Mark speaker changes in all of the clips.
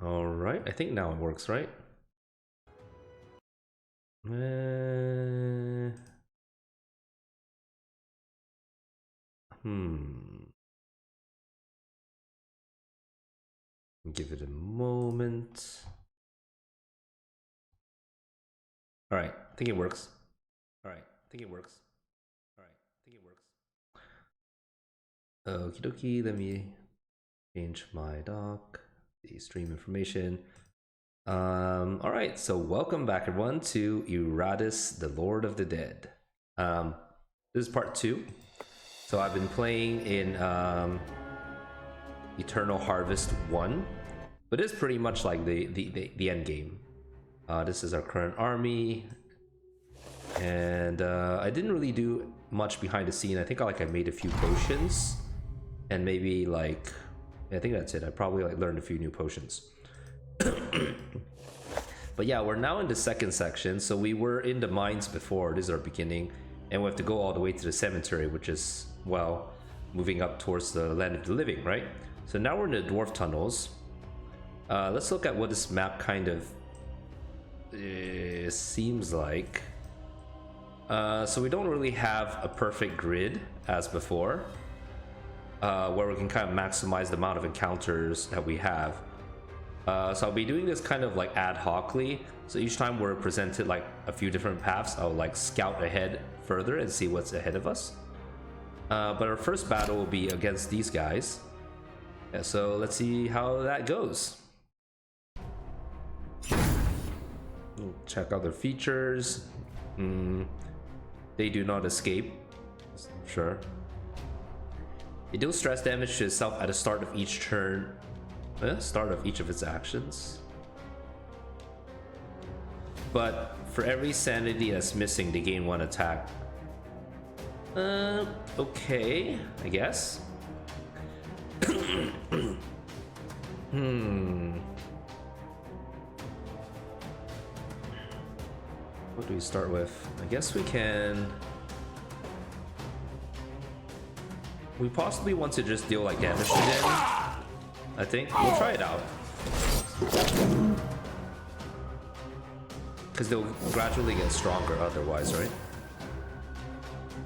Speaker 1: All right, I think now it works, right? Give it a moment. All right, I think it works. All right, I think it works. All right, I think it works. Okie dokie, let me change my doc, the stream information. All right, so welcome back everyone to Iratus, the Lord of the Dead. This is part 2. So I've been playing in Eternal Harvest 1, but it's pretty much like the end game. This is our current army, and I didn't really do much behind the scene. I think I made a few potions, and maybe I think that's it. I probably learned a few new potions. But yeah, we're now in the second section. So we were in the mines before. This is our beginning, and we have to go all the way to the cemetery, which is, well, moving up towards the land of the living, right? So now we're in the dwarf tunnels. Let's look at what this map kind of seems like. So we don't really have a perfect grid as before, where we can kind of maximize the amount of encounters that we have. So I'll be doing this kind of ad hocly. So each time we're presented a few different paths, I'll scout ahead further and see what's ahead of us. But our first battle will be against these guys. Yeah, so let's see how that goes. We'll check out their features. They do not escape. Sure. It deals stress damage to itself at the start of each turn. Start of each of its actions. But for every sanity that's missing, they gain 1 attack. Okay, I guess. What do we start with? I guess we can... We possibly want to just deal damage to them. I think we'll try it out. Because they'll gradually get stronger otherwise, right?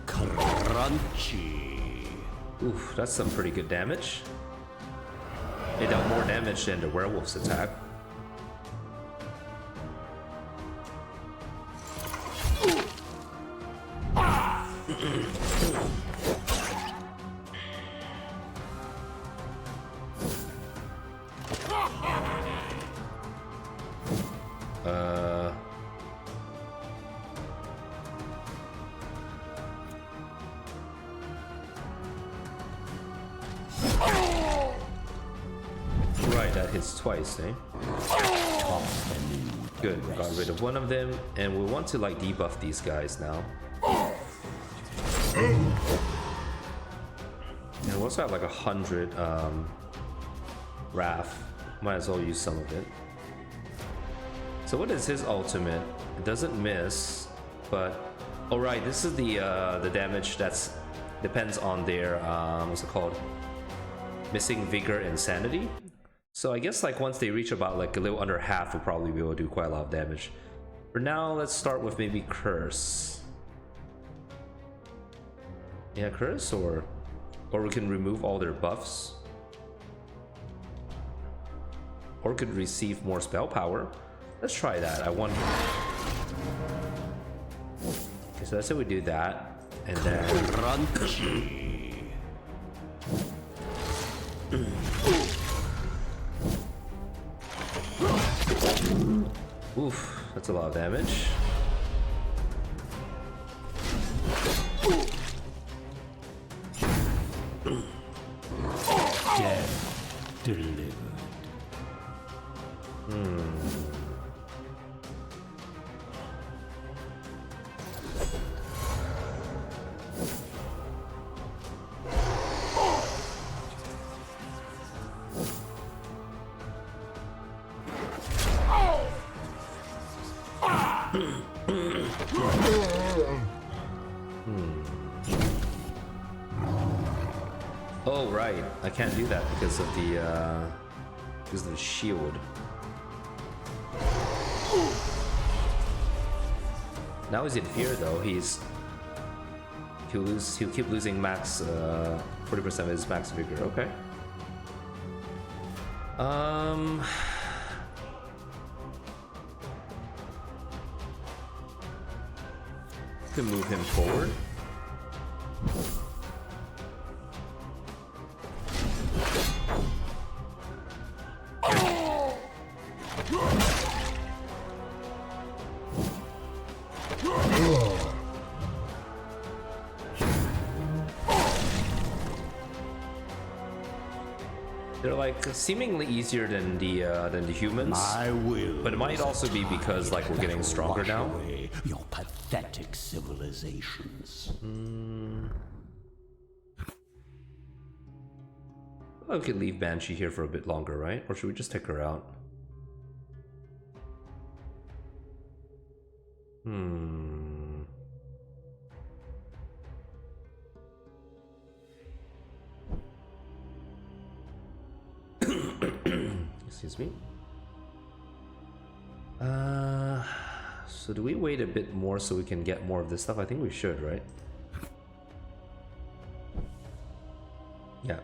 Speaker 1: Crunchy. Oof, that's some pretty good damage. It dealt more damage than the werewolf's attack. Right, that hits twice, eh? Good, got rid of one of them, and we want to debuff these guys now. And we also have 100 Wrath. Might as well use some of it. So what is his ultimate? It doesn't miss, but right, this is the damage that's depends on their what's it called? Missing vigor and sanity. So I guess once they reach about a little under half, we'll probably be able to do quite a lot of damage. For now, let's start with maybe Curse. Yeah, Curse, or we can remove all their buffs. Or could receive more spell power. Let's try that. I wonder. Okay, so let's say we do that, and then Crunchy. Oof, that's a lot of damage. Death delivered. Oh right, I can't do that because of the Use the shield. Now he's in fear though. He'll keep losing max 40% of his max vigor. Okay. To move him forward. They're like seemingly easier than the humans, but it might also be because like we're getting stronger now.
Speaker 2: Your pathetic civilizations.
Speaker 1: We could leave Banshee here for a bit longer, right? Or should we just take her out? Excuse me. So do we wait a bit more so we can get more of this stuff? I think we should, right? Yeah.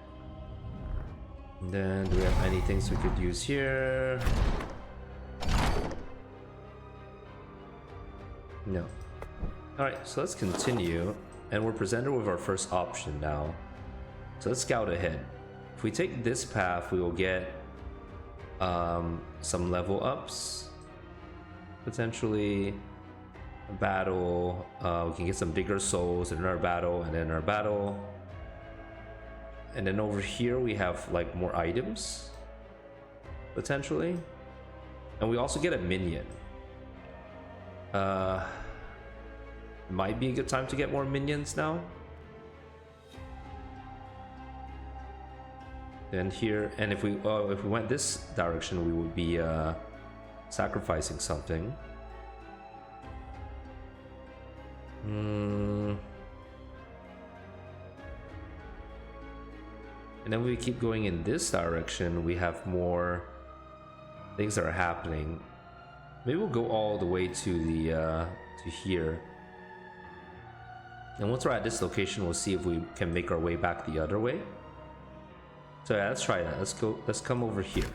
Speaker 1: And then do we have any things we could use here? No. Alright, so let's continue. And we're presented with our first option now. So let's scout ahead. If we take this path, we will get some level ups. Potentially a battle. We can get some bigger souls in our battle, and then our battle. And then over here we have like more items. Potentially. And we also get a minion. Might be a good time to get more minions now. Then here, and if we went this direction, we would be sacrificing something. And then we keep going in this direction, we have more things that are happening. Maybe we'll go all the way to the to here. And once we're at this location, we'll see if we can make our way back the other way. So yeah, let's try that. Let's go. Let's come over here.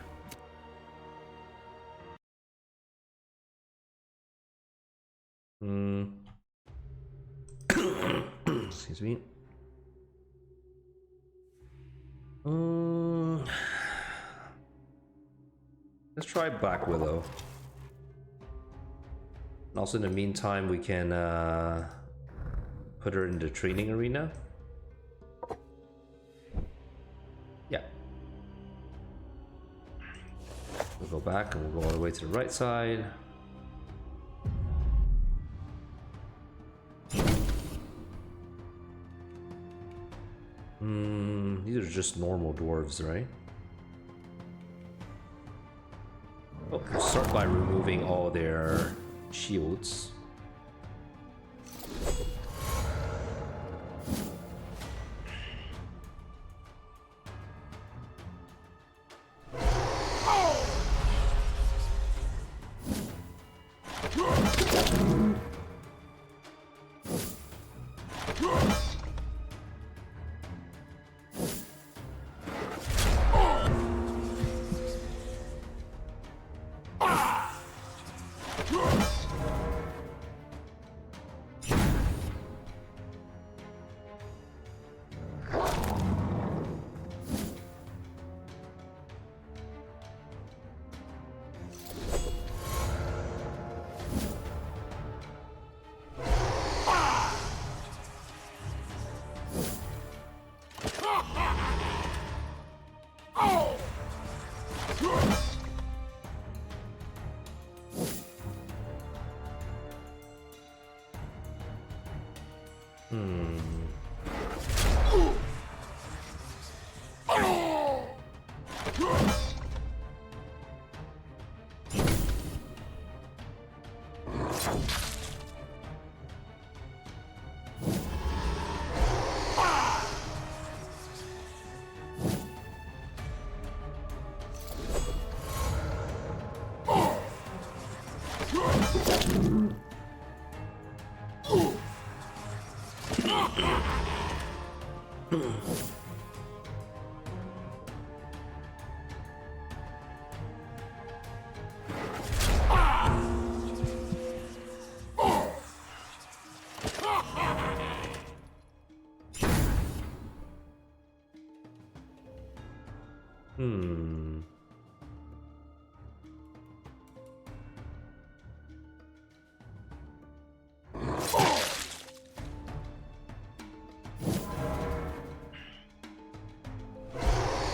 Speaker 1: Excuse me. Let's try Black Willow. And also in the meantime, we can put her in the training arena. Yeah. We'll go back and we'll go all the way to the right side. These are just normal dwarves, right? Oh, we'll start by removing all their shields.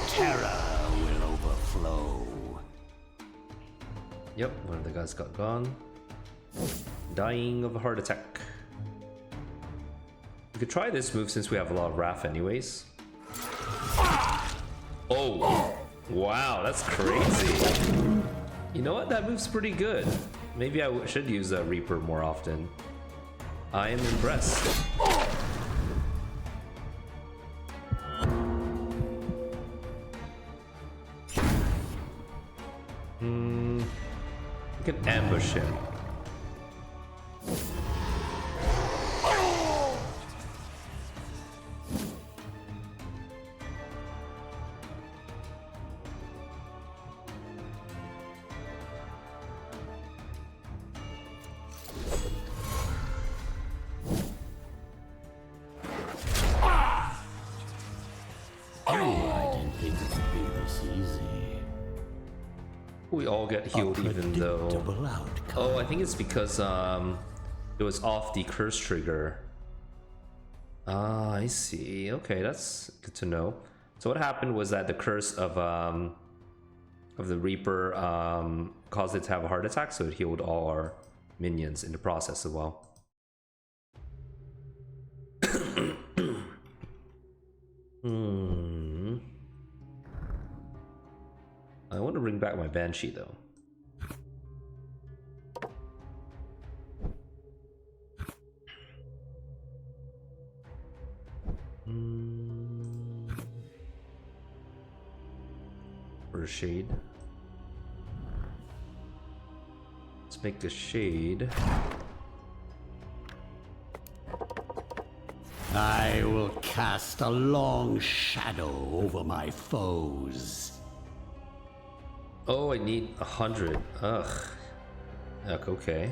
Speaker 2: Terror will overflow.
Speaker 1: Yep, one of the guys got gone. Dying of a heart attack. We could try this move since we have a lot of Wrath anyways. Oh! Wow, that's crazy. You know what? That move's pretty good. Maybe I should use a Reaper more often. I am impressed. We can ambush him. We all get healed even though... Oh, I think it's because it was off the curse trigger. Ah, I see. Okay, that's good to know. So what happened was that the curse of the Reaper caused it to have a heart attack, so it healed all our minions in the process as well. I want to bring back my Banshee though. For a shade. Let's make a shade.
Speaker 2: I will cast a long shadow over my foes.
Speaker 1: Oh, I need 100. Ugh. Yuck, okay.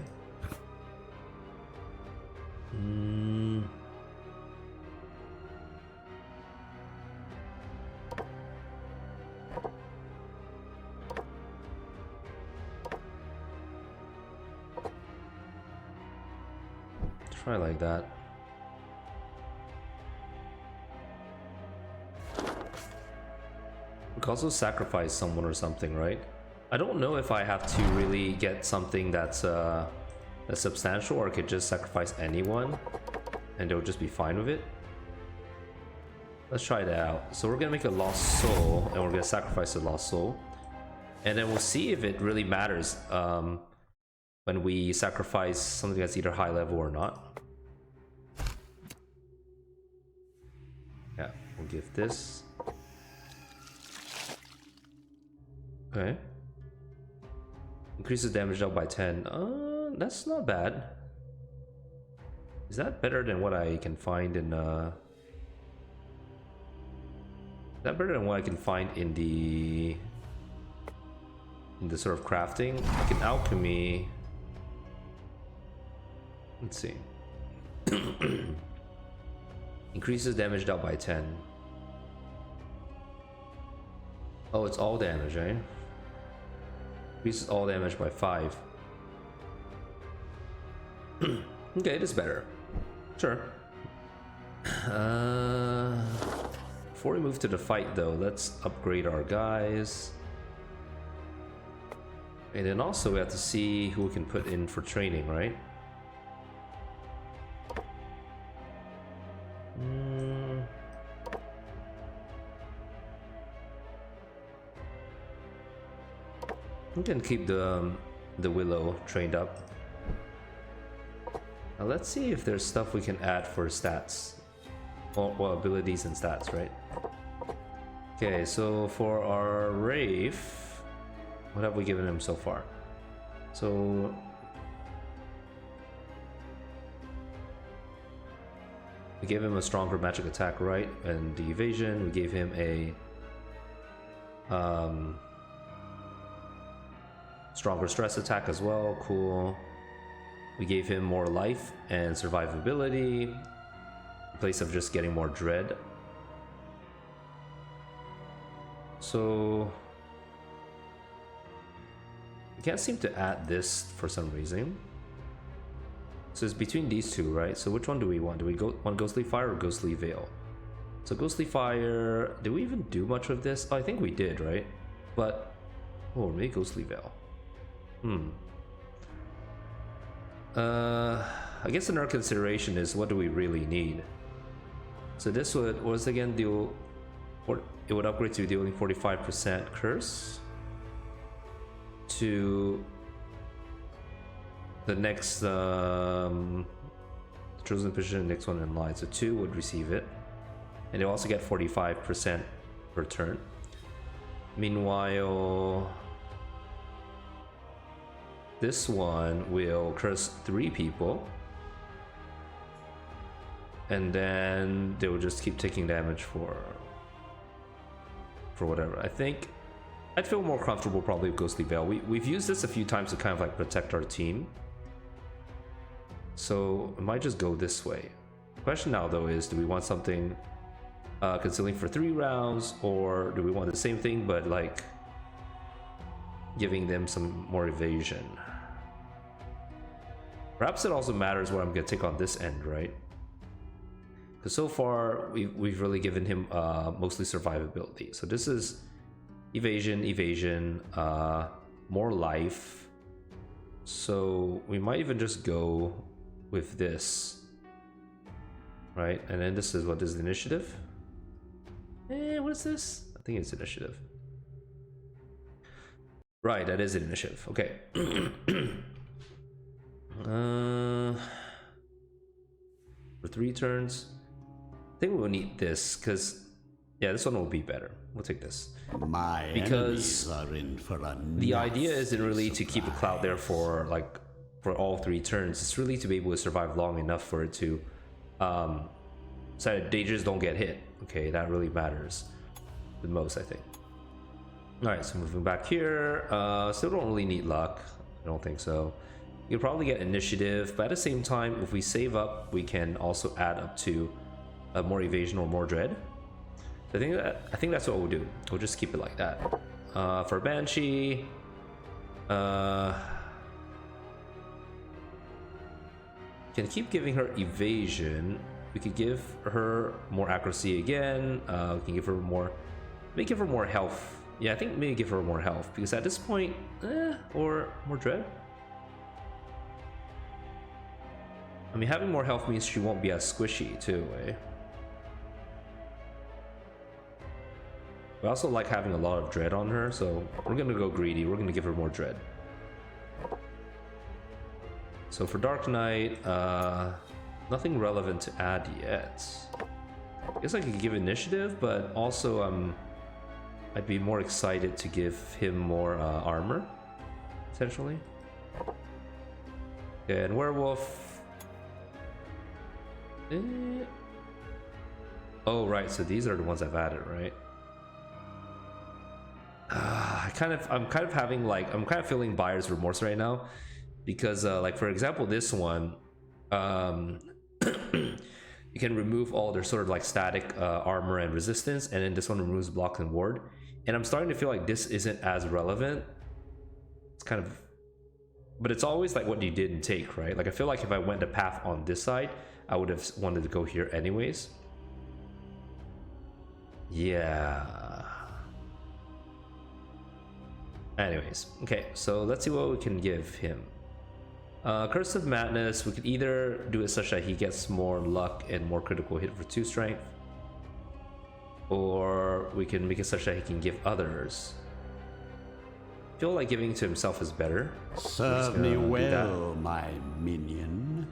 Speaker 1: Try like that. We could also sacrifice someone or something, right? I don't know if I have to really get something that's substantial, or I could just sacrifice anyone and they'll just be fine with it. Let's try that out. So we're gonna make a lost soul and we're gonna sacrifice a lost soul, and then we'll see if it really matters when we sacrifice something that's either high level or not. Yeah, we'll give this. Okay. Increases damage dealt by 10. That's not bad. Is that better than what I can find in Is that better than what I can find in the sort of crafting? Like in alchemy. Let's see. Increases damage dealt by 10. Oh, it's all damage, eh? Increases all damage by 5. Okay, it is better. Sure. Before we move to the fight though, let's upgrade our guys. And then also we have to see who we can put in for training, right? We can keep the Willow trained up. Now let's see if there's stuff we can add for stats. Well, abilities and stats, right? Okay, so for our Wraith, what have we given him so far? So We gave him a stronger magic attack, right? And the evasion. We gave him a stronger stress attack as well. Cool. We gave him more life and survivability in place of just getting more dread. So we can't seem to add this for some reason. So it's between these two, right? So which one do we want? Do we want Ghostly Fire or Ghostly Veil? So Ghostly Fire, did we even do much with this? Oh, I think we did, right? But, oh, maybe Ghostly Veil. I guess another consideration is what do we really need? So this would, once again, deal, or it would upgrade to dealing 45% curse to the next chosen position, next one in line. So 2 would receive it, and they also get 45% per turn. Meanwhile, this one will curse 3 people, and then they will just keep taking damage for whatever. I think I'd feel more comfortable probably with Ghostly Veil. We've used this a few times to kind of like protect our team, so it might just go this way. The question now though is, do we want something concealing for 3 rounds, or do we want the same thing but like giving them some more evasion? Perhaps it also matters what I'm gonna take on this end, right? Because so far we've really given him mostly survivability. So this is evasion, more life. So we might even just go with this, right? And then this is what is the initiative? What is this? I think it's initiative. Right, that is an initiative. Okay. For 3 turns, I think we'll need this because, yeah, this one will be better. We'll take this because the idea isn't really to keep a cloud there for all 3 turns. It's really to be able to survive long enough for it to, so that they just don't get hit. Okay, that really matters the most, I think. All right, so moving back here, still don't really need luck. I don't think so. You'll probably get initiative, but at the same time, if we save up, we can also add up to more evasion or more dread. So I think that's what we'll do. We'll just keep it like that. For Banshee, can keep giving her evasion. We could give her more accuracy again. We can give her more, maybe give her more health. Yeah, I think maybe give her more health because at this point, or more dread. I mean, having more health means she won't be as squishy too, eh? We also like having a lot of dread on her, so we're gonna go greedy. We're gonna give her more dread. So for Dark Knight, nothing relevant to add yet. I guess I could give initiative, but also I'd be more excited to give him more armor, essentially. Okay, and Werewolf. Oh right, so these are the ones I've added, right? I'm kind of feeling buyer's remorse right now because like for example this one, you can remove all their sort of like static armor and resistance, and then this one removes block and ward, and I'm starting to feel like this isn't as relevant. It's kind of, but it's always like what you didn't take, right? Like I feel like if I went the path on this side, I would have wanted to go here anyways. Yeah. Anyways, okay, so let's see what we can give him. Curse of Madness, we could either do it such that he gets more luck and more critical hit for 2 strength, or we can make it such that he can give others. I feel like giving to himself is better.
Speaker 2: Serve me well, my minion.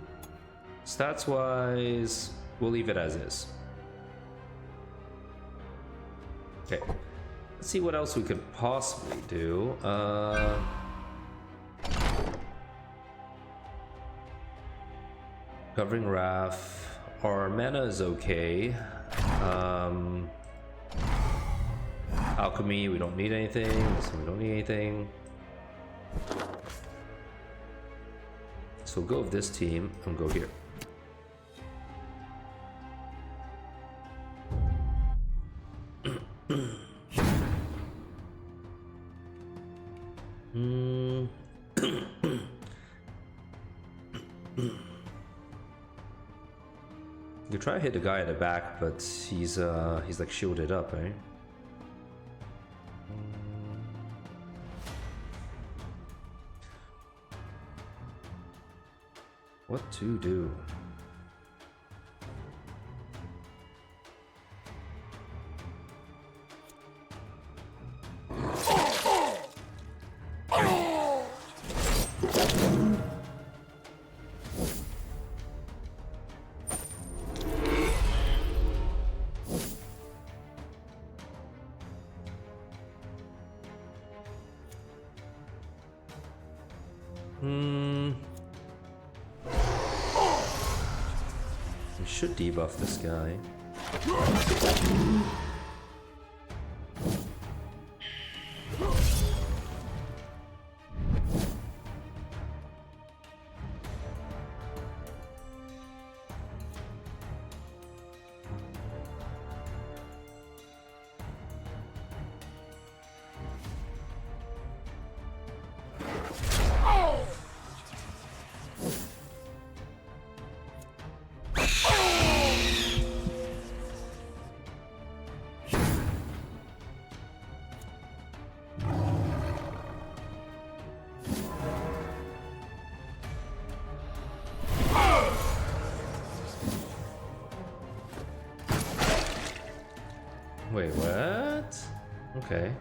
Speaker 1: Stats wise, we'll leave it as is. Okay, let's see what else we could possibly do. Covering Wrath, Our mana is okay. Alchemy, we don't need anything. This one, we don't need anything. So we'll go with this team and go here. You try to hit the guy at the back, but he's like shielded up, right? What to do? We should debuff this guy. Wait, what? Okay.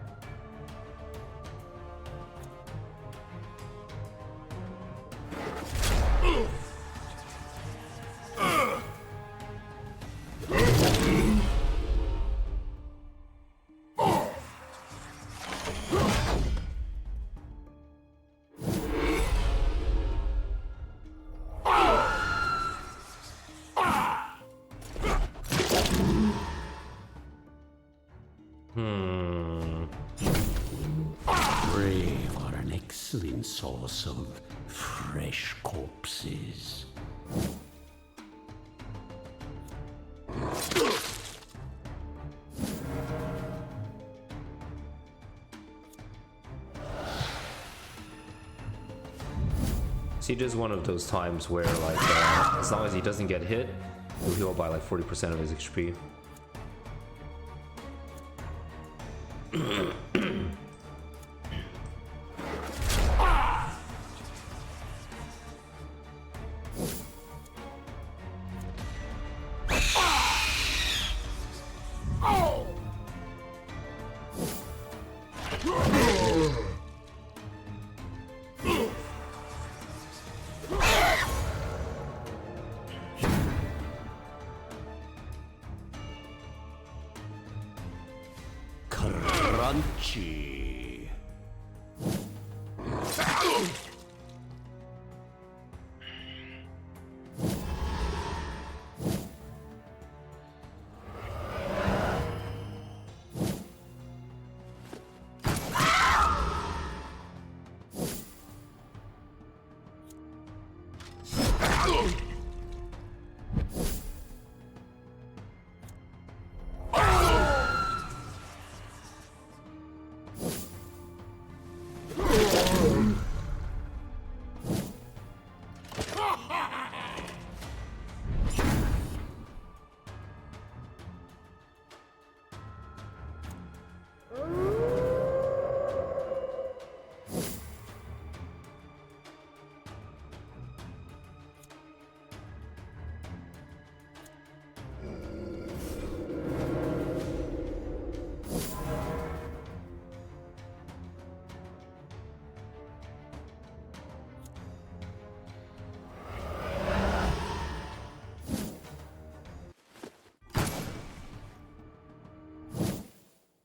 Speaker 2: Brave are an excellent source of fresh corpses.
Speaker 1: Siege is one of those times where, like, as long as he doesn't get hit, he'll heal by like 40% of his HP.
Speaker 2: Crunchy.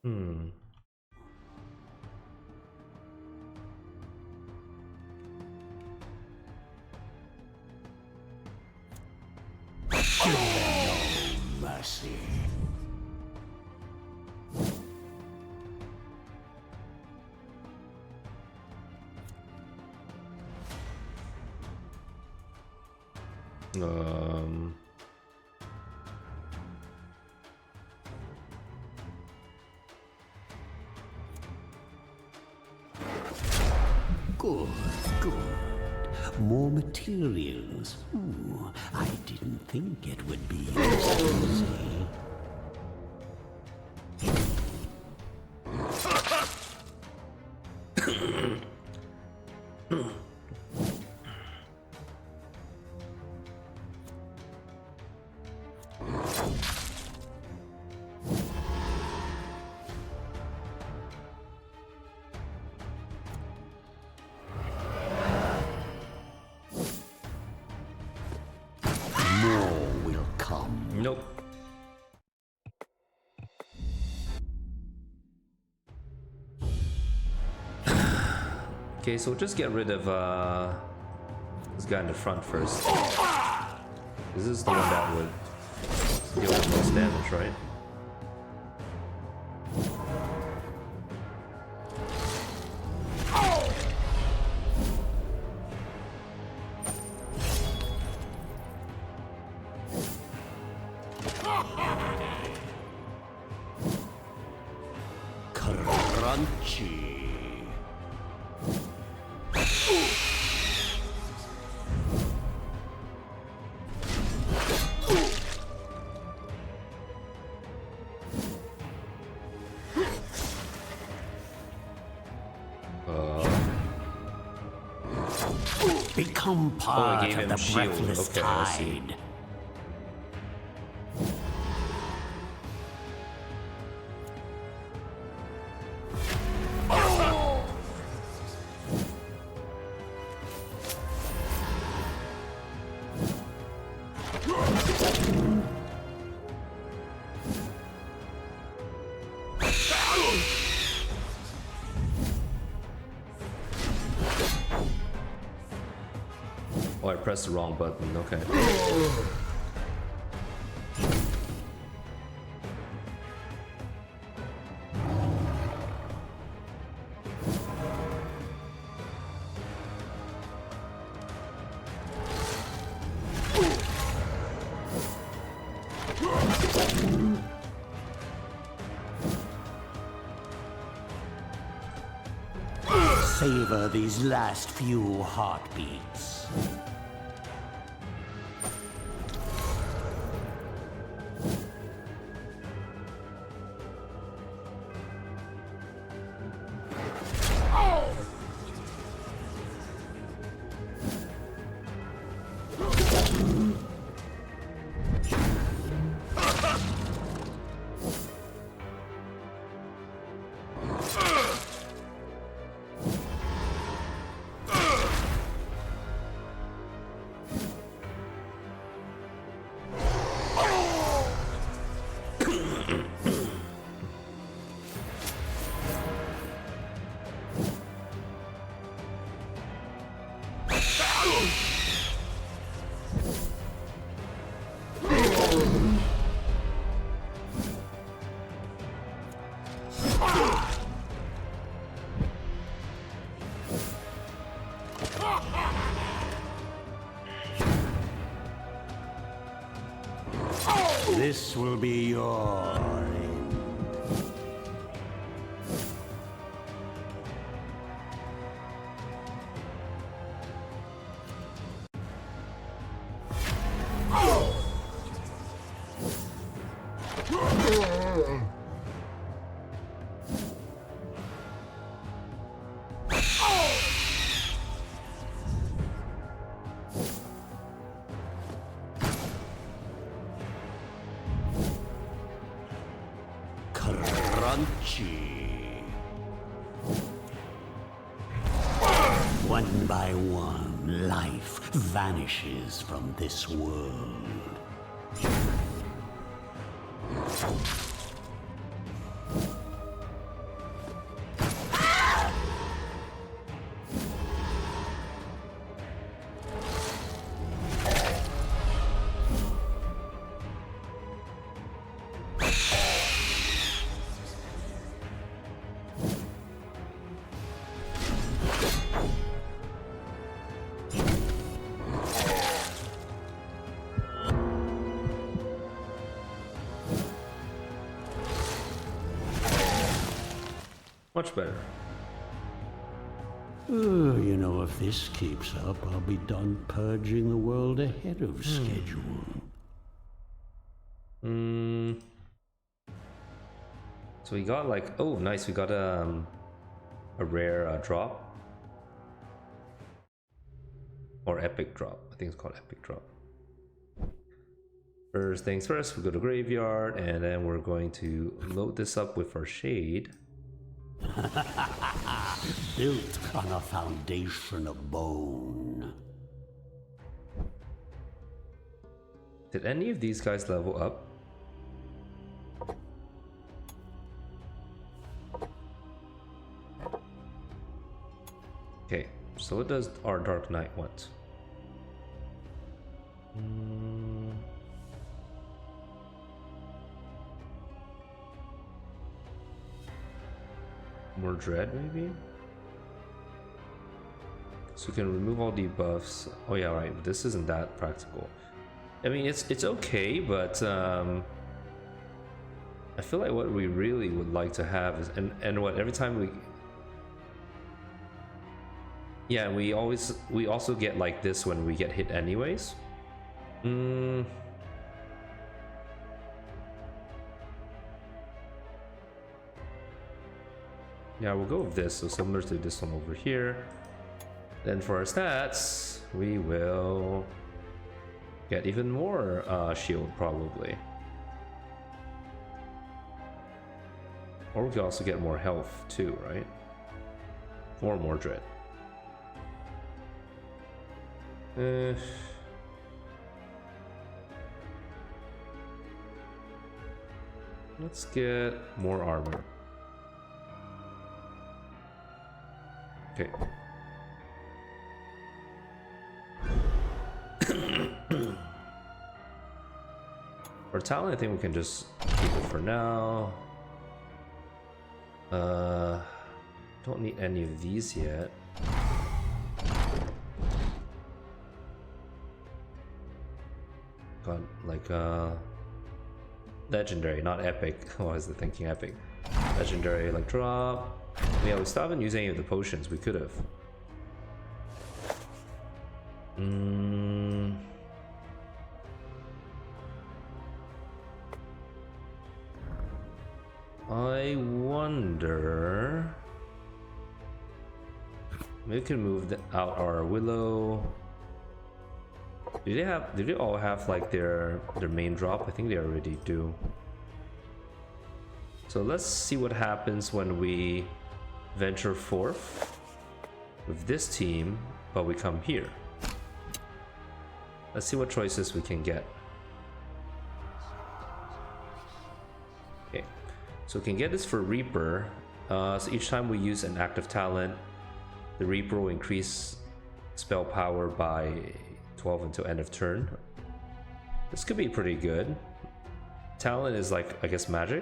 Speaker 1: Hmm.
Speaker 2: mercy. Good, good. More materials. Ooh, I didn't think it would be this easy. More will come.
Speaker 1: Nope. Okay, so we'll just get rid of this guy in the front first. This is the one that would deal the most damage, right?
Speaker 2: Crunchy. Become part
Speaker 1: gave
Speaker 2: of
Speaker 1: him
Speaker 2: the
Speaker 1: shield.
Speaker 2: breathless
Speaker 1: Okay, I see.
Speaker 2: tide.
Speaker 1: Oh, I pressed the wrong button. Okay.
Speaker 2: Savor these last few heartbeats. This will be your end. Crunchy. One by one, life vanishes from this world.
Speaker 1: Much better.
Speaker 2: You know, if this keeps up, I'll be done purging the world ahead of schedule.
Speaker 1: So we got like, oh nice, we got a rare drop. Or epic drop. I think it's called epic drop. First things first, we go to graveyard and then we're going to load this up with our shade.
Speaker 2: Built on a foundation of bone.
Speaker 1: Did any of these guys level up? Okay, so what does our Dark Knight want? More dread, maybe? So we can remove all debuffs. Oh yeah, right. This isn't that practical. I mean, it's okay, but I feel like what we really would like to have is and what every time we. Yeah, we also get like this when we get hit anyways. Yeah, we'll go with this, so similar to this one over here. Then for our stats, we will get even more shield probably. Or we could also get more health too, right? Or more dread. Let's get more armor. Okay. For talent, I think we can just keep it for now. Don't need any of these yet. Got like legendary, not epic. Oh, I was thinking epic. Legendary, like drop. Yeah, we still haven't used any of the potions. We could have. I wonder. Maybe we can move out our willow. Do they all have like their main drop? I think they already do. So let's see what happens when we venture forth with this team, but we come here. Let's see what choices we can get. Okay, so we can get this for Reaper. So each time we use an active talent, the Reaper will increase spell power by 12 until end of turn. This could be pretty good. Talent is like, I guess, magic.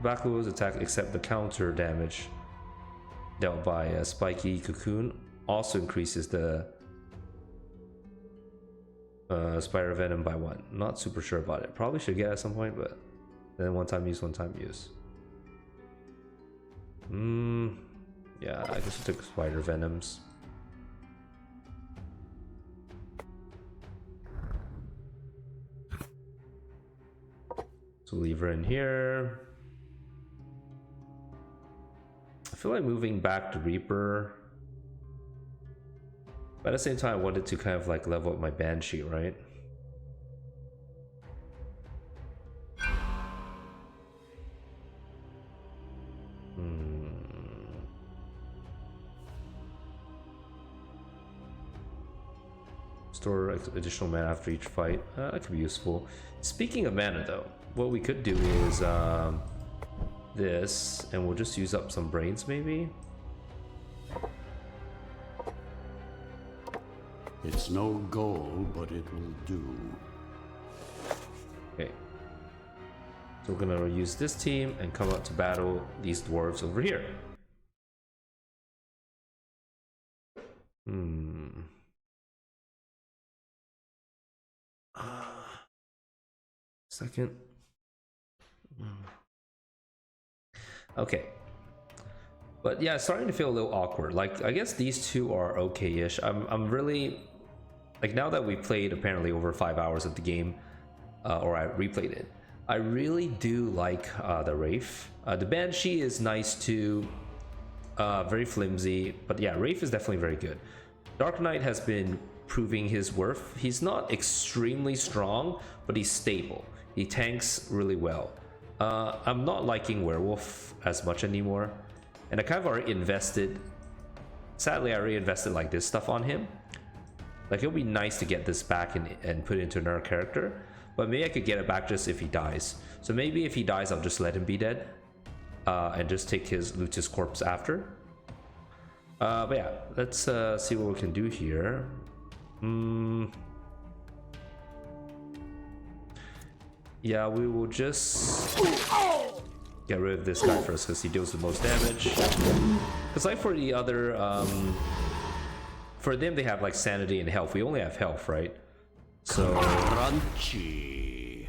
Speaker 1: Backloads attack except the counter damage dealt by a spiky cocoon also increases the spider venom by 1. Not super sure about it. Probably should get at some point, but then one time use. Yeah, I guess we took spider venoms. So leave her in here. I feel like moving back to Reaper. But at the same time, I wanted to kind of like level up my Banshee, right? Store additional mana after each fight. That could be useful. Speaking of mana though, what we could do is this, and we'll just use up some brains maybe.
Speaker 2: It's no goal, but it will do.
Speaker 1: Okay. So we're gonna use this team and come out to battle these dwarves over here. Second. Okay. But yeah, it's starting to feel a little awkward. Like, I guess these two are okay-ish. I'm really... Like, now that we played apparently over 5 hours of the game, or I replayed it, I really do like the Wraith. The Banshee is nice too, very flimsy, but yeah, Wraith is definitely very good. Dark Knight has been proving his worth. He's not extremely strong, but he's stable. He tanks really well. I'm not liking Werewolf as much anymore, and I kind of already invested. Sadly, I already invested like this stuff on him. Like, it'll be nice to get this back and put it into another character, but maybe I could get it back just if he dies. So maybe if he dies, I'll just let him be dead, and just take loot his corpse after. But yeah, let's see what we can do here. Yeah, we will just get rid of this guy first because he deals the most damage. Because like for the other, for them they have like sanity and health. We only have health, right? So
Speaker 2: Crunchy.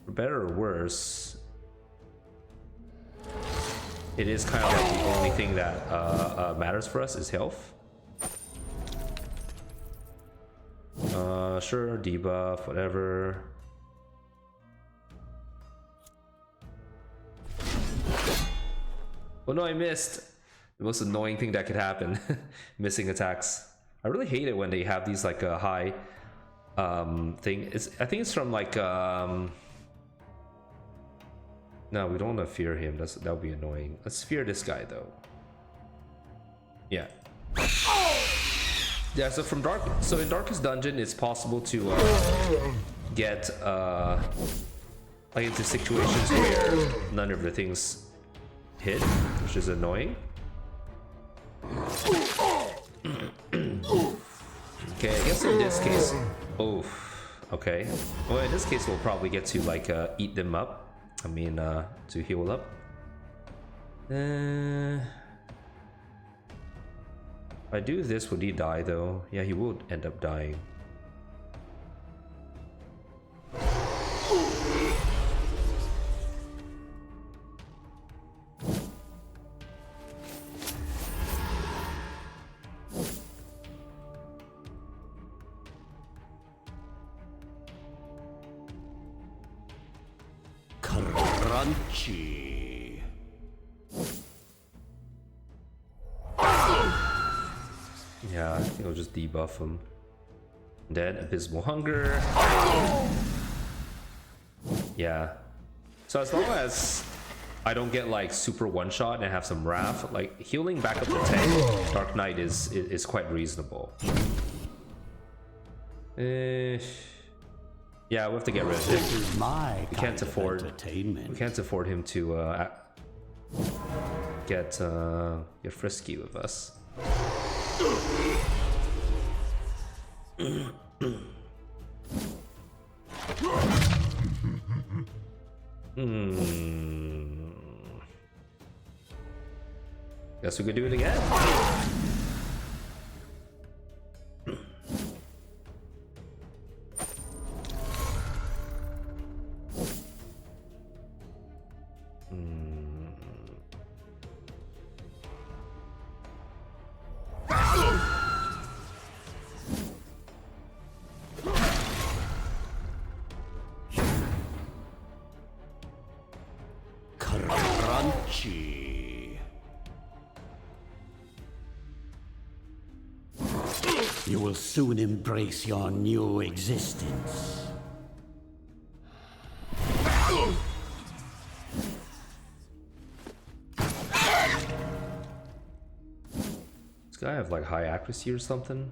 Speaker 1: For better or worse, it is kind of like the only thing that matters for us is health. Sure, debuff, whatever. Oh no, I missed. The most annoying thing that could happen. Missing attacks. I really hate it when they have these like a high thing. I think it's from like no, we don't want to fear him. That would be annoying. Let's fear this guy though. Yeah. Yeah, so in Darkest Dungeon it's possible to get like into situations where none of the things hit, which is annoying. Okay, I guess in this case, oh, okay. Well, in this case, we'll probably get to like eat them up. I mean, to heal up. If I do this, would he die though? Yeah, he would end up dying.
Speaker 2: Crunchy.
Speaker 1: Yeah, I think I'll just debuff him. Then Abysmal Hunger. Yeah. So as long as I don't get like super one shot and have some Wrath, like healing back up the tank, Dark Knight is quite reasonable. Yeah, we have to get rid of him.
Speaker 2: This is my
Speaker 1: We can't afford him to get frisky with us. Guess we could do it again.
Speaker 2: Crunchy. You will soon embrace your new existence.
Speaker 1: Does this guy have like high accuracy or something?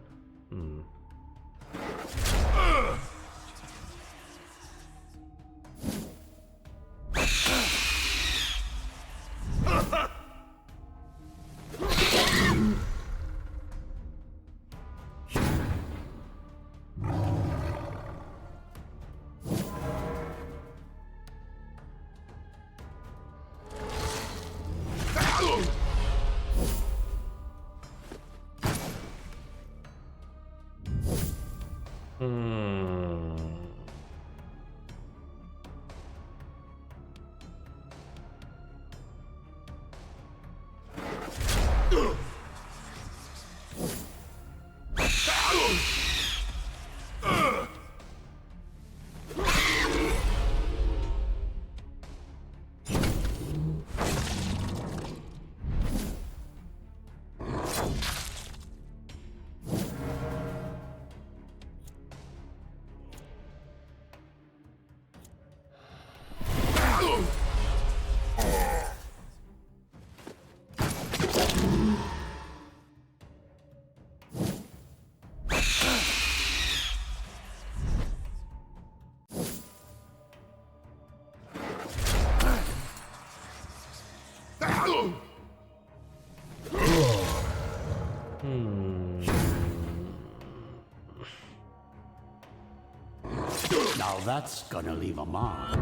Speaker 2: Now that's gonna leave a mark.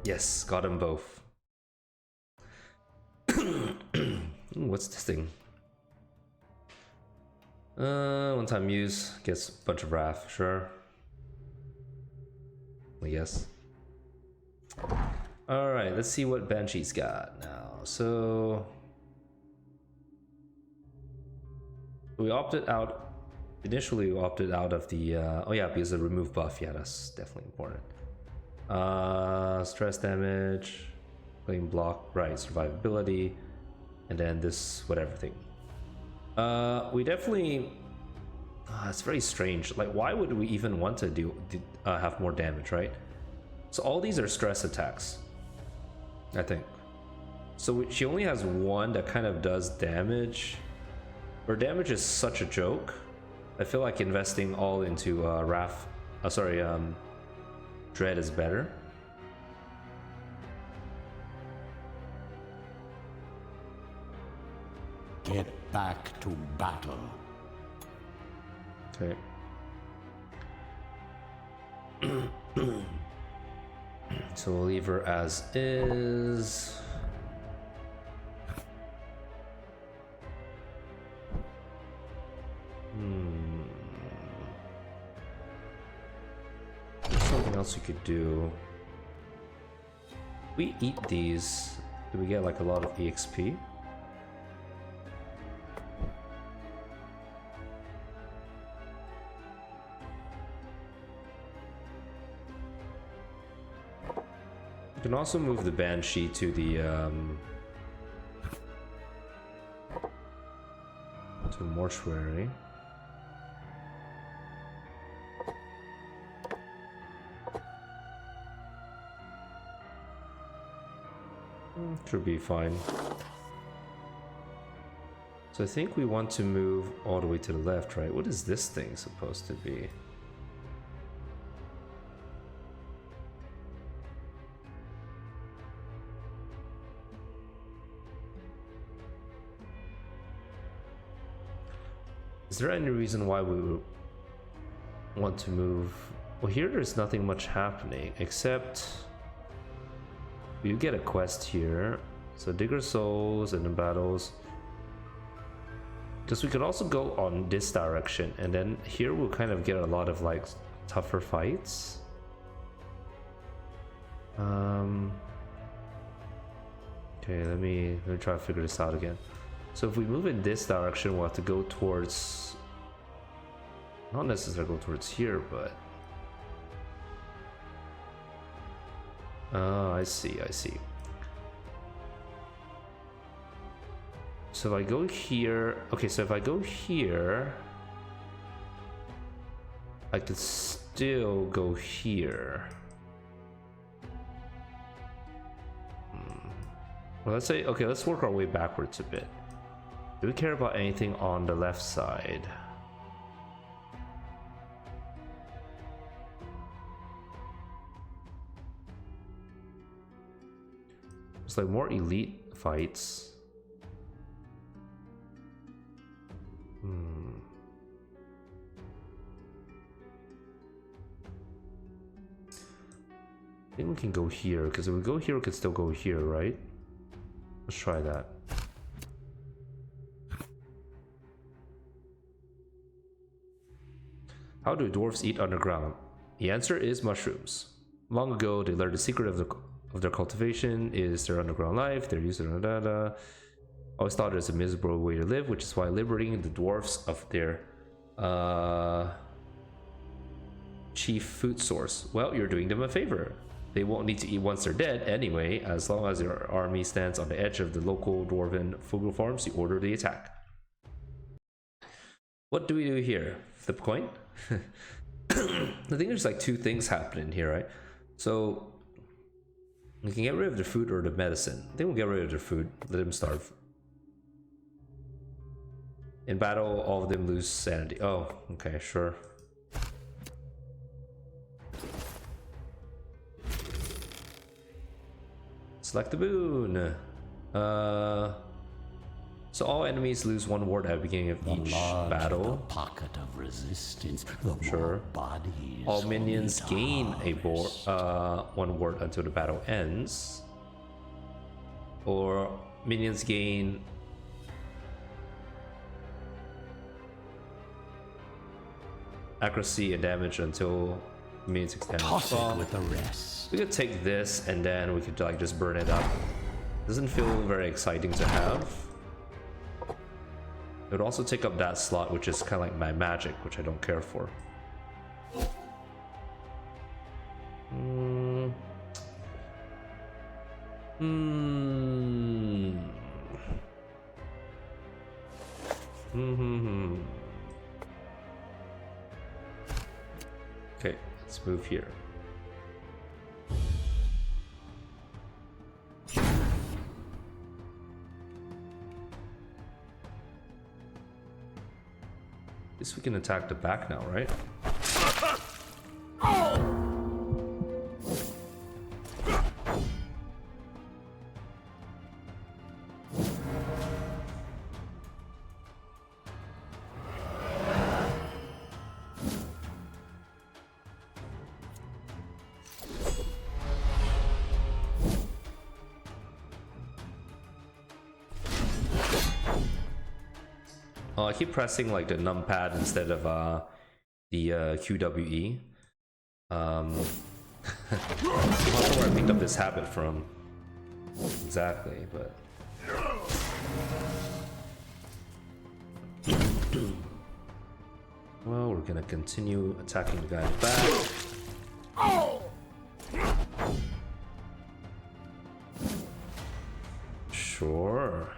Speaker 1: Yes, got them both. Ooh, what's this thing? One time use gets a bunch of wrath, sure. I guess. Alright, let's see what Banshee's got now. So we opted out. Initially we opted out of the oh yeah, because of the remove buff. Yeah, that's definitely important. Stress damage, clean block, right, survivability, and then this whatever thing. We definitely it's very strange. Like, why would we even want to have more damage, right? So all these are stress attacks, I think. So she only has one that kind of does damage. Her damage is such a joke. I feel like investing all into Dread is better.
Speaker 2: Get back to battle.
Speaker 1: Okay. So we'll leave her as is. There's something else you could do. We eat these. Do we get like a lot of EXP? You can also move the Banshee to the mortuary. Should be fine. So I think we want to move all the way to the left, right? What is this thing supposed to be? Is there any reason why we would want to move? Well, here there's nothing much happening except you get a quest here. So Digger Souls and the battles. Because we could also go on this direction, and then here we'll kind of get a lot of like tougher fights. Okay, let me try to figure this out again. So if we move in this direction, we'll have to go towards, not necessarily go towards here, but I see. So if I go here, okay, so if I go here, I could still go here. Well, let's say, okay, let's work our way backwards a bit. Do we care about anything on the left side? It's like more elite fights. I think we can go here, because if we go here, we can still go here, right? Let's try that. How do dwarves eat underground? The answer is mushrooms. Long ago, they learned the secret of their cultivation is their underground life. They're used to always thought it was a miserable way to live, which is why liberating the dwarves of their chief food source. Well, you're doing them a favor. They won't need to eat once they're dead anyway. As long as your army stands on the edge of the local dwarven food farms, you order the attack. What do we do here? Flip coin? I think there's like two things happening here, right? So we can get rid of the food or the medicine. I think we'll get rid of the food. Let them starve. In battle, all of them lose sanity. Oh, okay, sure. Select the boon. So all enemies lose 1 ward at the beginning of each battle.
Speaker 2: The pocket of resistance, the
Speaker 1: Sure.
Speaker 2: bodies.
Speaker 1: All minions gain a 1 ward until the battle ends. Or minions gain accuracy and damage until minions extend.
Speaker 2: Toss it with the rest.
Speaker 1: We could take this and then we could like just burn it up. Doesn't feel very exciting to have. It would also take up that slot, which is kind of like my magic, which I don't care for. Okay, let's move here. At least we can attack the back now, right? I keep pressing like the numpad instead of the QWE. I'm not sure where I picked up this habit from exactly, but well, we're gonna continue attacking the guy in the back. Sure.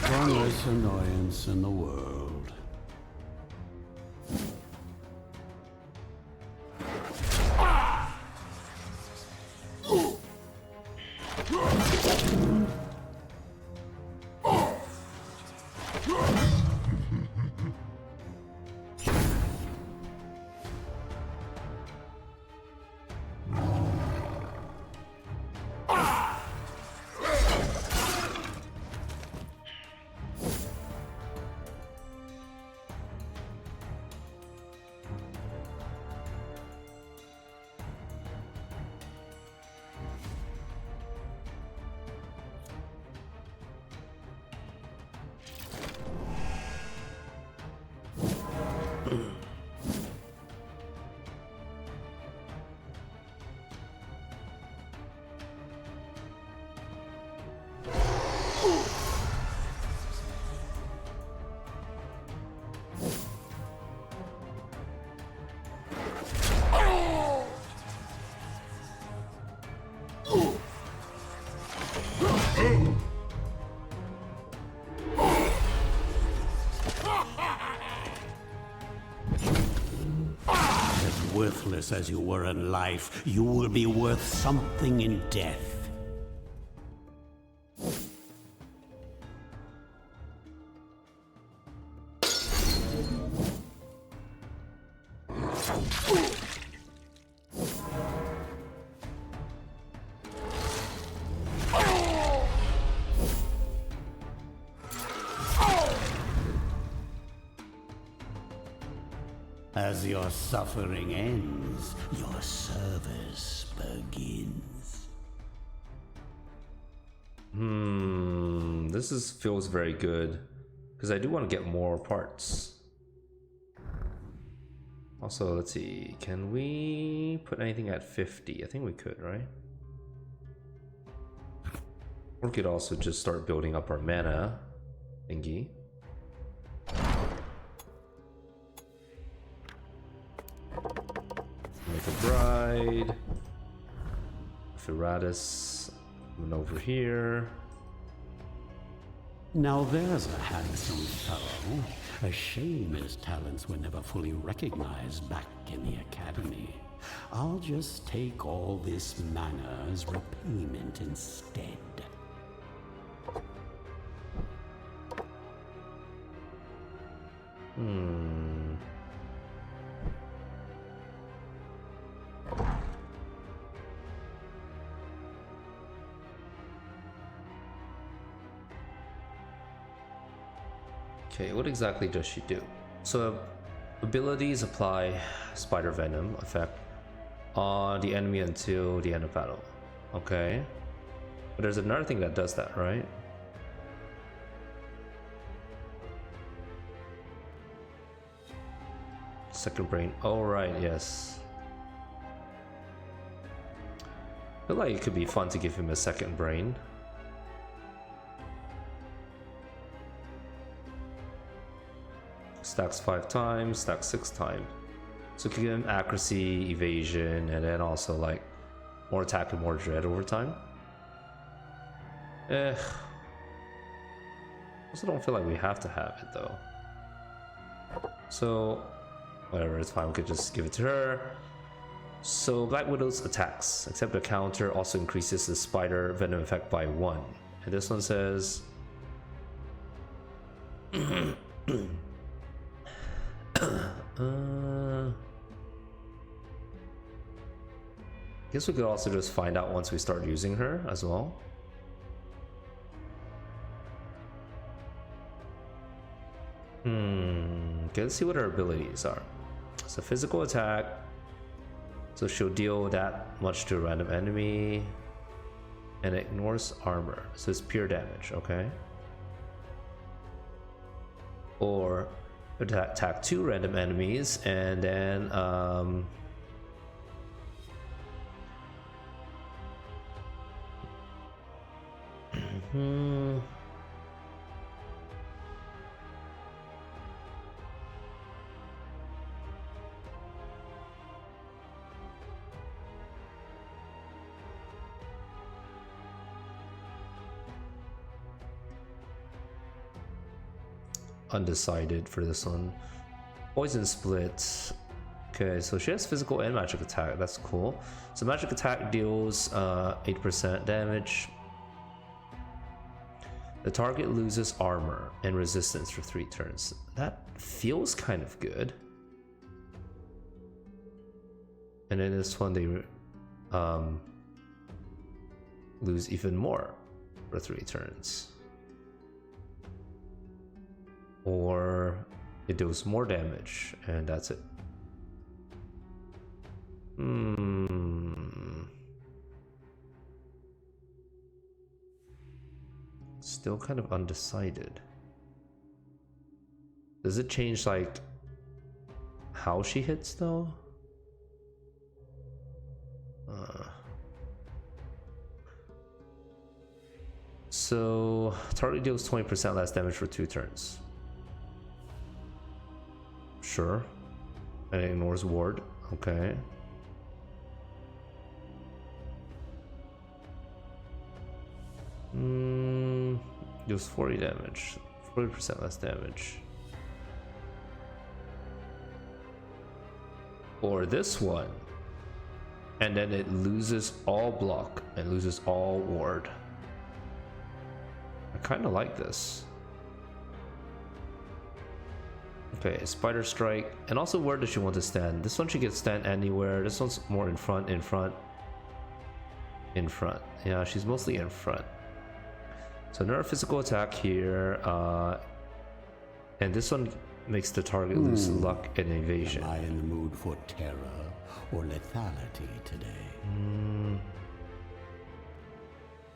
Speaker 2: One less annoyance in the world. Worthless as you were in life, you will be worth something in death. As your suffering ends, your service begins.
Speaker 1: This feels very good because I do want to get more parts. Also, let's see, can we put anything at 50? I think we could, right? Or we could also just start building up our mana thingy. Make a bride. Iratus. And over here.
Speaker 2: Now there's a handsome fellow. A shame his talents were never fully recognized back in the academy. I'll just take all this mana as repayment instead.
Speaker 1: Okay, what exactly does she do? So abilities apply spider venom effect on the enemy until the end of battle. Okay. But there's another thing that does that, right? Second brain. Oh, right, yes. I feel like it could be fun to give him a second brain. Stacks 5 times, stacks 6 times. So it can give him accuracy, evasion, and then also like more attack and more dread over time. Also don't feel like we have to have it though. So whatever, it's fine, we could just give it to her. So Black Widow's attacks, except the counter, also increases the spider venom effect by 1. And this one says guess we could also just find out once we start using her as well. Okay, let's see what her abilities are. So physical attack. So she'll deal that much to a random enemy. And it ignores armor. So it's pure damage, okay? Or attack 2 random enemies and then undecided for this one. Poison split. Okay, so she has physical and magic attack. That's cool. So magic attack deals 8% damage. The target loses armor and resistance for 3 turns. That feels kind of good. And then this one they lose even more for 3 turns. Or it deals more damage and that's it. Still kind of undecided. Does it change like how she hits though? So target deals 20% less damage for 2 turns. Sure. And it ignores ward. Okay. Deals 40 damage. 40% less damage. Or this one. And then it loses all block and loses all ward. I kind of like this. Okay, Spider Strike. And also, where does she want to stand? This one she can stand anywhere. This one's more in front, in front, in front. Yeah, she's mostly in front. So another physical attack here. And this one makes the target lose luck and evasion.
Speaker 2: Am I in the mood for terror or lethality today?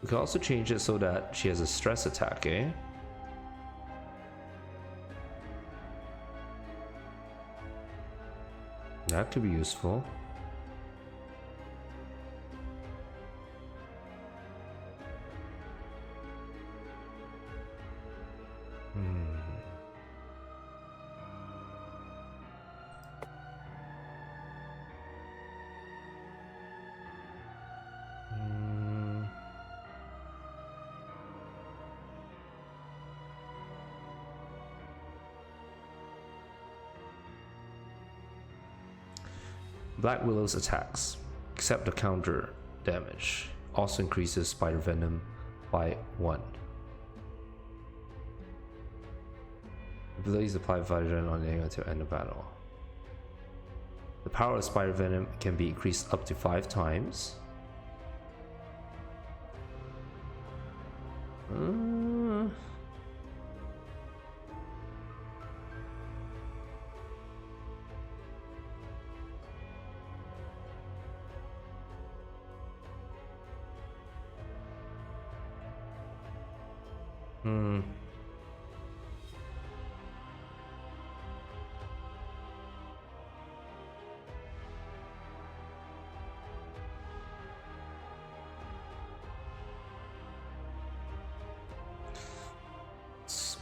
Speaker 1: We can also change it so that she has a stress attack, eh? That could be useful. Black Willow's attacks, except the counter damage, also increases spider venom by 1. Abilities apply spider venom on anyone to end the battle. The power of spider venom can be increased up to 5 times.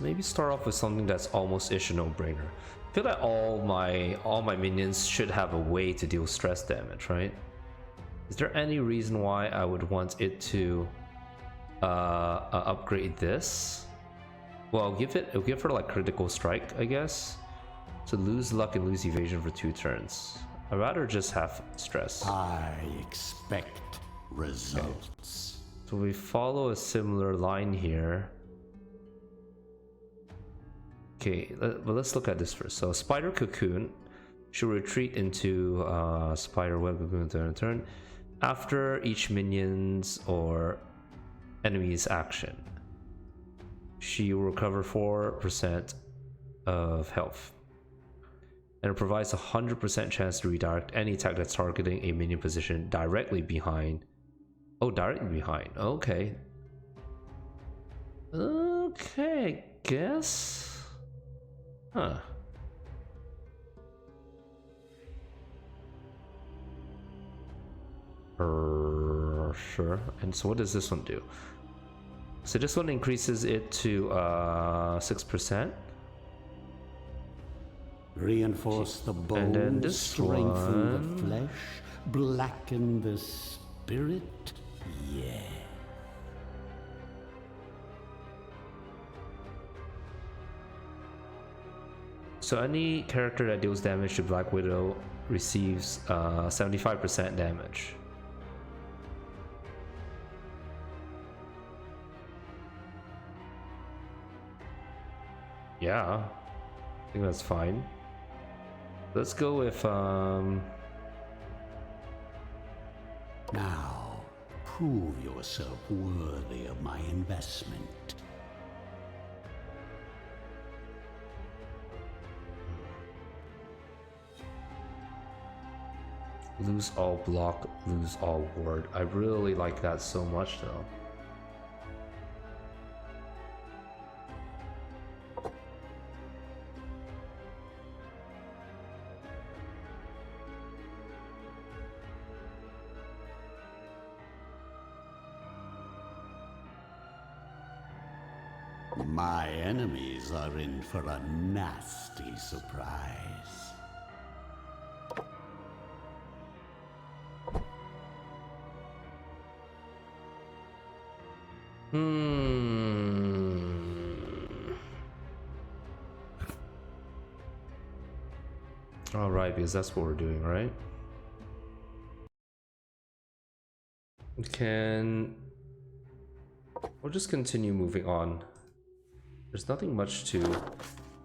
Speaker 1: Maybe start off with something that's almost-ish a no-brainer. I feel like all my minions should have a way to deal stress damage, right? Is there any reason why I would want it to upgrade this? Well, I'll give her like critical strike, I guess. So lose luck and lose evasion for 2 turns. I'd rather just have stress.
Speaker 2: I expect results.
Speaker 1: So we follow a similar line here. Okay, but let's look at this first. So Spider Cocoon should retreat into Spider Web Cocoon turn after each minion's or enemy's action. She will recover 4% of health. And it provides a 100% chance to redirect any attack that's targeting a minion position directly behind. Oh, directly behind. Okay. Okay, I guess. Huh. Sure. And so what does this one do? So this one increases it to 6%.
Speaker 2: Reinforce the bones,
Speaker 1: and then this
Speaker 2: strengthen
Speaker 1: one.
Speaker 2: the flesh, blacken the spirit. Yeah.
Speaker 1: So any character that deals damage to Black Widow receives 75% damage. Yeah, I think that's fine. Let's go with
Speaker 2: Now, prove yourself worthy of my investment.
Speaker 1: lose all block, lose all ward. I really like that so much though.
Speaker 2: My enemies are in for a nasty surprise.
Speaker 1: All right, because that's what we're doing, right? We'll just continue moving on. There's nothing much to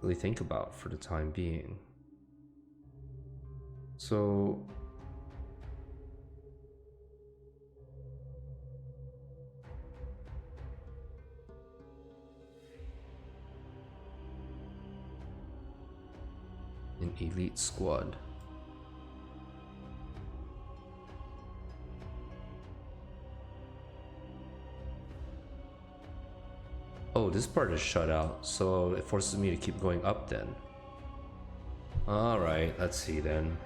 Speaker 1: really think about for the time being. So Elite squad. Oh, this part is shut out, so it forces me to keep going up then. Alright, let's see then.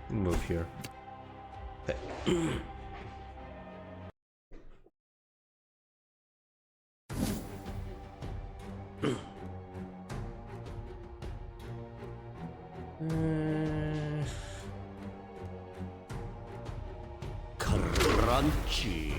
Speaker 1: Move here. Okay.
Speaker 2: Crunchy.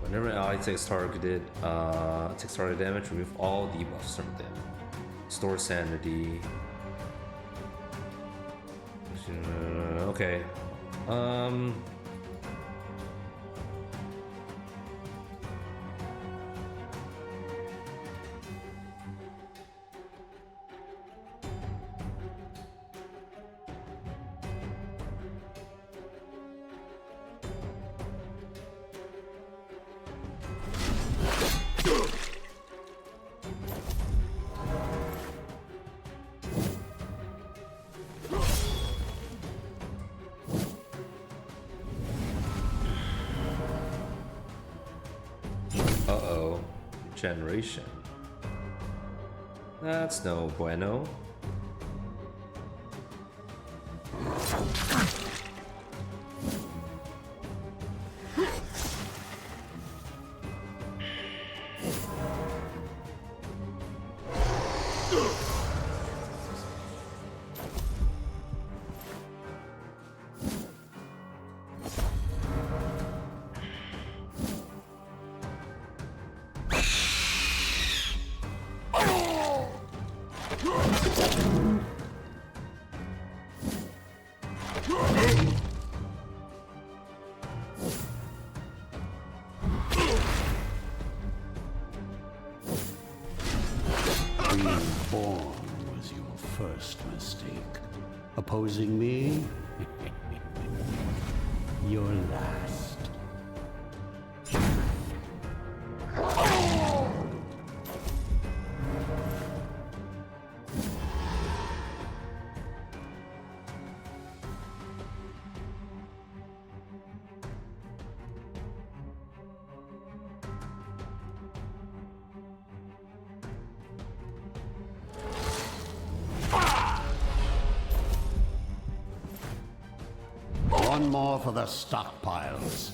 Speaker 1: Whenever an ally takes target damage, remove all debuffs from them. Store sanity. Okay. Uh-oh. Generation. That's no bueno.
Speaker 2: Being born was your first mistake. Opposing me? Your last. One more for the stockpiles.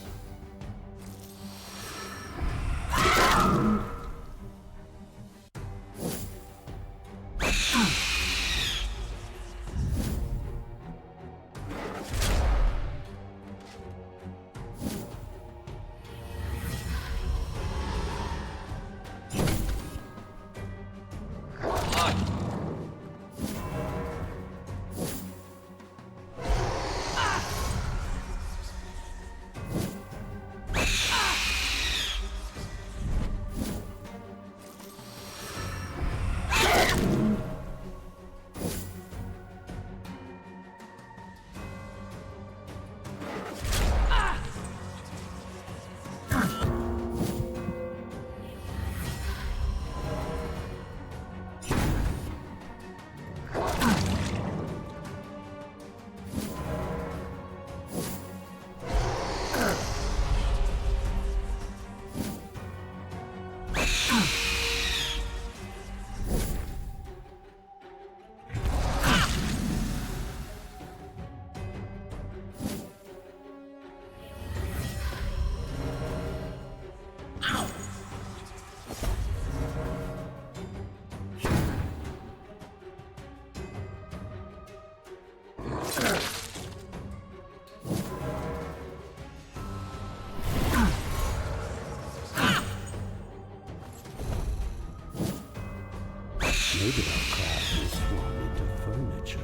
Speaker 2: Maybe I'll craft this one into furniture.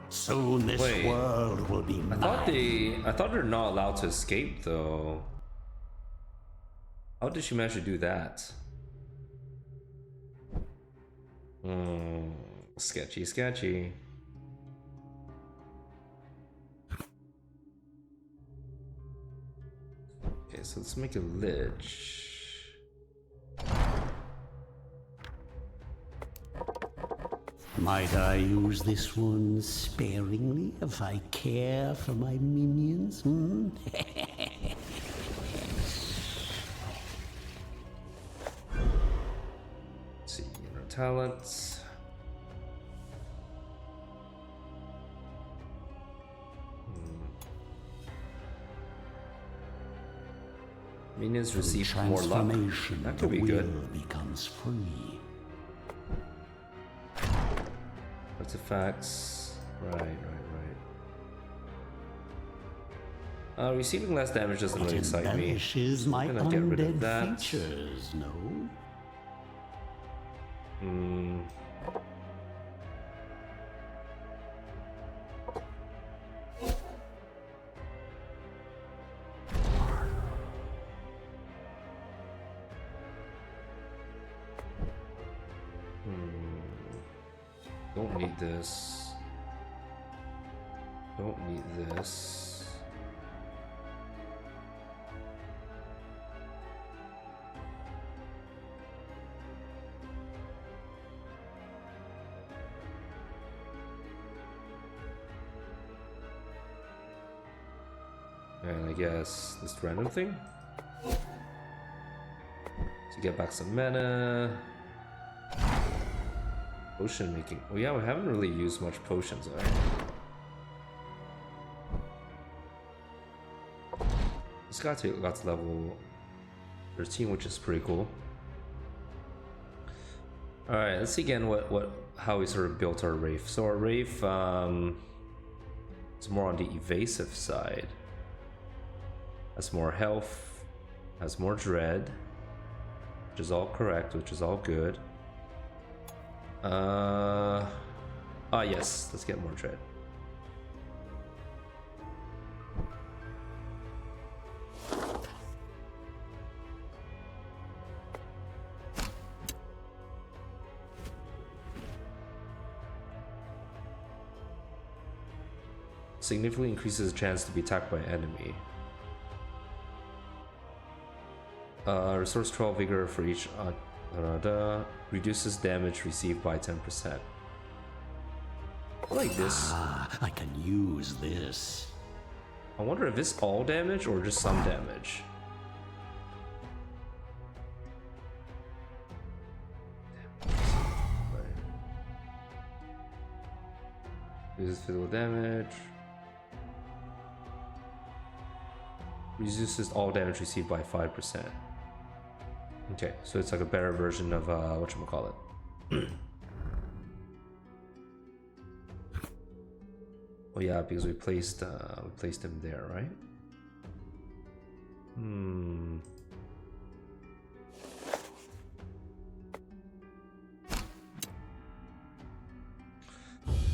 Speaker 2: Soon this
Speaker 1: Wait.
Speaker 2: world will be mine.
Speaker 1: I thought they're not allowed to escape though. How did she manage to do that? Sketchy, sketchy. Okay, so let's make a lich.
Speaker 2: Might I use this one sparingly if I care for my minions?
Speaker 1: Let's see, inner talents. Minions receive more luck. That could be good.
Speaker 2: Becomes free.
Speaker 1: Artifacts. Right. Receiving less damage doesn't really excite me.
Speaker 2: Embellishes my
Speaker 1: I'm gonna get rid of that.
Speaker 2: undead features, no?
Speaker 1: Don't need this. Don't need this. And I guess this random thing to get back some mana. Potion making. Oh yeah, we haven't really used much potions, right? This guy got to level 13, which is pretty cool. All right, let's see again how we sort of built our Wraith. So our Wraith is more on the evasive side. Has more health, has more dread, which is all correct, which is all good. Yes, let's get more dread. Significantly increases the chance to be attacked by an enemy. Restores 12 vigor for each reduces damage received by 10%. I like this.
Speaker 2: I can use this.
Speaker 1: I wonder if it's all damage or just some damage. Reduces physical damage. Reduces all damage received by 5%. Okay, so it's like a better version of whatchamacallit. Oh yeah, because we placed him there, right?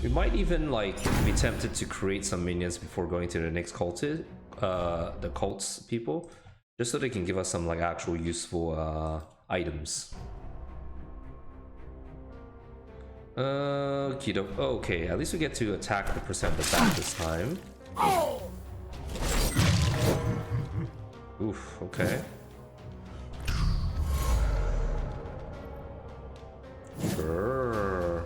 Speaker 1: We might even like be tempted to create some minions before going to the next cultist, the cults people, just so they can give us some like actual useful items. Keto. Oh, okay, at least we get to attack the percent attack this time. Oof, okay. Sure.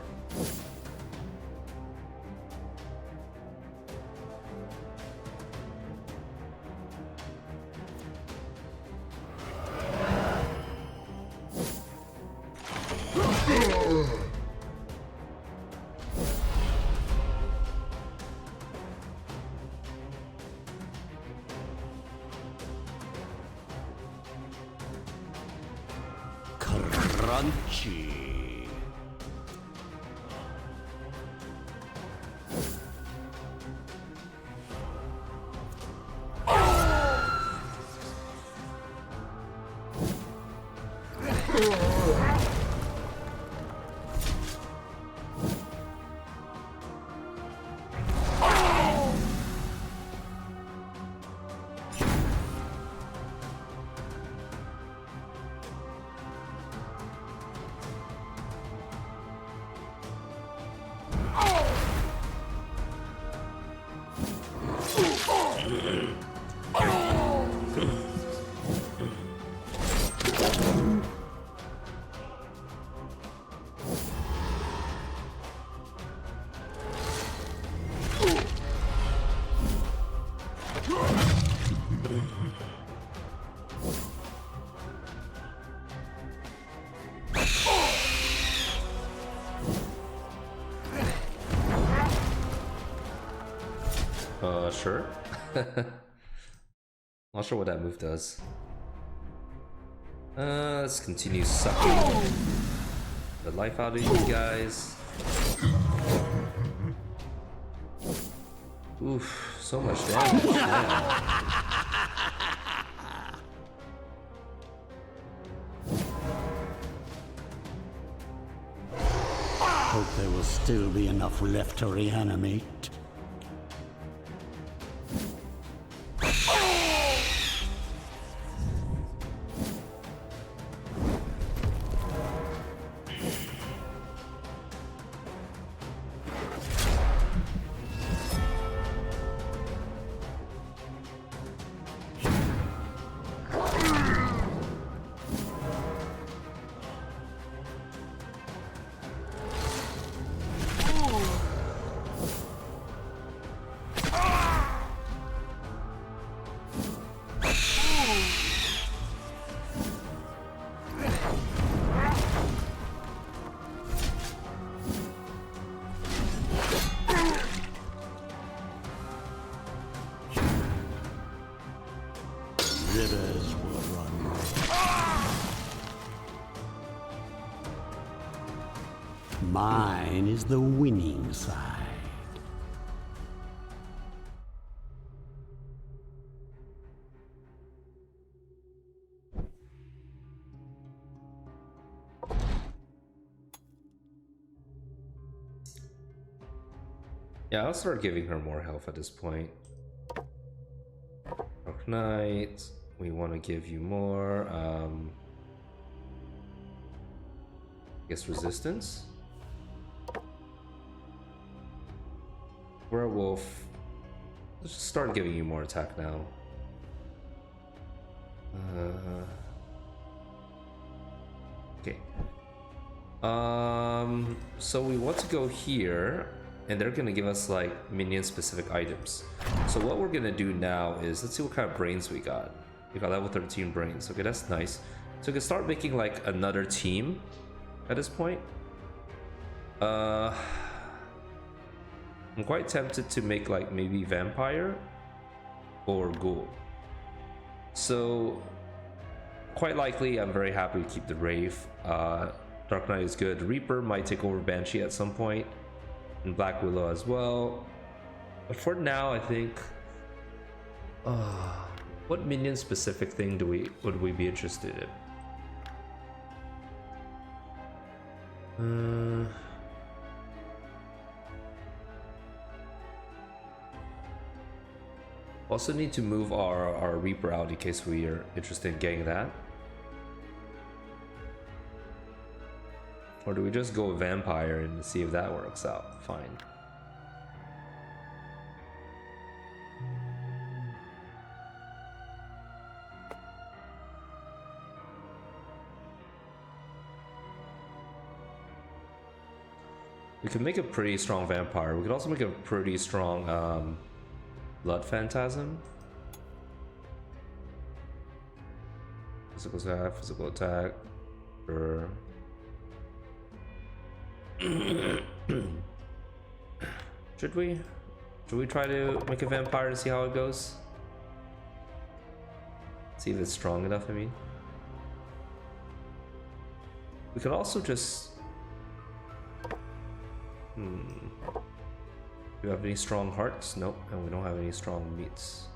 Speaker 2: crunchy.
Speaker 1: Sure. Not sure what that move does. Let's continue sucking the life out of you guys. Oof, so much damage. Man.
Speaker 2: Hope there will still be enough left to reanimate. Rivers will run. Mine is the winning side.
Speaker 1: Yeah, I'll start giving her more health at this point. Dark Knight, we want to give you more. I guess resistance. Werewolf. Let's just start giving you more attack now. Okay. So we want to go here, and they're gonna give us like minion specific items. So what we're gonna do now is, let's see what kind of brains we got. We got level 13 brains. Okay, that's nice. So we can start making like another team at this point. I'm quite tempted to make like maybe vampire or ghoul. So quite likely I'm very happy to keep the Wraith. Dark Knight is good. Reaper might take over Banshee at some point, and Black Willow as well. But for now, I think what minion specific thing would we be interested in? Also need to move our Reaper out in case we are interested in getting that. Or do we just go Vampire and see if that works out? Fine. We can make a pretty strong Vampire. We could also make a pretty strong Blood Phantasm. Physical attack. Sure. Should we try to make a vampire to see how it goes? See if it's strong enough, I mean. We could also just... Do you have any strong hearts? Nope, and we don't have any strong meats.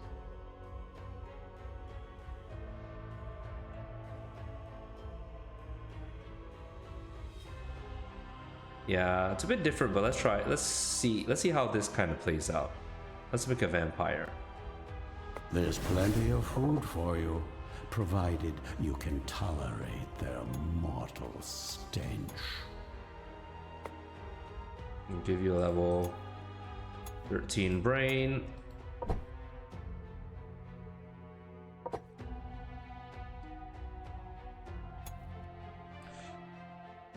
Speaker 1: Yeah, it's a bit different, but let's try. Let's see how this kind of plays out. Let's make a vampire.
Speaker 2: There's plenty of food for you, provided you can tolerate their mortal stench.
Speaker 1: I'll give you a level 13 brain.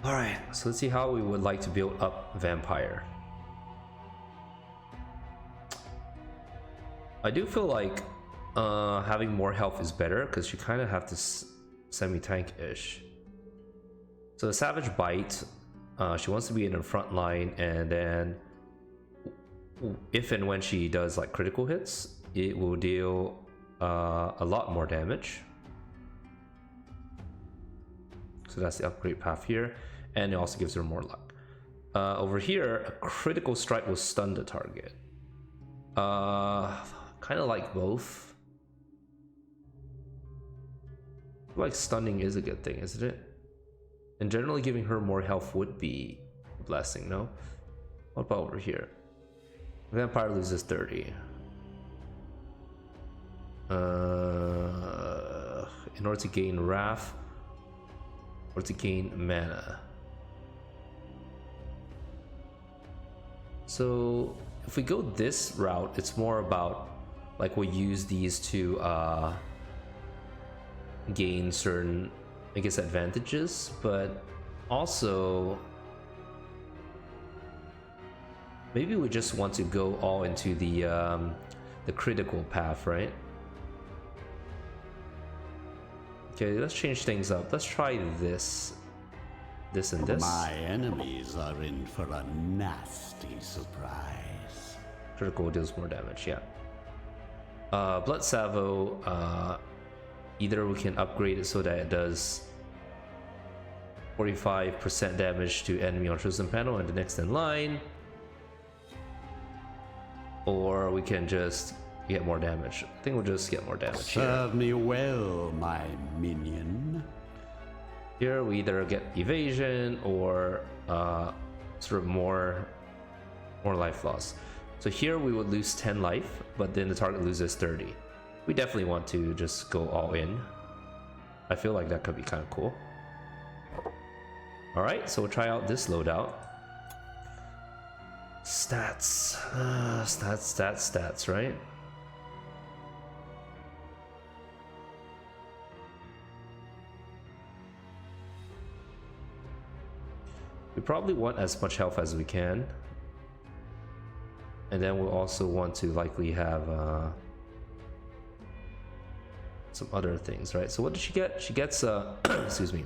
Speaker 1: Alright, so let's see how we would like to build up Vampire. I do feel like having more health is better because you kind of have this semi-tank-ish. So the Savage Bite, she wants to be in the front line, and then if and when she does like critical hits, it will deal a lot more damage. So that's the upgrade path here, and it also gives her more luck. Over here, a critical strike will stun the target. Kind of like both. Like stunning is a good thing, isn't it? And generally giving her more health would be a blessing, no? What about over here? Vampire loses 30. In order to gain Wrath, or to gain mana. So if we go this route, it's more about like we'll use these to gain certain, I guess, advantages, but also maybe we just want to go all into the critical path, right? Okay, let's change things up. Let's try this and this.
Speaker 2: My enemies are in for a nasty surprise.
Speaker 1: Critical deals more damage, yeah. Blood Salvo, either we can upgrade it so that it does 45% damage to enemy on chosen panel and the next in line, or we can just get more damage. I think we'll just get more damage.
Speaker 2: Serve me well, my minion.
Speaker 1: Here we either get evasion or sort of more life loss. So here we would lose 10 life, but then the target loses 30. We definitely want to just go all in. I feel like that could be kind of cool. Alright, so we'll try out this loadout. Stats. Stats, right? We probably want as much health as we can. And then we'll also want to likely have some other things, right? So what did she get? She gets excuse me.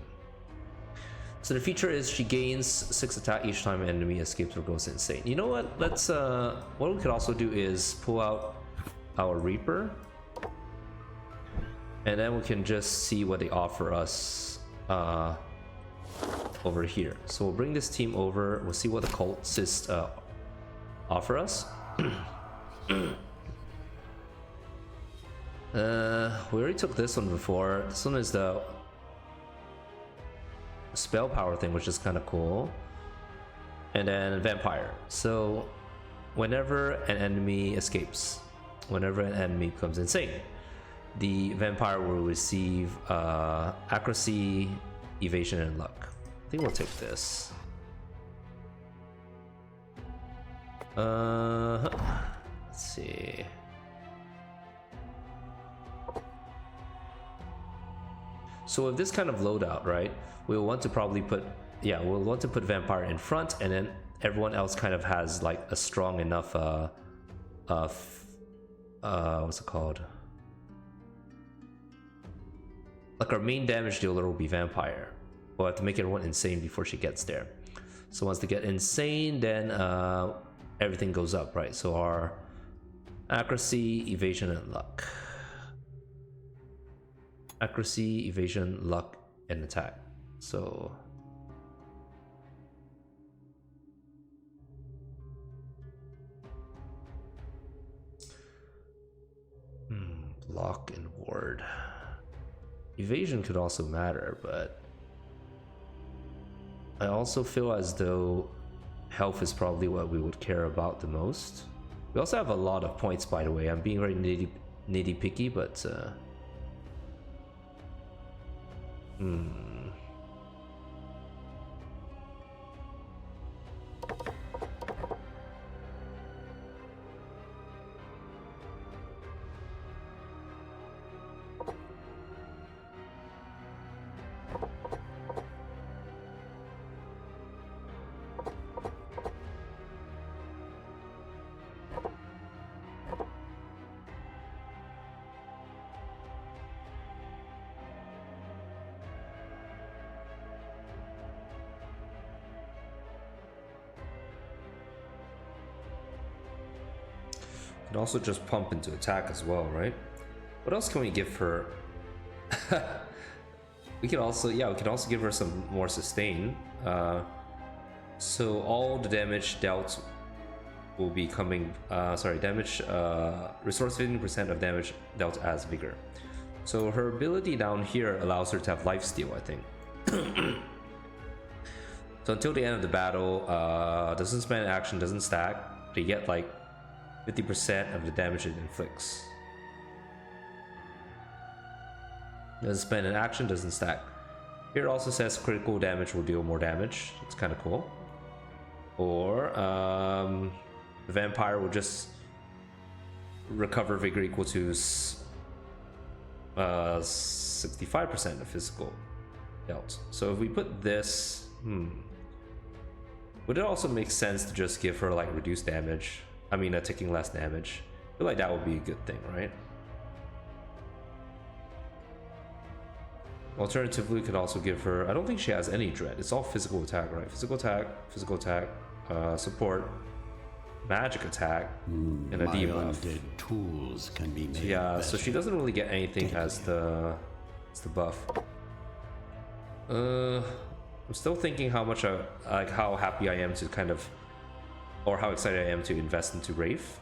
Speaker 1: So the feature is she gains 6 attack each time an enemy escapes or goes insane. You know what? Let's what we could also do is pull out our Reaper, and then we can just see what they offer us over here. So we'll bring this team over. We'll see what the cultists offer us. We already took this one before. This one is the spell power thing, which is kind of cool. And then Vampire. So whenever an enemy escapes, whenever an enemy becomes insane, the Vampire will receive accuracy, evasion, and luck. I think we'll take this. Let's see. So with this kind of loadout, right, we'll want to probably put, we'll want to put Vampire in front, and then everyone else kind of has like a strong enough what's it called? Like our main damage dealer will be Vampire. We'll have to make everyone insane before she gets there. So once they get insane, then everything goes up, right? So our accuracy, evasion, and luck. Accuracy, evasion, luck, and attack. So Block and ward. Evasion could also matter, but I also feel as though health is probably what we would care about the most. We also have a lot of points, by the way. I'm being very nitty picky, but can also just pump into attack as well, right? What else can we give her? We can also give her some more sustain. So all the damage dealt will be coming. Damage restores 15% of damage dealt as vigor. So her ability down here allows her to have lifesteal, I think. So until the end of the battle, doesn't spend action, doesn't stack, but you get like 50% of the damage it inflicts. Doesn't spend an action, doesn't stack. Here it also says critical damage will deal more damage. It's kind of cool. Or the vampire will just recover vigor equal to 65% of physical dealt. So if we put this, would it also make sense to just give her like reduced damage? I mean, taking less damage. I feel like that would be a good thing, right? Alternatively, we could also give her. I don't think she has any dread. It's all physical attack, right? Physical attack, support, magic attack, and a debuff.
Speaker 2: Tools can be made
Speaker 1: Yeah,
Speaker 2: better.
Speaker 1: so she doesn't really get anything as the buff. I'm still thinking how much how happy I am to kind of, or how excited I am to invest into Wraith.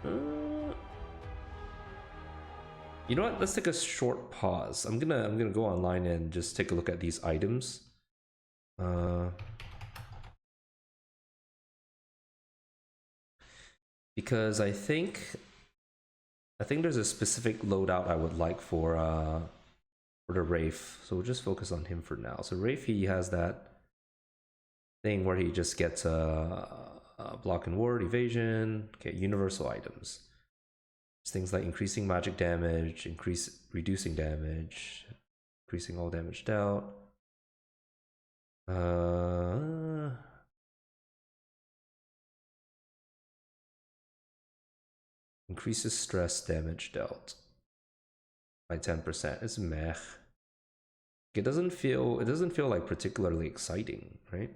Speaker 1: You know what? Let's take a short pause. I'm gonna go online and just take a look at these items. Because I think there's a specific loadout I would like for the Wraith. So we'll just focus on him for now. So Wraith, he has that thing where he just gets block and ward, evasion. Okay, universal items. It's things like increasing magic damage, reducing damage, increasing all damage dealt. Increases stress damage dealt by 10%. It's meh. It doesn't feel like particularly exciting, right?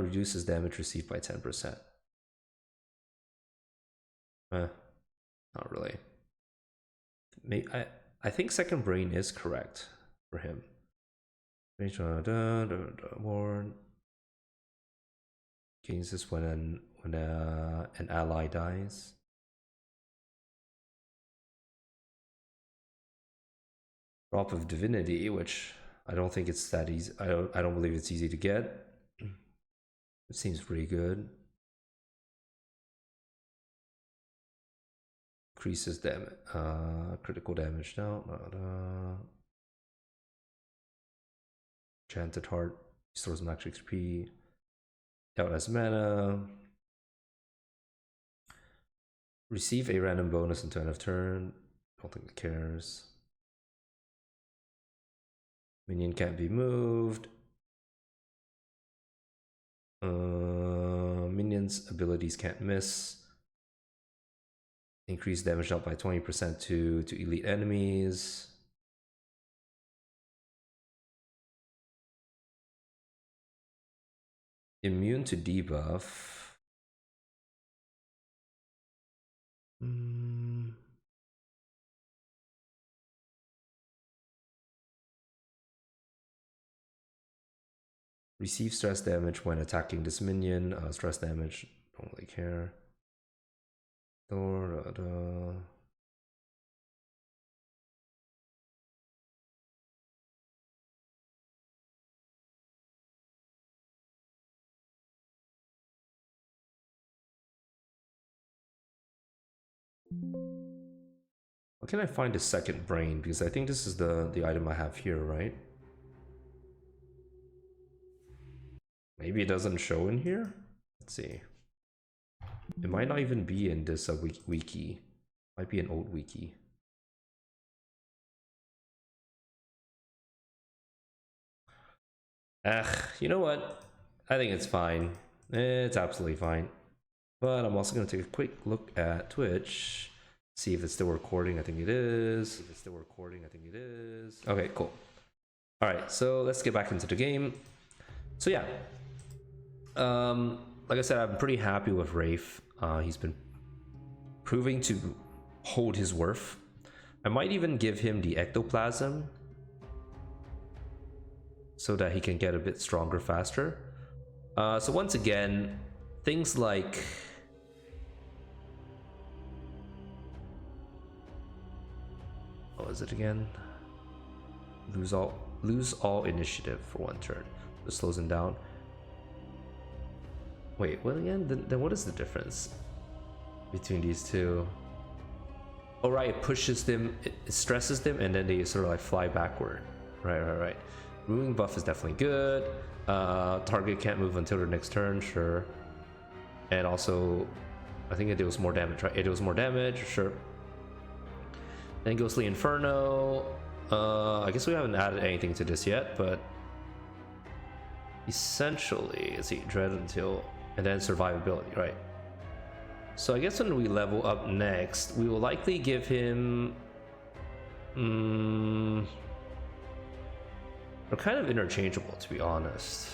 Speaker 1: Reduces damage received by 10%. Not really. I think second brain is correct for him. Warn gains this when an ally dies. Drop of divinity, which I don't think it's that easy. I don't believe it's easy to get. It seems pretty good. Increases damage, critical damage now. Enchanted Heart restores max XP. Out as mana. Receive a random bonus until end of turn. Don't think it cares. Minion can't be moved. Minions' abilities can't miss. Increase damage dealt by 20% to elite enemies. Immune to debuff. Receive stress damage when attacking this minion. Stress damage, don't really care. How can I find a second brain? Because I think this is the item I have here, right? Maybe it doesn't show in here? Let's see. It might not even be in this wiki. Might be an old wiki. You know what? I think it's fine. It's absolutely fine. But I'm also going to take a quick look at Twitch. See if it's still recording. I think it is. If it's still recording, I think it is. Okay, cool. Alright, so let's get back into the game. So yeah. Like I said, I'm pretty happy with Rafe. He's been proving to hold his worth. I might even give him the ectoplasm so that he can get a bit stronger faster. So once again, things like what was it again? Lose all initiative for 1 turn. This slows him down. Wait, what again? Then what is the difference between these two? Oh right, it pushes them, it stresses them, and then they sort of like fly backward. Right. Moving buff is definitely good. Target can't move until their next turn, sure. And also, I think it deals more damage, right? It deals more damage, sure. Then Ghostly Inferno. I guess we haven't added anything to this yet, but essentially, let's see, Dread until, and then Survivability, right? So I guess when we level up next, we will likely give him... they're kind of interchangeable, to be honest.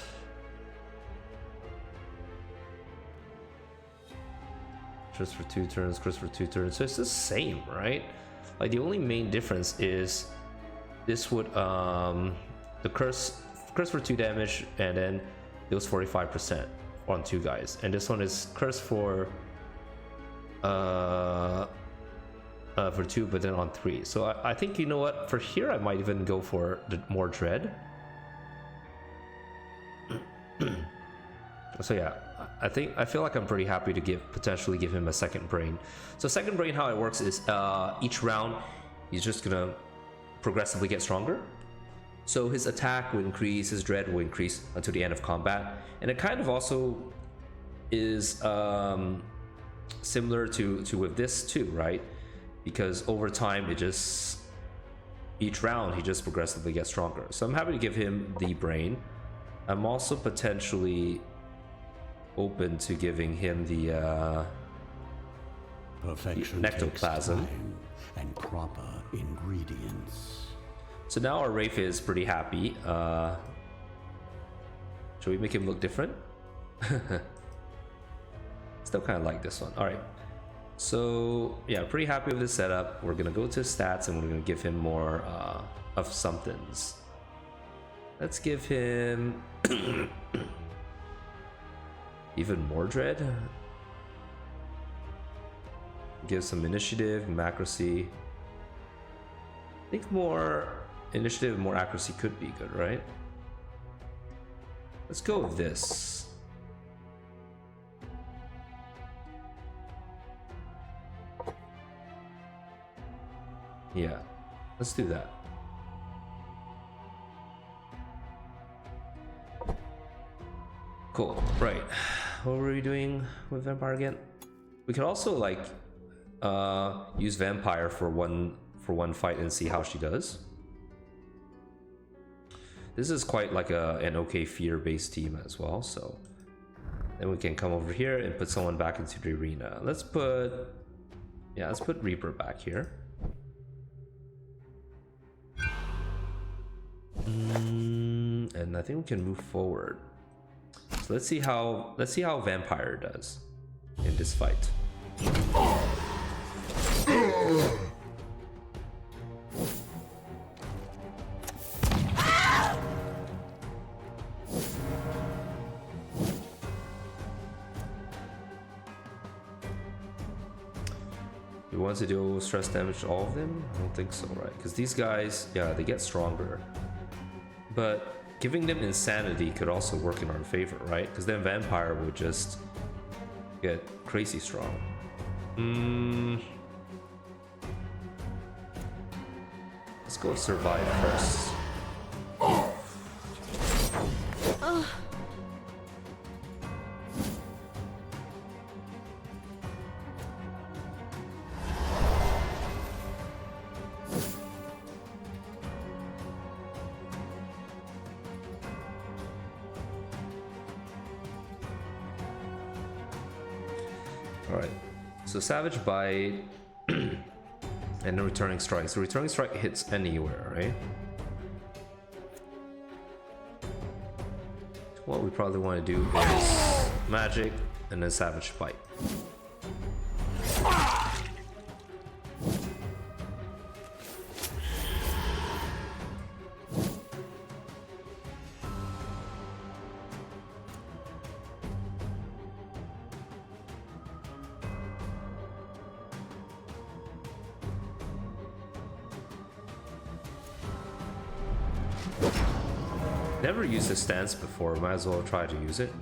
Speaker 1: Just for 2 turns, Chris for 2 turns. So it's the same, right? Like the only main difference is this would the curse for 2 damage, and then deals 45% on 2 guys. And this one is curse for 2, but then on 3. So I think, you know what, for here I might even go for the more dread. So yeah, I feel like I'm pretty happy to potentially give him a second brain. So second brain, how it works is each round he's just gonna progressively get stronger. So his attack will increase, his dread will increase until the end of combat, and it kind of also is similar to with this too, right? Because over time each round he just progressively gets stronger. So I'm happy to give him the brain. I'm also potentially open to giving him the
Speaker 2: perfection
Speaker 1: nectoplasm
Speaker 2: and proper ingredients.
Speaker 1: So now our Wraith is pretty happy. Should we make him look different? Still kind of like this one. All right. So yeah, pretty happy with this setup. We're gonna go to stats and we're gonna give him more of somethings. Let's give him even more dread. Give some initiative, accuracy. I think more initiative, more accuracy could be good, right? Let's go with this. Yeah, let's do that. Cool. Right. What were we doing with Vampire again? We could also like use Vampire for one fight and see how she does. This is quite like an okay fear-based team as well, so then we can come over here and put someone back into the arena. Let's put Reaper back here. And I think we can move forward. So let's see how Vampire does in this fight. want to deal stress damage to all of them? I don't think so, right? Because these guys, yeah, they get stronger. But giving them insanity could also work in our favor, right? Because then vampire would just get crazy strong. Let's go survive first. Alright, so Savage Bite and the Returning Strike. So Returning Strike hits anywhere, right? What we probably want to do is Magic and then Savage Bite. Never used this stance before, might as well try to use it.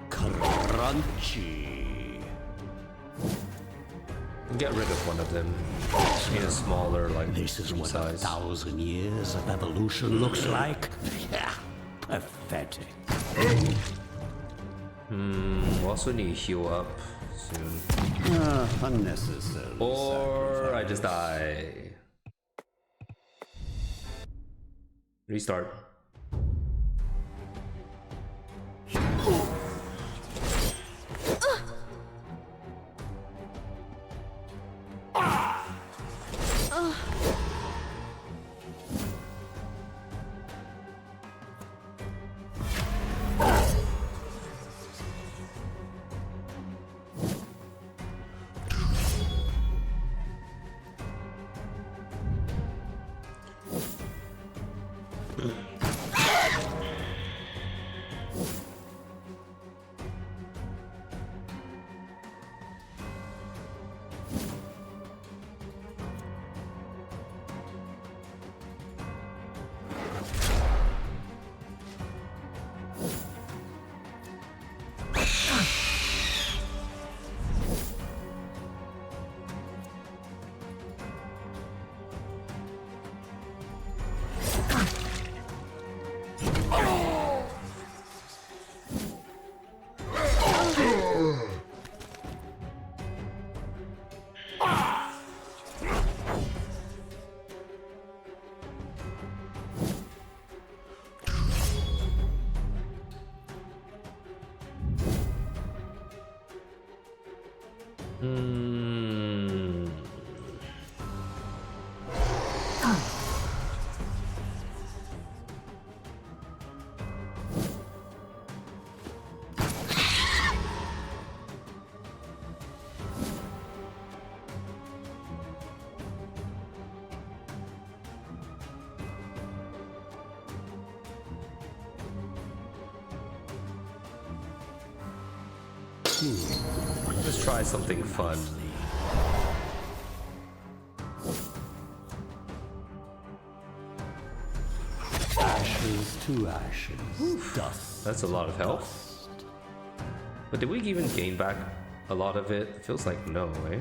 Speaker 2: Crunchy.
Speaker 1: Get rid of one of them. Need a smaller, like
Speaker 2: This is what
Speaker 1: size.
Speaker 2: 1,000 years of evolution looks like. Yeah, pathetic.
Speaker 1: We also need to heal up soon.
Speaker 2: Unnecessary.
Speaker 1: Or I just die. Restart. Let's try something fun.
Speaker 2: Ashes to ashes. Dust.
Speaker 1: That's a lot of health. But did we even gain back a lot of it? It feels like no, eh?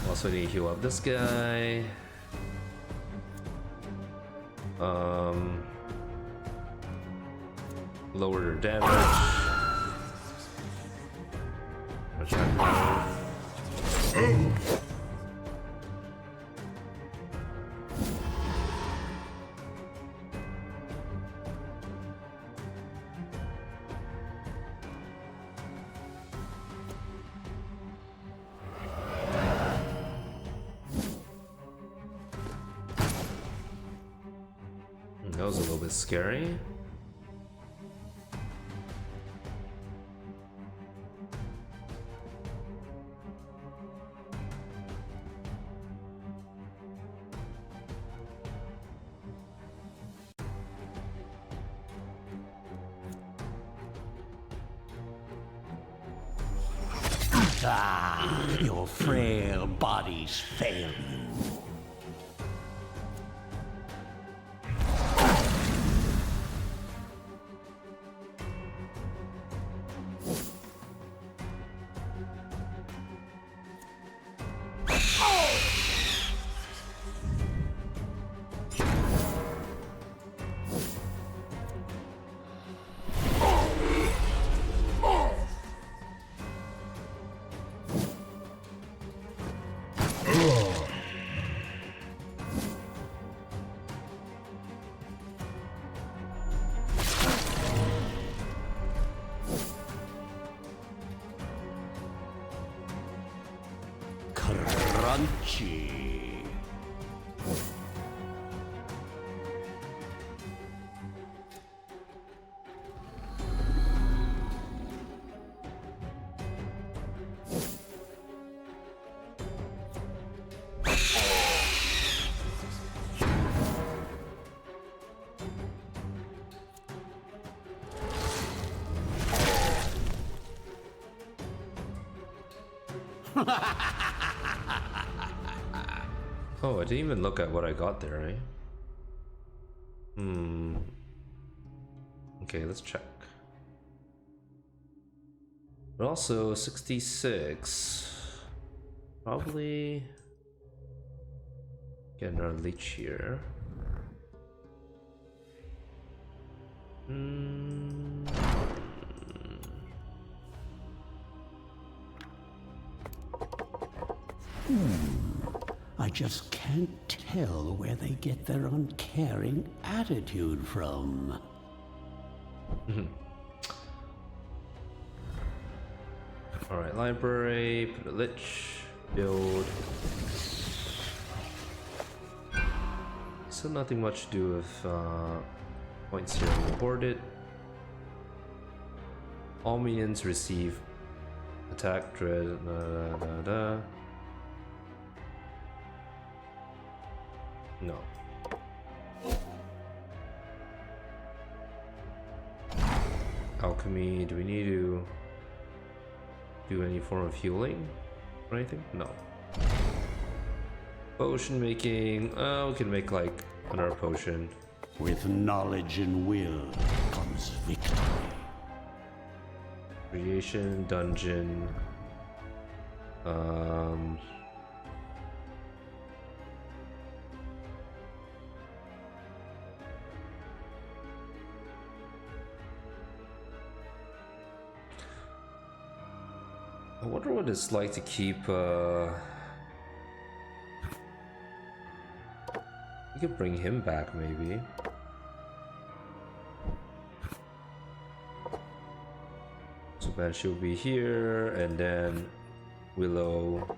Speaker 1: Also need to heal up this guy. Lower their damage. Attack power. That was a little bit scary.
Speaker 2: Ah, your frail bodies fail you. Crunchy.
Speaker 1: Oh, I didn't even look at what I got there, right? Okay, let's check. But also 66. Probably get another leech here.
Speaker 2: I just can't tell where they get their uncaring attitude from.
Speaker 1: Alright, library, put a lich, build. So nothing much to do with points here. Reward it. All minions receive attack, dread, No. Alchemy, do we need to do any form of healing or anything? No. Potion making, we can make like another potion.
Speaker 2: With knowledge and will comes victory.
Speaker 1: Creation, dungeon. I wonder what it's like to keep you could bring him back maybe. So Banshee will be here, and then Willow,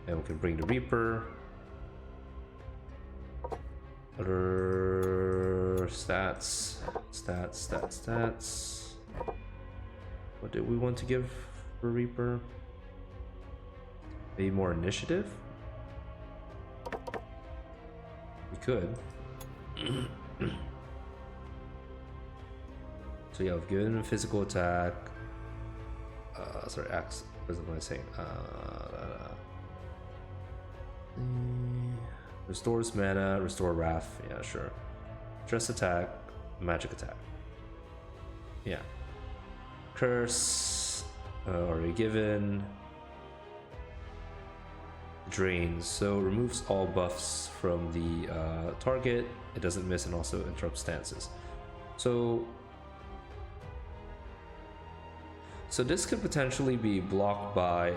Speaker 1: and we can bring the Reaper. Other stats. What did we want to give for Reaper? Maybe more initiative? We could. So yeah, we've given him physical attack. Sorry, axe. What am I saying? Restores mana, restore wrath. Yeah, sure. Stress attack, magic attack. Yeah. Curse, already given. Drains, so removes all buffs from the target. It doesn't miss and also interrupts stances. So this could potentially be blocked by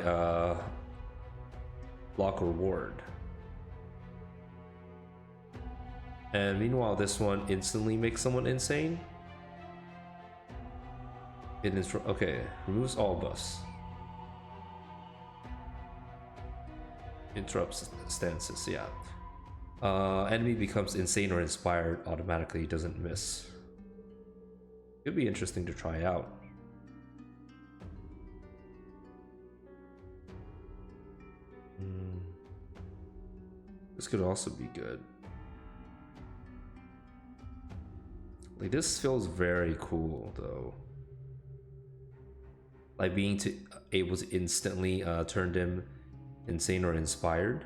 Speaker 1: block or ward. And meanwhile, this one instantly makes someone insane. It is okay. Removes all buffs. Interrupts stances. Yeah. Enemy becomes insane or inspired automatically, doesn't miss. Could be interesting to try out. This could also be good. Like, this feels very cool though. Like being able to instantly turn them insane or inspired.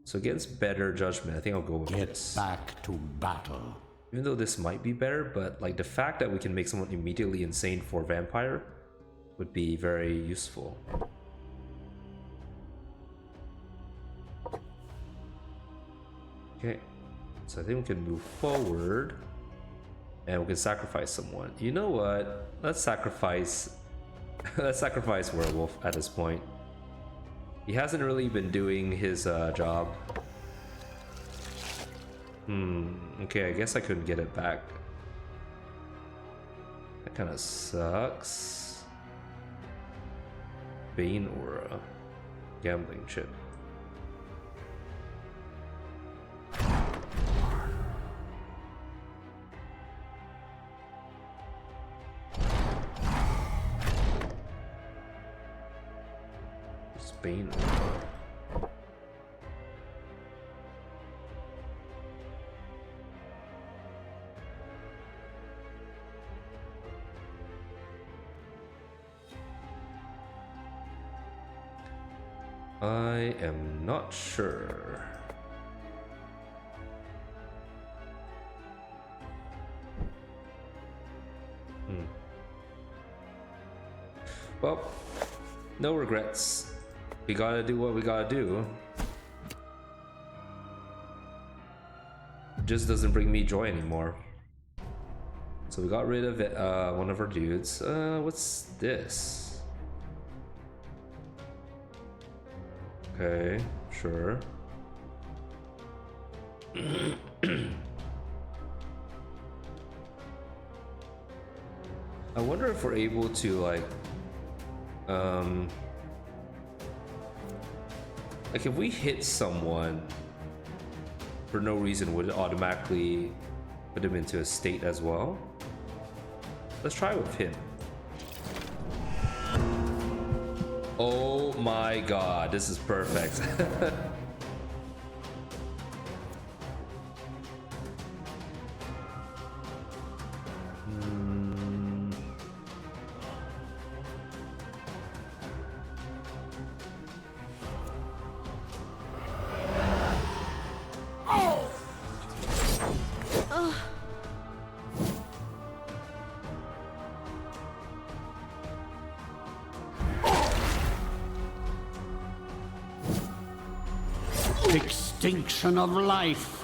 Speaker 1: So against better judgment, I think I'll go with this.
Speaker 2: Get back to battle.
Speaker 1: Even though this might be better, but like the fact that we can make someone immediately insane for vampire would be very useful. Okay, so I think we can move forward and we can sacrifice someone. You know what? Let's sacrifice let's sacrifice Werewolf at this point. He hasn't really been doing his job. Okay, I guess I couldn't get it back. That kind of sucks. Bane Aura. Gambling chip. Bane Aura. I am not sure. Well, no regrets. We gotta do what we gotta do. It just doesn't bring me joy anymore. So we got rid of it, one of our dudes. What's this? Okay, sure. I wonder if we're able to like if we hit someone for no reason, would it automatically put him into a state as well? Let's try with him. Oh my god, this is perfect.
Speaker 2: Extinction of life.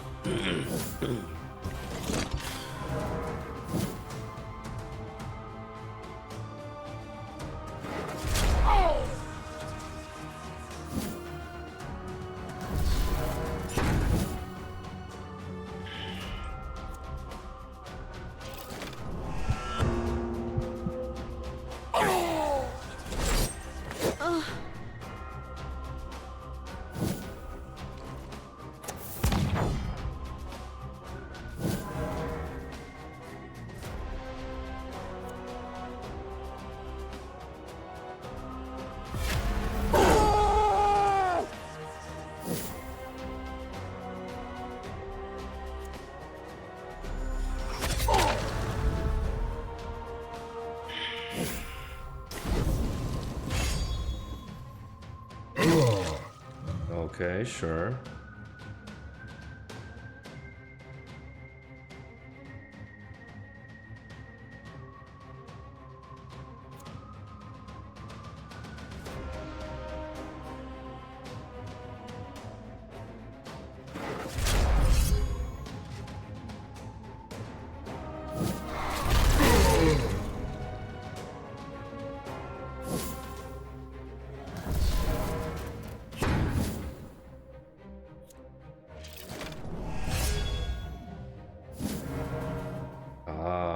Speaker 2: Okay, sure.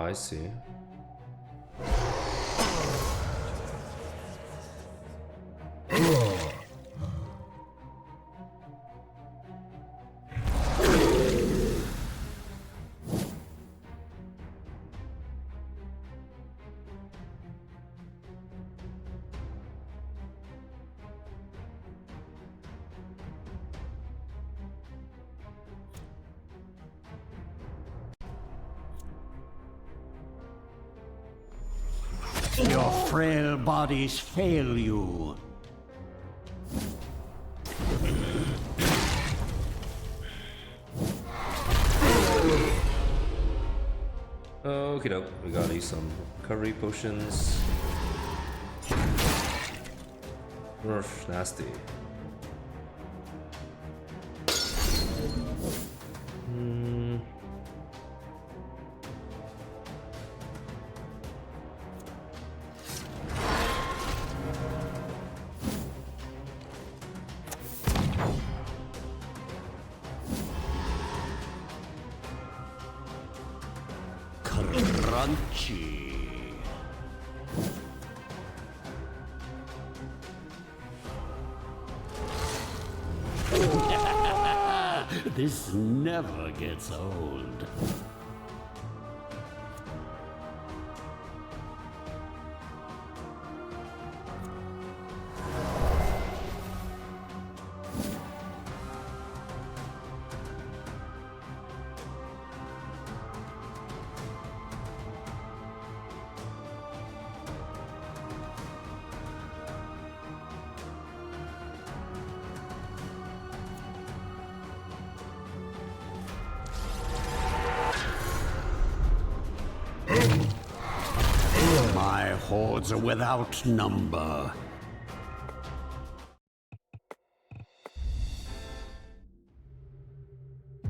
Speaker 2: I see. Your frail bodies fail you.
Speaker 1: Okie doke, we gotta use some recovery potions. Nerf, nasty.
Speaker 2: Crunchy. This never gets old. My hordes are without number.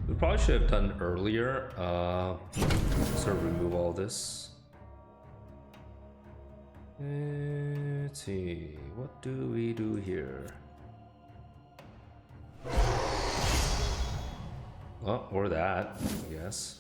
Speaker 1: We probably should have done earlier. Sort of remove all this. Let's see, what do we do here? Oh, or that, I guess.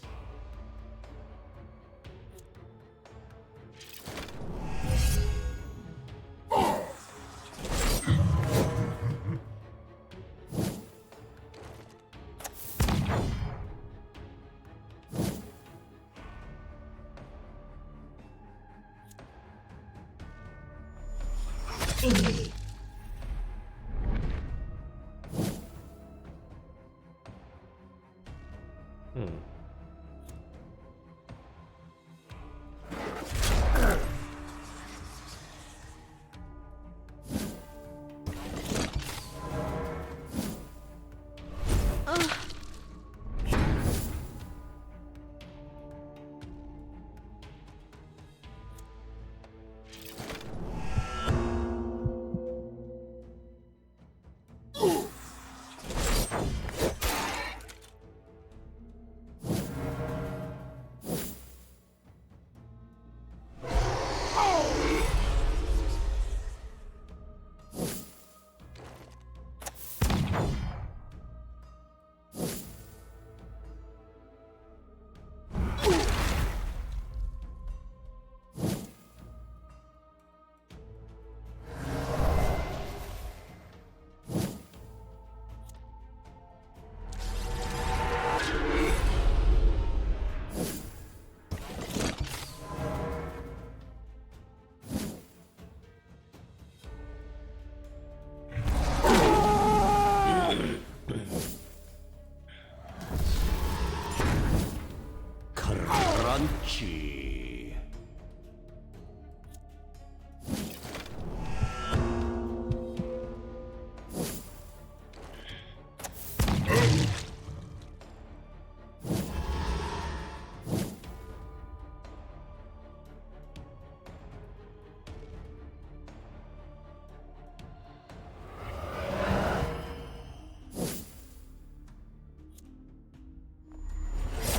Speaker 2: Crunchy.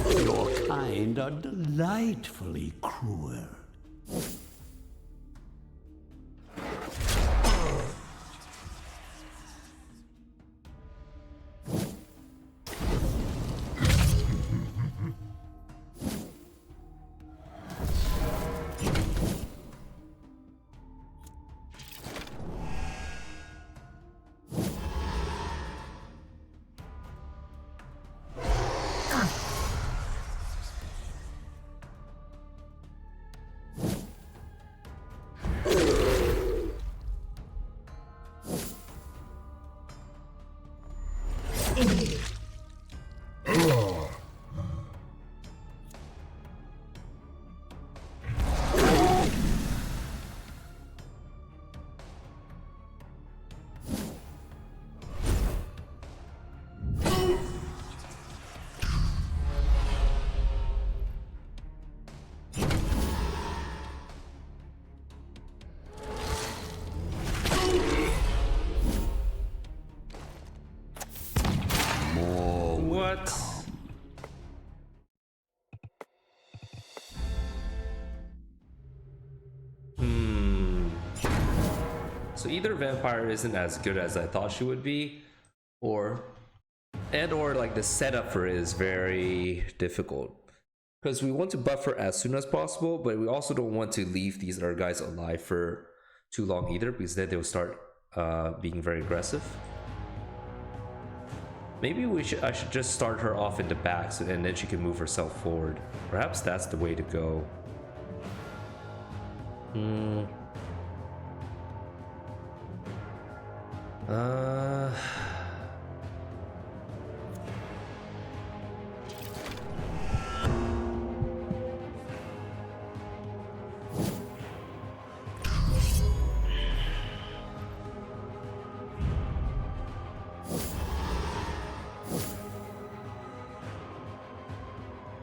Speaker 2: Your kind are delightfully cruel.
Speaker 1: what? So either Vampire isn't as good as I thought she would be, or like the setup for it is very difficult. Because we want to buff her as soon as possible, but we also don't want to leave these other guys alive for too long either, because then they'll start being very aggressive. Maybe I should just start her off in the back, and then she can move herself forward. Perhaps that's the way to go.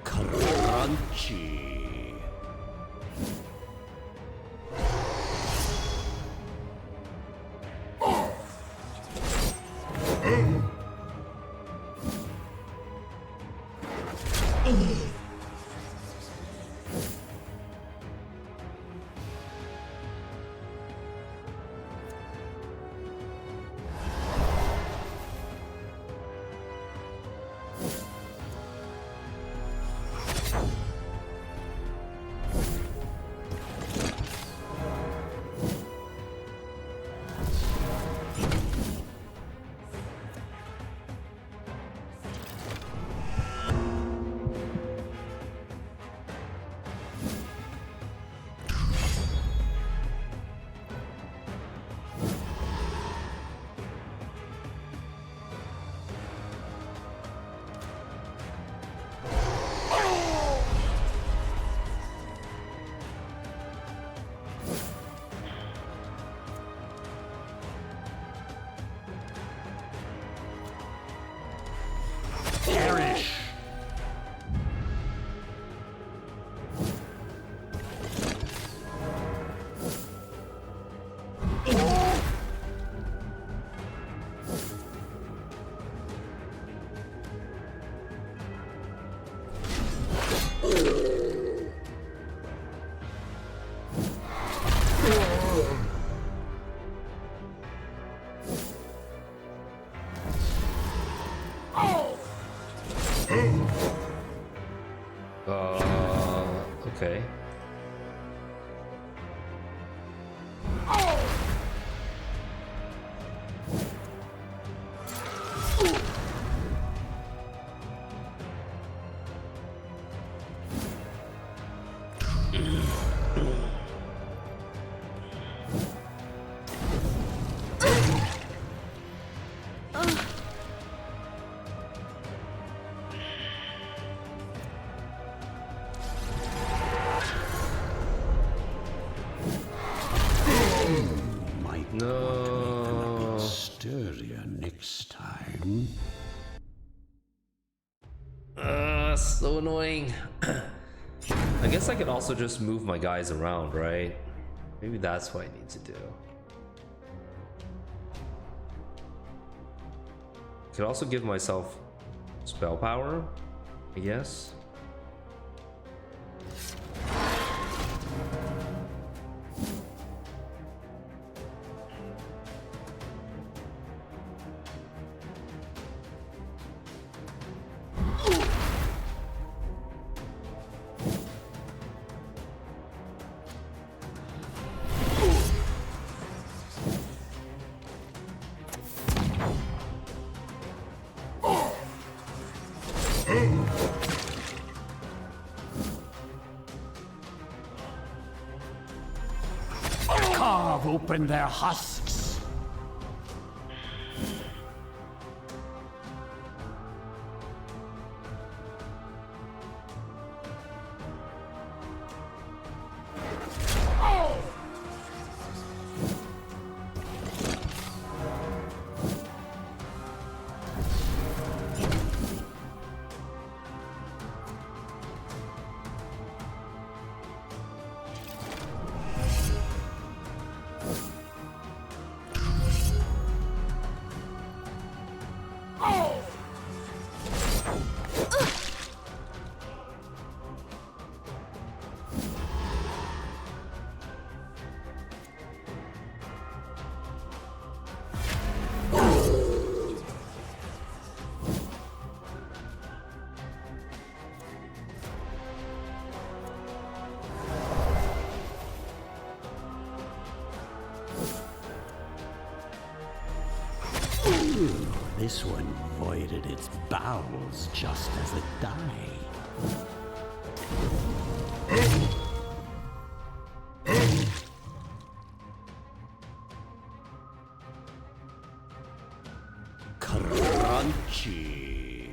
Speaker 2: Crunchy. Perish.
Speaker 1: Okay. No.
Speaker 2: Sturdier next time.
Speaker 1: So annoying. I guess I could also just move my guys around, right? Maybe that's what I need to do. Could also give myself spell power, I guess.
Speaker 2: Carve open their husks. Ooh, this one voided its bowels just as it died. Crunchy.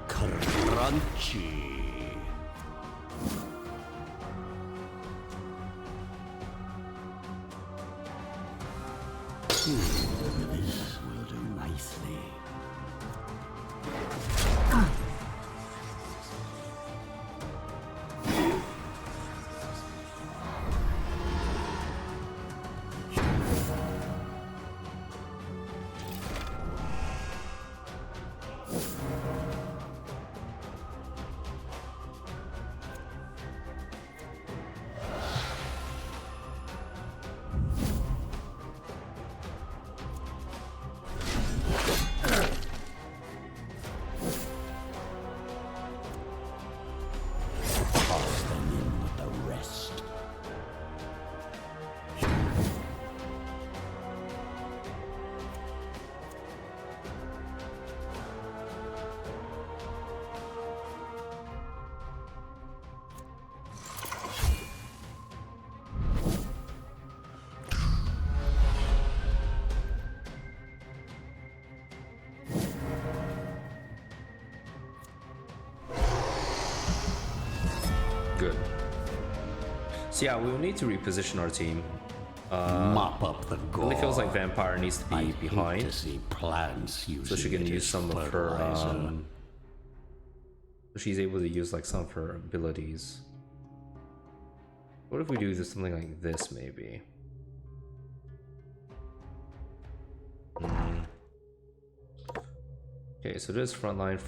Speaker 2: Crunchy. This will do nicely. Toss them in with the rest.
Speaker 1: Good. So yeah, we'll need to reposition our team.
Speaker 2: Mop up the gore.
Speaker 1: Really feels like Vampire needs to be
Speaker 2: I'd hate
Speaker 1: behind,
Speaker 2: to see plants using
Speaker 1: so she can
Speaker 2: it
Speaker 1: use
Speaker 2: as
Speaker 1: some of her.
Speaker 2: fertilizer.
Speaker 1: So she's able to use like some of her abilities. What if we do this something like this, maybe? Okay, so this front line.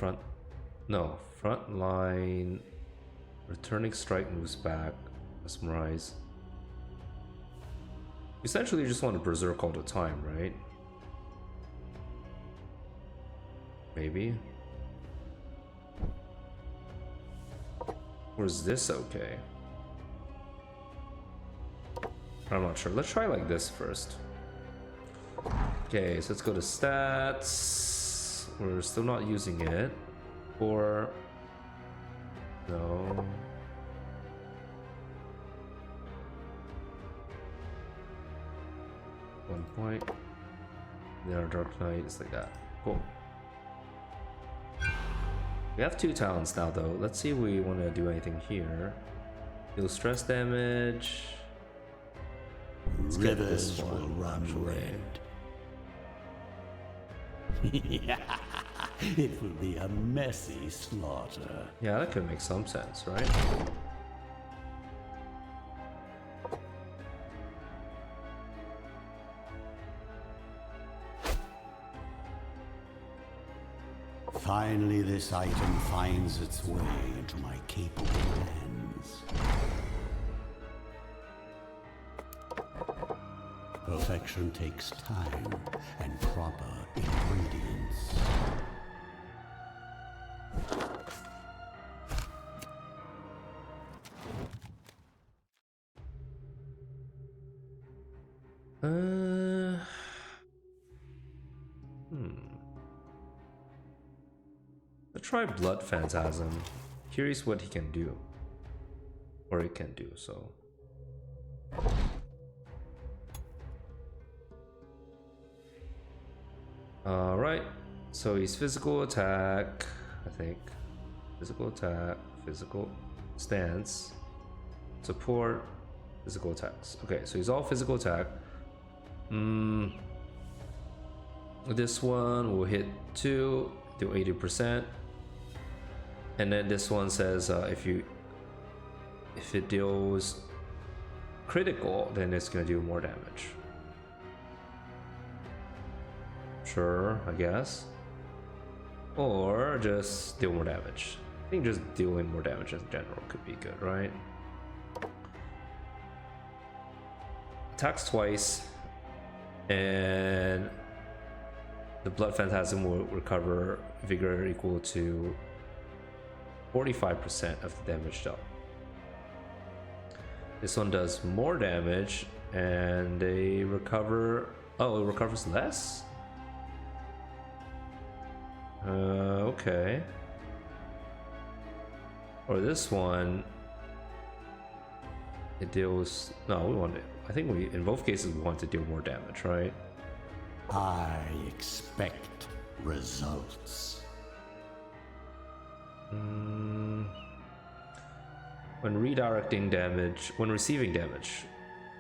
Speaker 1: Returning strike moves back. Mesmerize. Essentially, you just want to berserk all the time, right? Maybe. Or is this okay? I'm not sure. Let's try like this first. Okay, so let's go to stats. We're still not using it. Or no. One point. There, Dark Knight is like that. Cool. We have 2 talents now, though. Let's see if we want to do anything here. Deal stress damage. get this
Speaker 2: rivers will
Speaker 1: one,
Speaker 2: run
Speaker 1: actually.
Speaker 2: red. It will be a messy slaughter.
Speaker 1: Yeah, that could make some sense, right?
Speaker 2: Finally, this item finds its way into my capable hands. Perfection takes time and proper ingredients.
Speaker 1: Let's try Blood Phantasm. Curious what he can do. Or it can do, so. Alright, so he's physical attack, I think. Physical attack, physical stance, support, physical attacks. Okay, so he's all physical attack. This one will hit 2, do 80%. And then this one says if it deals critical, then it's gonna do more damage. Sure, I guess. Or just deal more damage. I think just dealing more damage in general could be good, right? Attacks twice, and the Blood Phantasm will recover vigor equal to 45% of the damage dealt. This one does more damage, and they recover. Oh, it recovers less? Okay. Or this one, it deals. No, we want it. I think in both cases we want to deal more damage, right?
Speaker 2: I expect results.
Speaker 1: When redirecting damage, when receiving damage,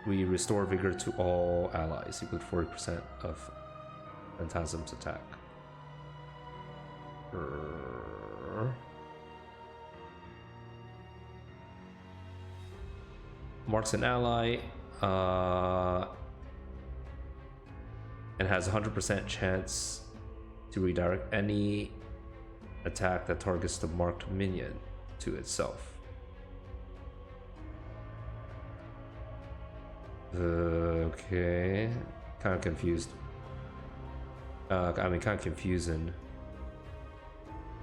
Speaker 1: we restore vigor to all allies, equal to 40% of Phantasm's attack. Marks an ally and has a 100% chance to redirect any attack that targets the marked minion to itself. Okay, kind of confused. Kind of confusing.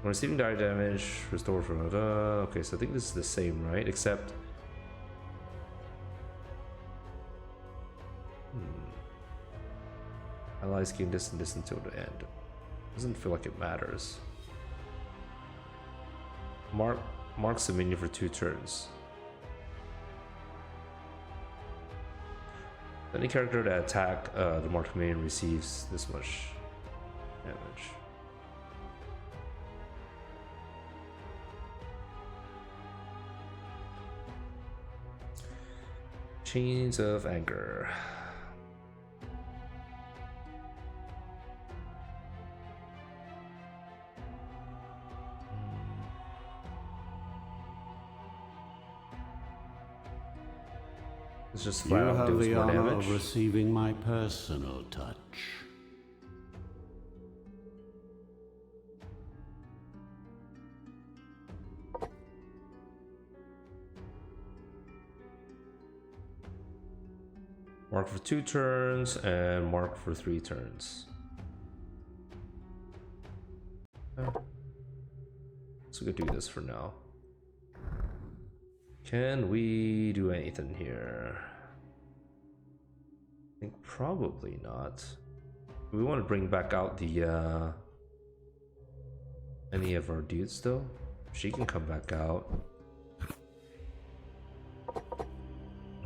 Speaker 1: When receiving direct damage, restore from. Okay, so I think this is the same, right? Except. Allies gain this and this until the end. Doesn't feel like it matters. Marks the minion for 2 turns. Any character that attack the marked minion receives this much damage. Chains of Anger. It's just
Speaker 2: You have
Speaker 1: deals
Speaker 2: the
Speaker 1: more
Speaker 2: honor
Speaker 1: damage.
Speaker 2: of receiving my personal touch.
Speaker 1: Mark for 2 turns and mark for 3 turns. So we could do this for now. Can we do anything here? I think probably not. We want to bring back out the any of our dudes though. She can come back out.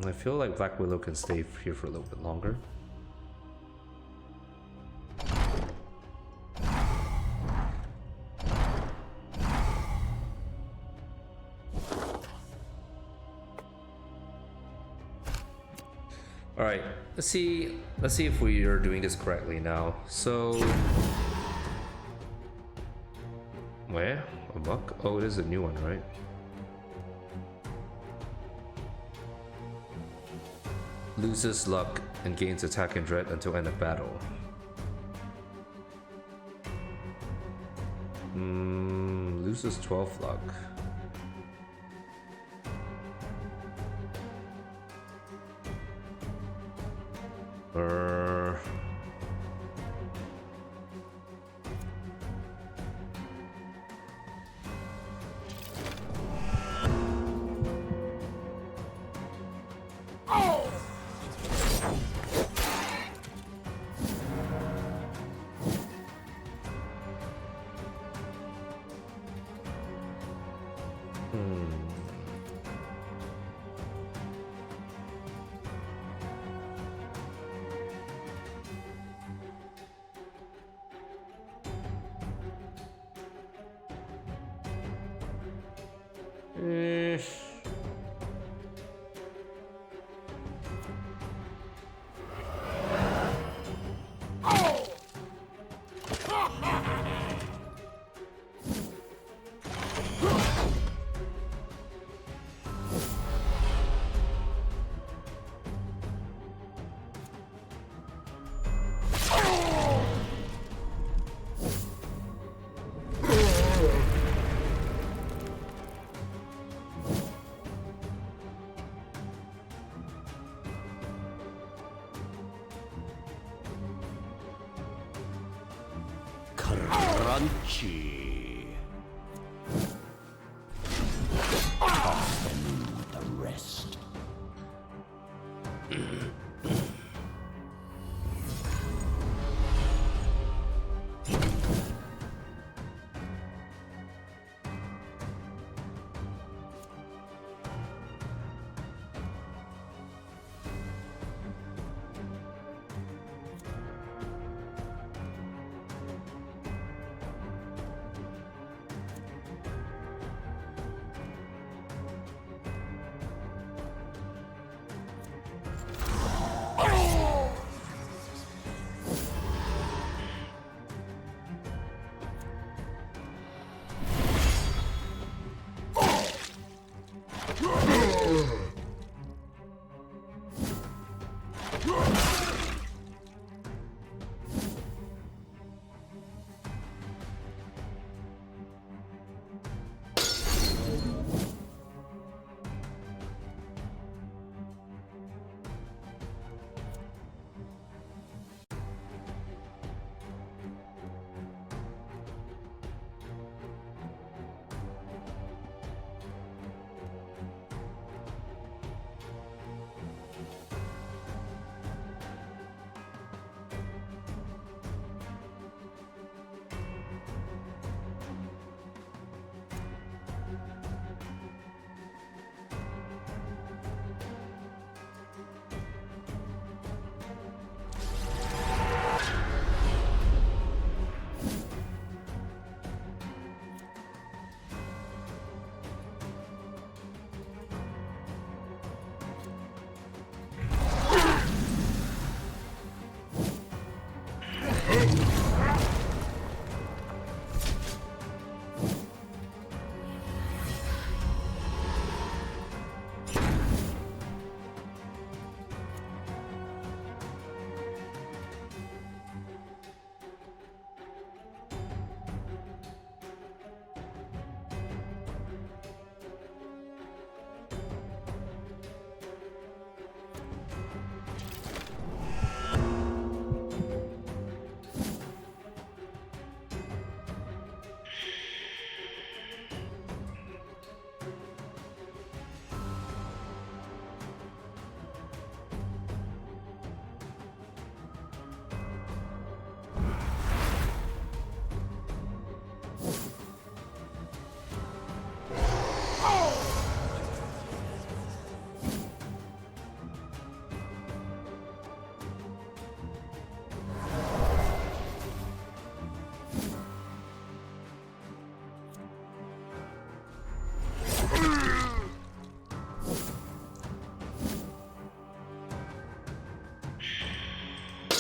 Speaker 1: I feel like Black Willow can stay here for a little bit longer. All right, let's see if we are doing this correctly now. So, where a buck? Oh, it is a new one, right? Loses luck and gains attack and dread until end of battle. Loses 12 luck.
Speaker 2: Crunchy. Often the rest.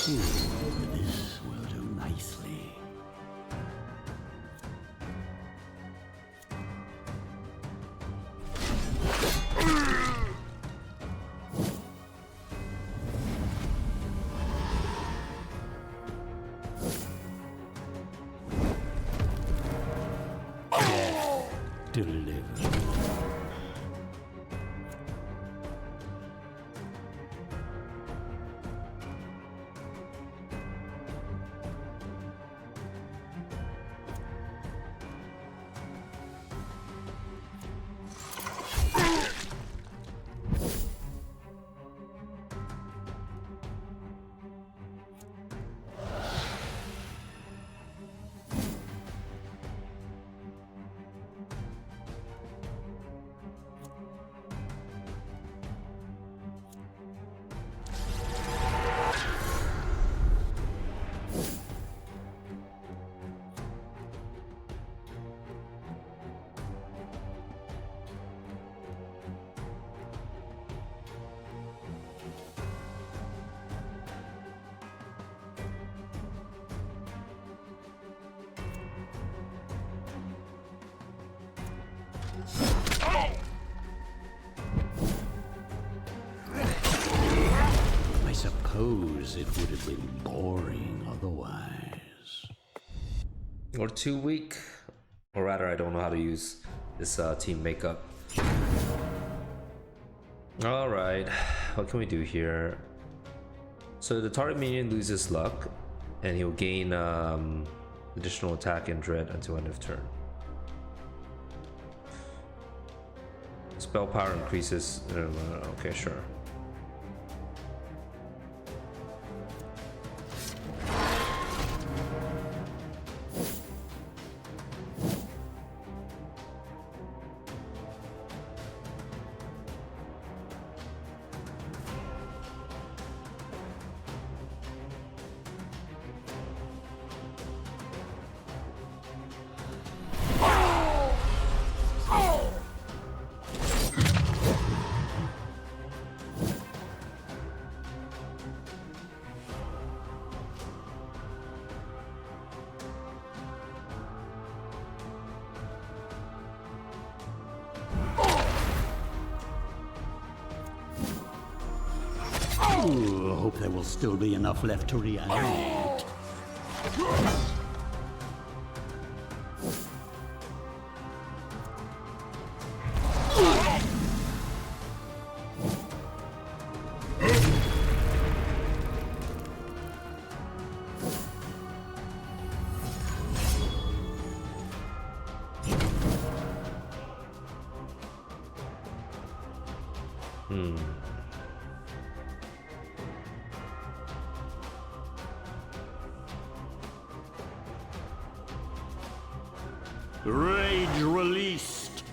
Speaker 2: This will do nicely. Delivered. I suppose it would have been boring otherwise.
Speaker 1: Or too weak. Or rather, I don't know how to use this team makeup. Alright, what can we do here? So the target minion loses luck, and he'll gain additional attack and dread until end of turn. Spell power increases. Okay, sure.
Speaker 2: Ooh, I hope there will still be enough left to reanimate. Rage released.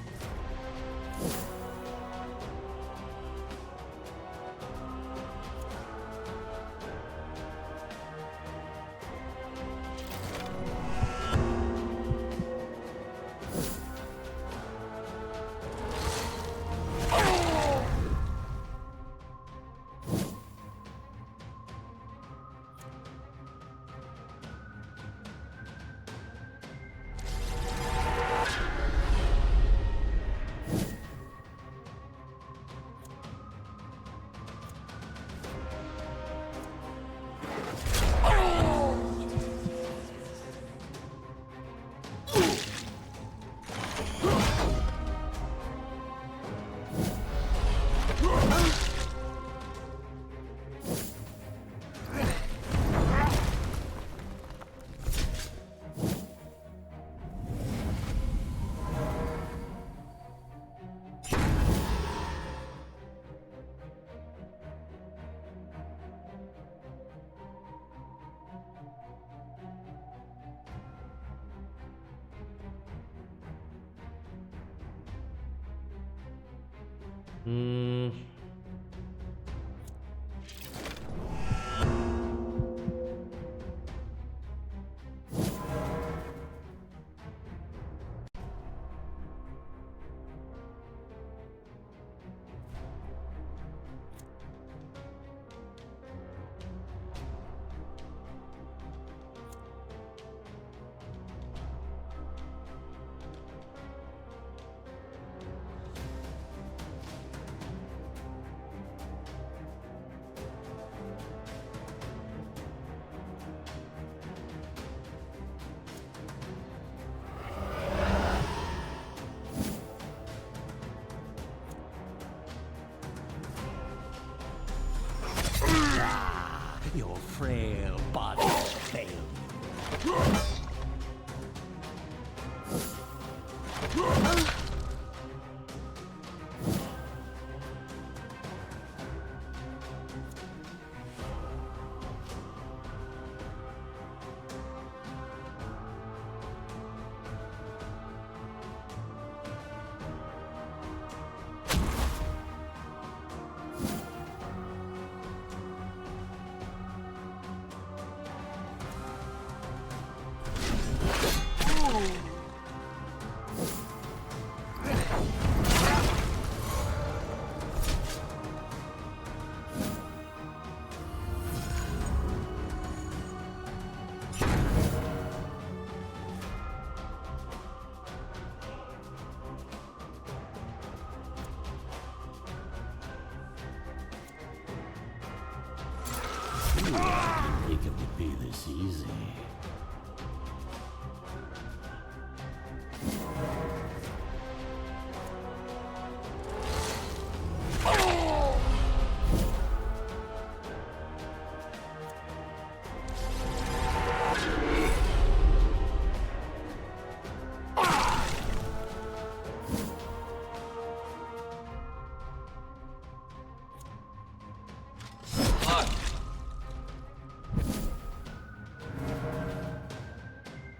Speaker 2: I didn't think it would be this easy.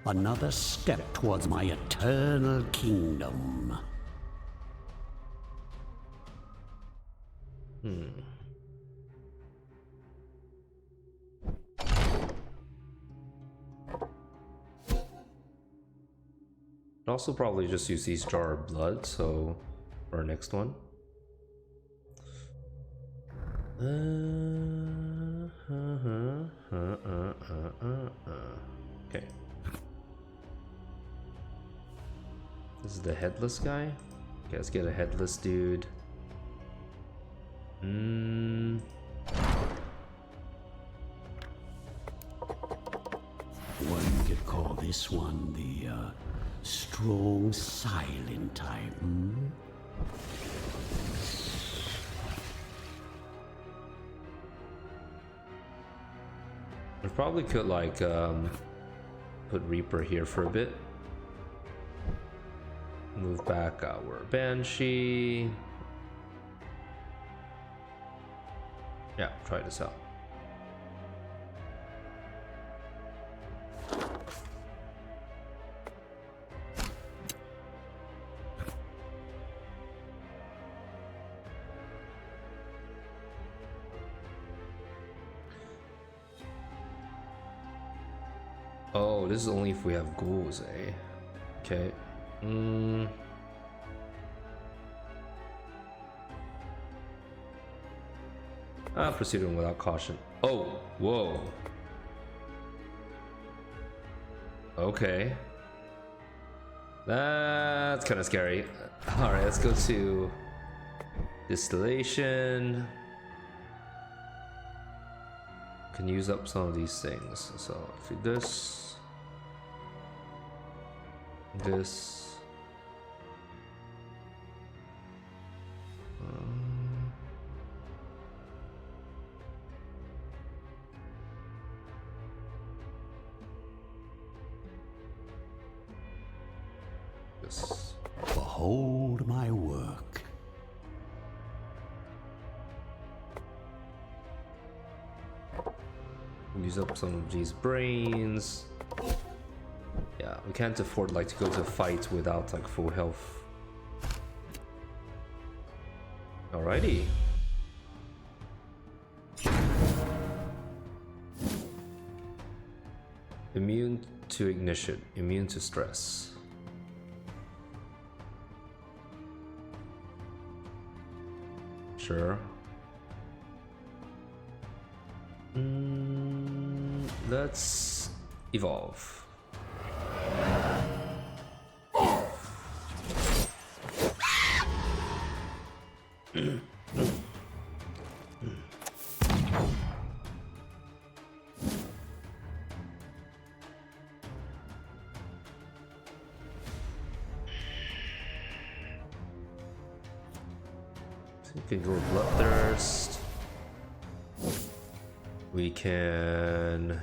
Speaker 2: Another step towards my eternal kingdom.
Speaker 1: I'd also probably just use these jar of blood, so for our next one. Okay. This is the headless guy. Okay, let's get a headless dude.
Speaker 2: One could call this one the strong silent type.
Speaker 1: We probably could like put Reaper here for a bit. Move back our Banshee. Yeah, try this out. Oh, this is only if we have ghouls, eh? Okay. Proceeding without caution. Oh, whoa. Okay. That's kind of scary. Alright, let's go to distillation. Can use up some of these things. So let's do this. This.
Speaker 2: Behold my work.
Speaker 1: Use up some of these brains. Yeah, we can't afford like to go to a fight without like full health. Alrighty. Immune to ignition, immune to stress. Sure. Let's evolve. We can go Bloodthirst. We can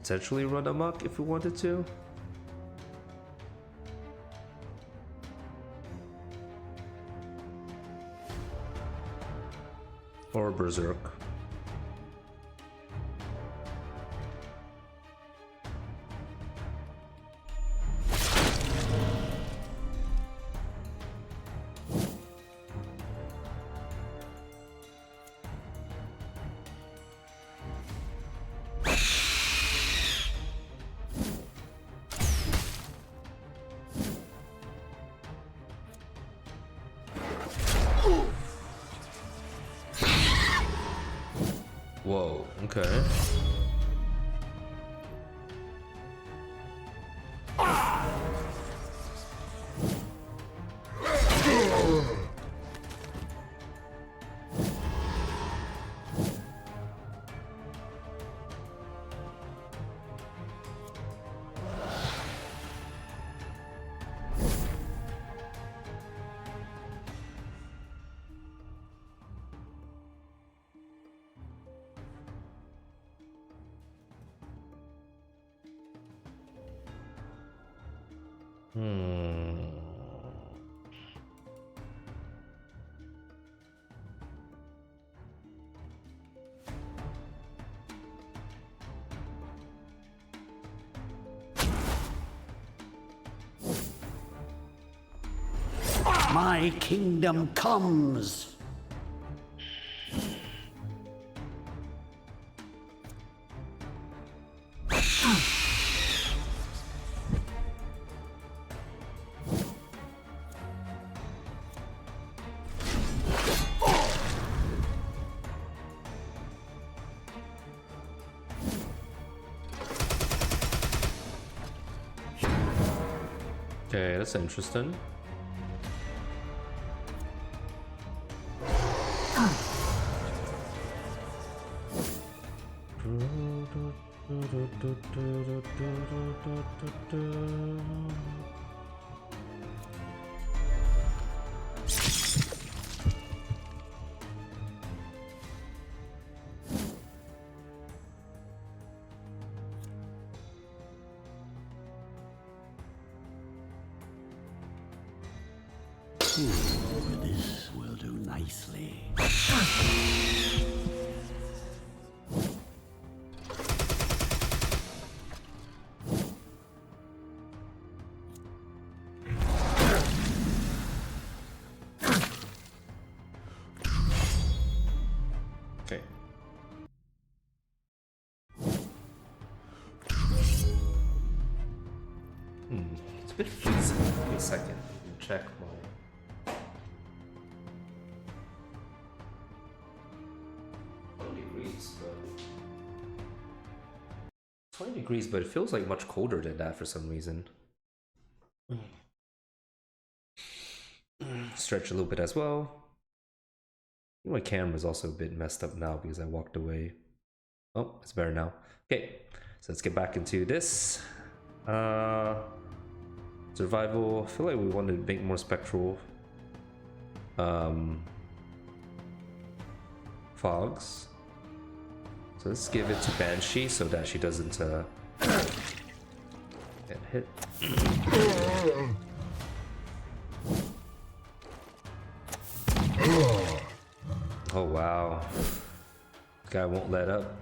Speaker 1: potentially run amok if we wanted to. Or Berserk. Whoa, okay. Hmm.
Speaker 2: My kingdom comes!
Speaker 1: Okay, that's interesting.
Speaker 2: This will do nicely.
Speaker 1: Okay. It's a bit freezing. Give me a second. Check my. 20 degrees, but it feels like much colder than that for some reason. Stretch a little bit as well. My camera's also a bit messed up now because I walked away. Oh, it's better now. Okay, so let's get back into this. Survival. I feel like we want to make more spectral fogs. So let's give it to Banshee so that she doesn't get hit. Oh wow. This guy won't let up.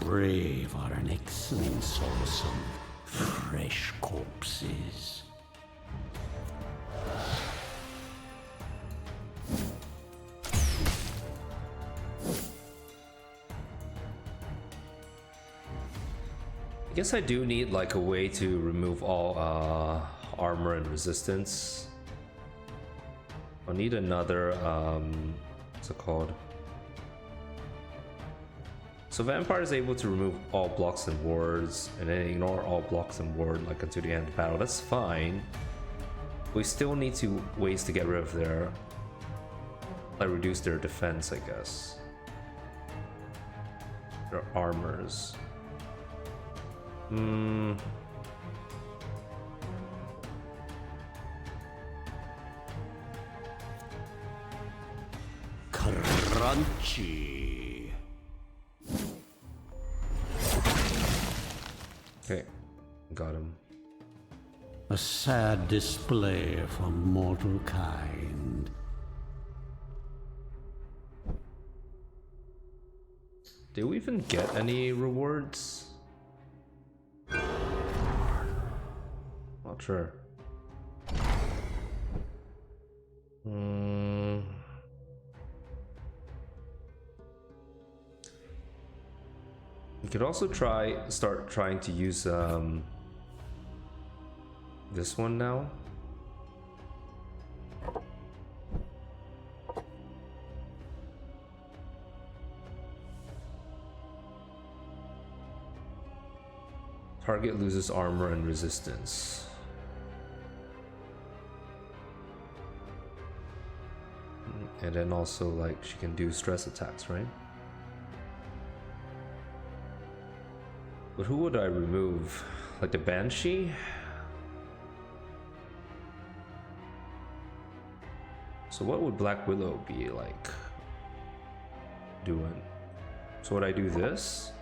Speaker 2: Brave are an excellent source of fresh corpses.
Speaker 1: I guess I do need like a way to remove all armor and resistance. I'll need another what's it called? So Vampire is able to remove all blocks and wards and then ignore all blocks and ward like until the end of the battle. That's fine. We still need to ways to get rid of their like reduce their defense, I guess. Their armors.
Speaker 2: Crunchy.
Speaker 1: Okay, got him.
Speaker 2: A sad display for mortal kind.
Speaker 1: Did we even get any rewards? Not sure. We could also start trying to use this one now. Target loses armor and resistance. And then also, like, she can do stress attacks, right? But who would I remove? Like the Banshee? So what would Black Willow be like doing? So would I do this?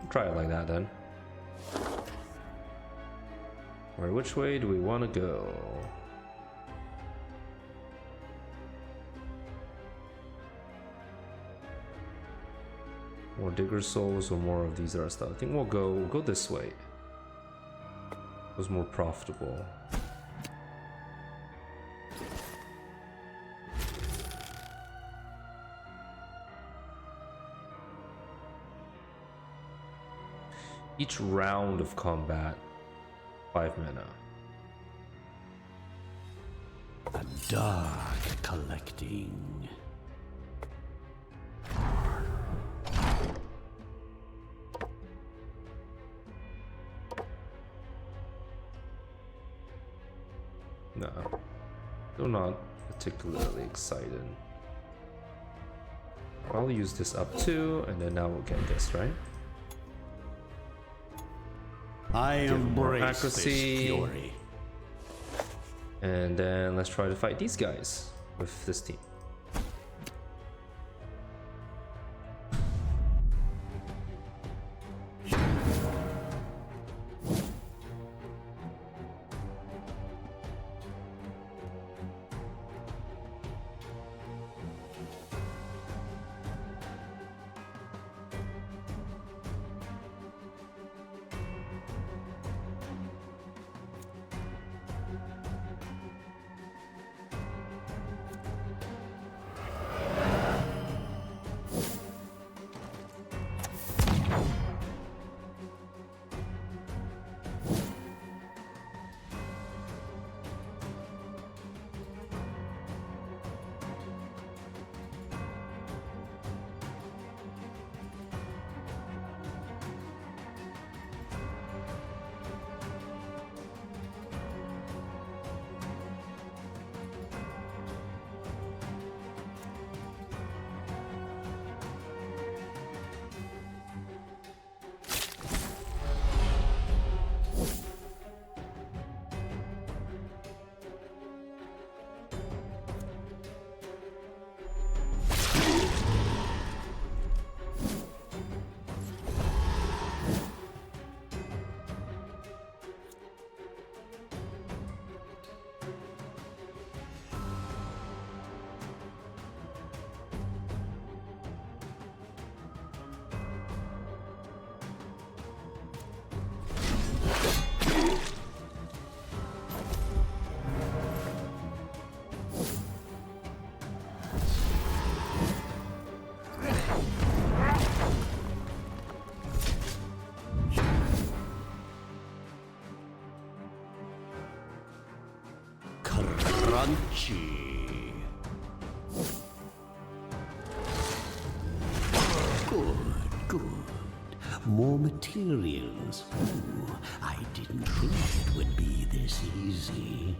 Speaker 1: Try it like that then. Alright, which way do we want to go? More Digger Souls or more of these other stuff? I think we'll go this way. It was more profitable. Each round of combat, 5 mana.
Speaker 2: A dark collecting.
Speaker 1: No, still not particularly excited. I'll use this up too, and then now we'll get this, right?
Speaker 2: I embrace
Speaker 1: accuracy.
Speaker 2: this fury.
Speaker 1: And then let's try to fight these guys with this team.
Speaker 2: Crunchy. Good. More materials. Ooh, I didn't think it would be this easy.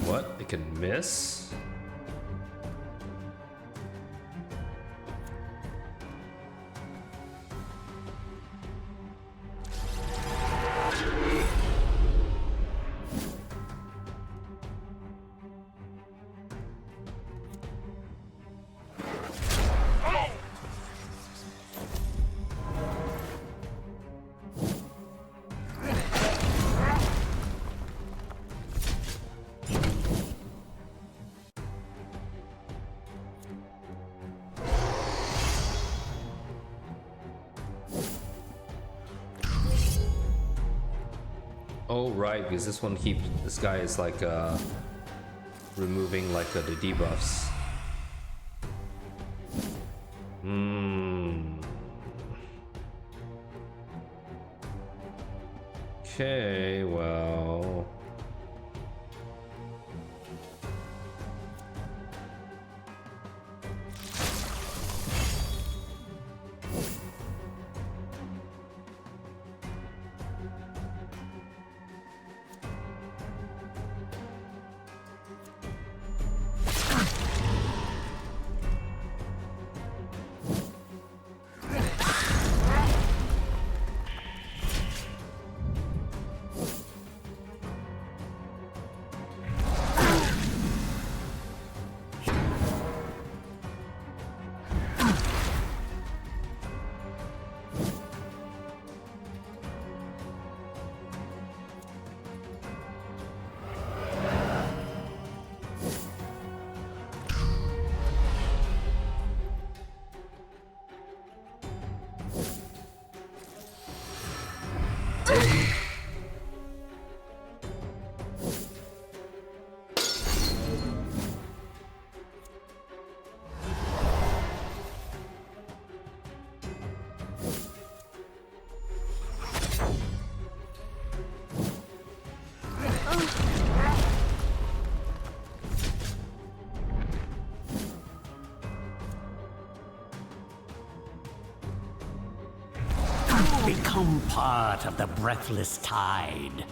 Speaker 1: What? It can miss? Oh right, because this guy is like removing like the debuffs. Okay, well.
Speaker 2: Become part of the breathless tide.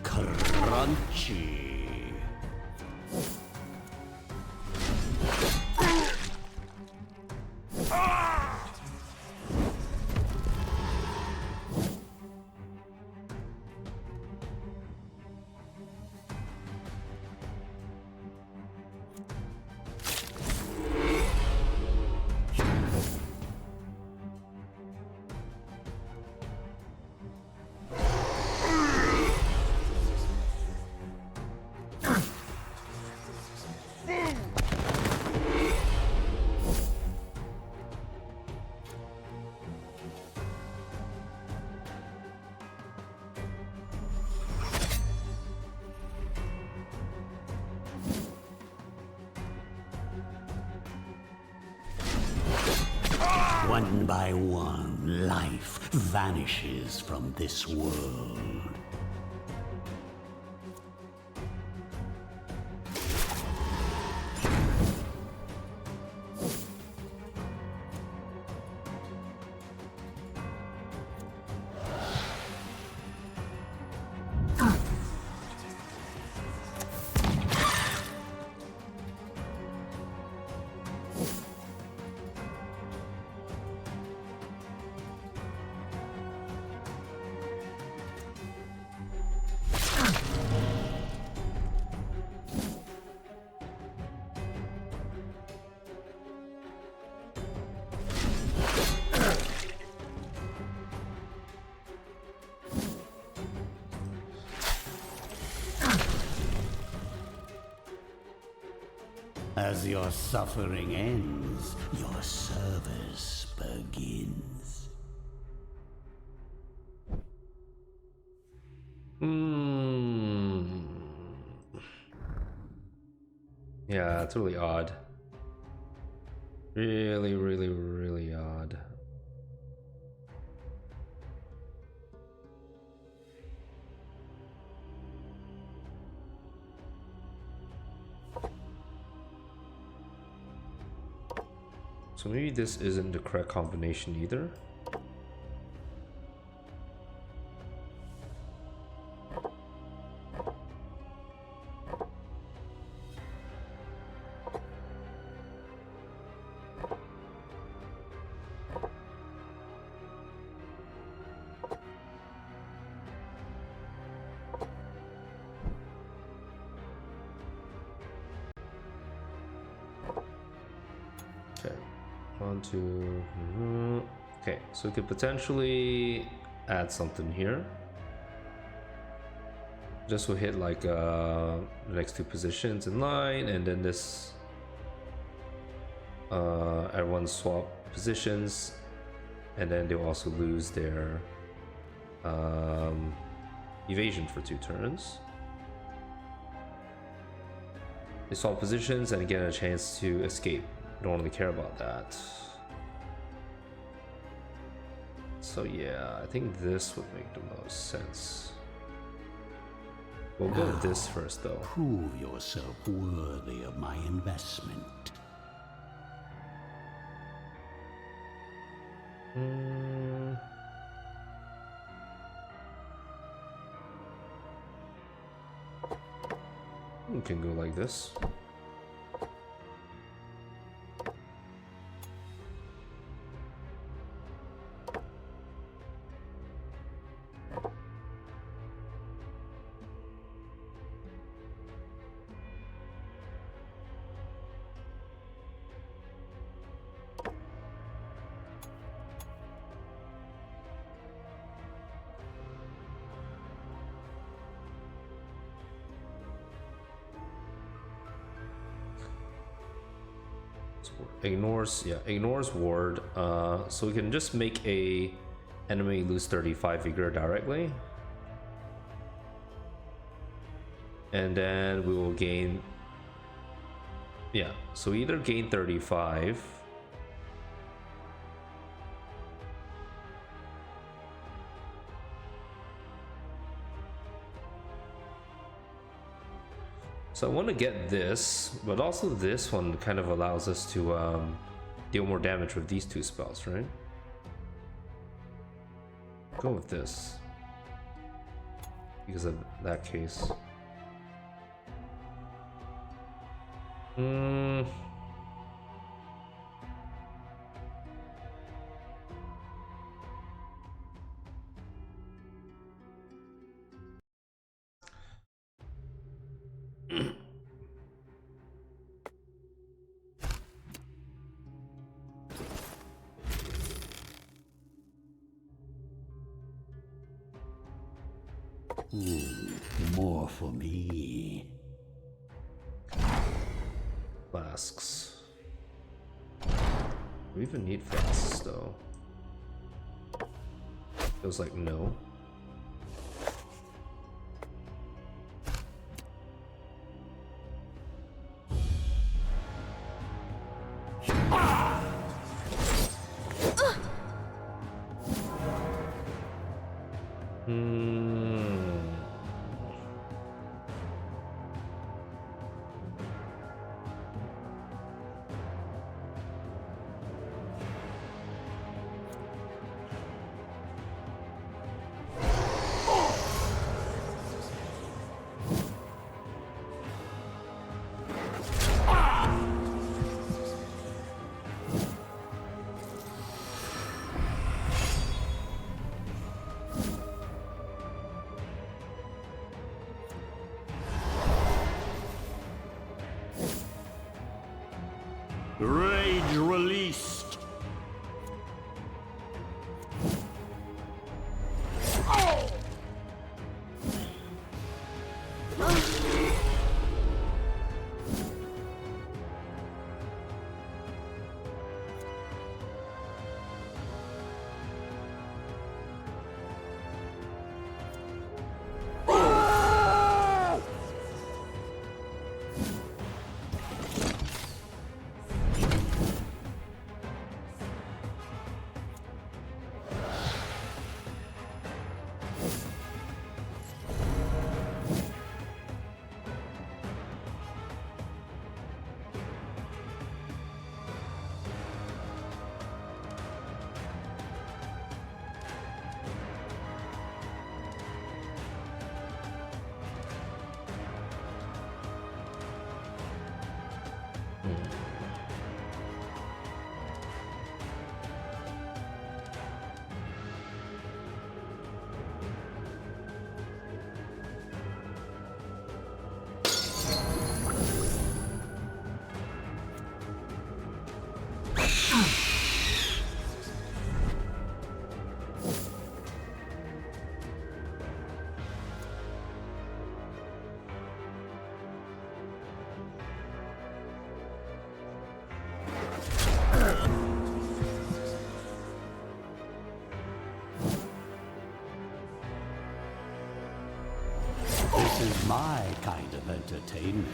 Speaker 2: Crunchy. One by one, life vanishes from this world. As your suffering ends, your service begins.
Speaker 1: Yeah, it's really odd. Really, really, really odd. So maybe this isn't the correct combination either. Okay, 1, 2. Okay, so we could potentially add something here. This will hit like the next 2 positions in line, and then this everyone swap positions, and then they'll also lose their evasion for 2 turns. They swap positions and get a chance to escape. I don't really care about that. So yeah, I think this would make the most sense. We'll go with this first though.
Speaker 2: Prove yourself worthy of my investment.
Speaker 1: We can go like this. Ignores ward. So we can just make a enemy lose 35 vigor directly, and then we will gain. Yeah, so we either gain 35. So I want to get this, but also this one kind of allows us to deal more damage with these 2 spells, right? Go with this because of that case.
Speaker 2: More for me.
Speaker 1: Flasks. We even need flasks though. Feels like no.
Speaker 2: This is my kind of entertainment.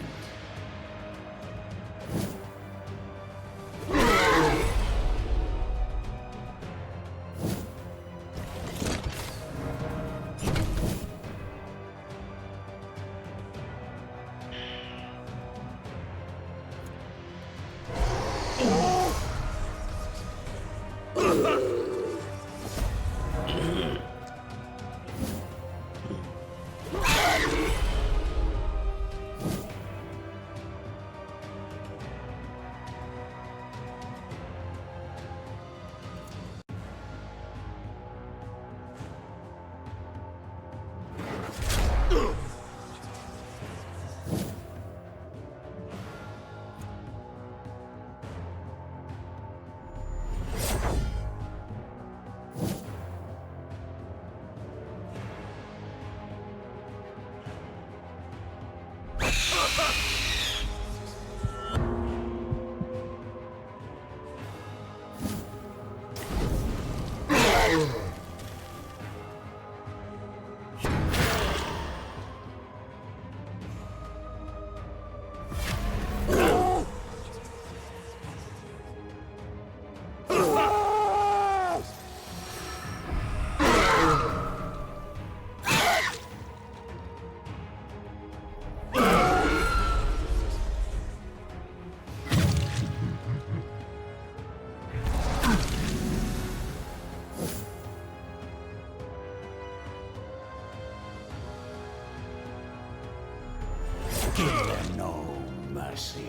Speaker 2: Give them no mercy.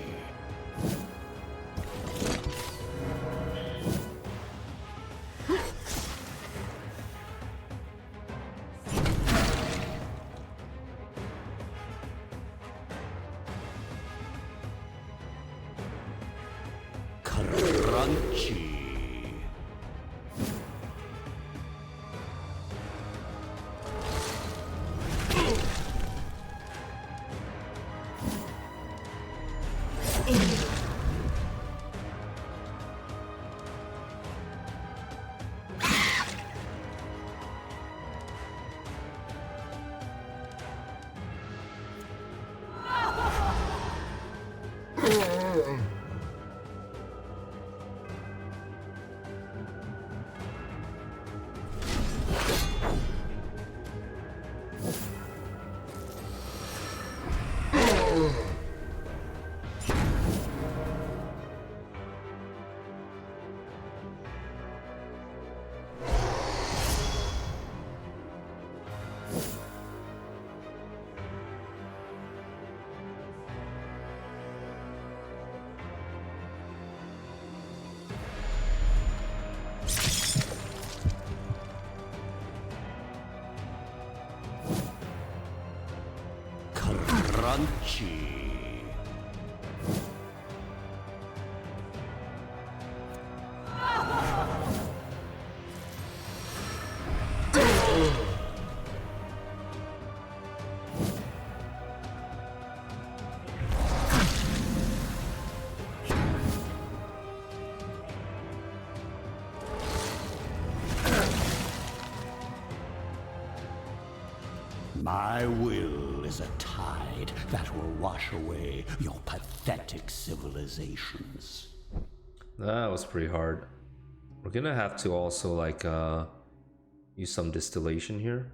Speaker 2: Crunchy. Crunchy. My will is a tide that will wash away your pathetic civilizations.
Speaker 1: That was pretty hard. We're gonna have to also like use some distillation here.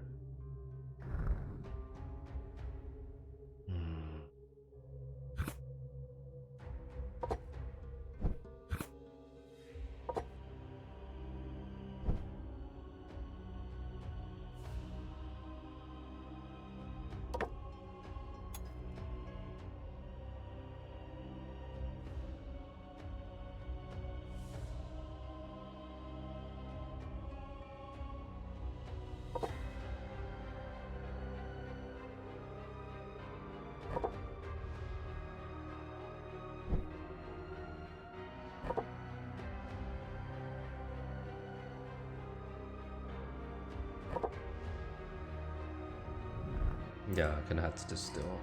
Speaker 1: Yeah, I'm gonna have to distill.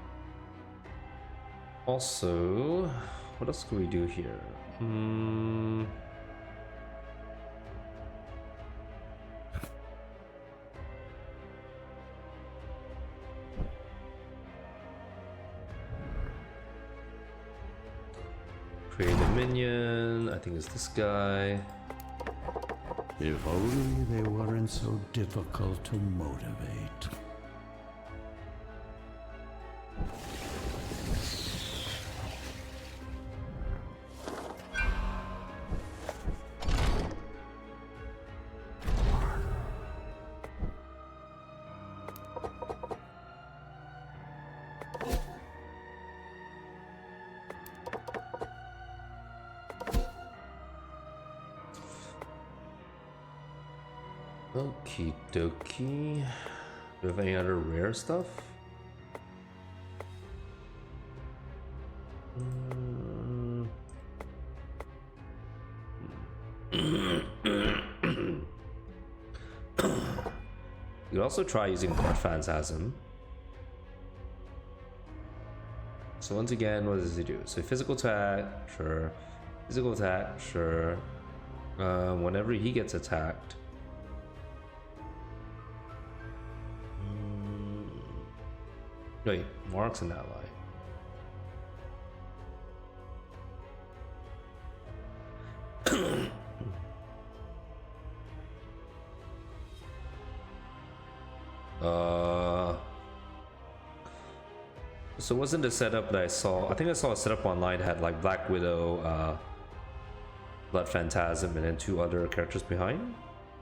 Speaker 1: Also, what else can we do here? Create a minion. I think it's this guy.
Speaker 2: If only they weren't so difficult to motivate.
Speaker 1: Okie dokie. Do we have any other rare stuff? You could also try using Guard Phantasm. So once again, what does he do? So physical attack, sure. Physical attack, sure. Whenever he gets attacked. Wait, Mark's an ally. So wasn't the setup that I saw? I think I saw a setup online that had like Black Widow, Blood Phantasm, and then 2 other characters behind.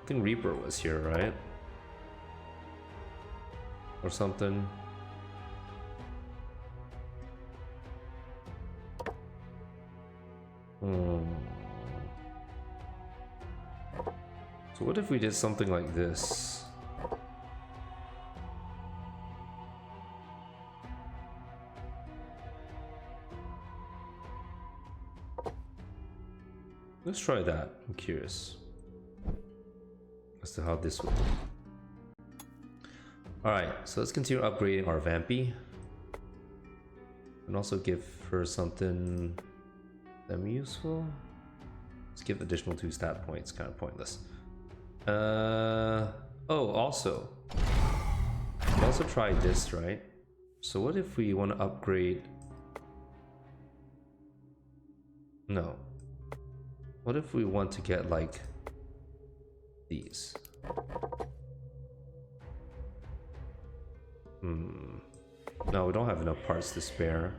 Speaker 1: I think Reaper was here, right? Or something. So what if we did something like this? Let's try that. I'm curious as to how this would work. Alright, so let's continue upgrading our Vampy. And also give her something semi-useful. Let's give additional 2 stat points, kind of pointless. Oh, also, we also try this, right? So what if we want to upgrade? No. What if we want to get like these? No, we don't have enough parts to spare.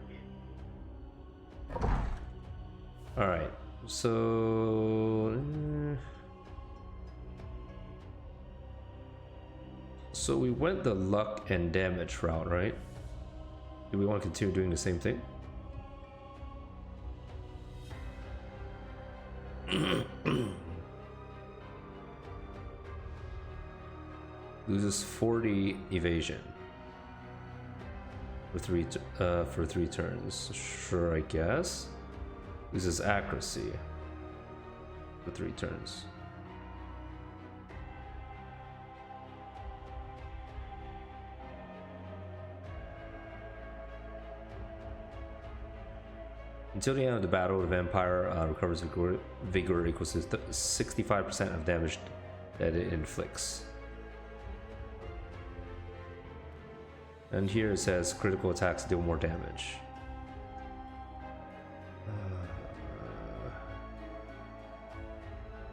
Speaker 1: Alright, so... So we went the luck and damage route, right? Do we want to continue doing the same thing? Loses 40 evasion for 3 turns. Sure, I guess. Loses accuracy for 3 turns. Until the end of the battle, the vampire recovers vigor equals to 65% of damage that it inflicts. And here it says critical attacks deal more damage. I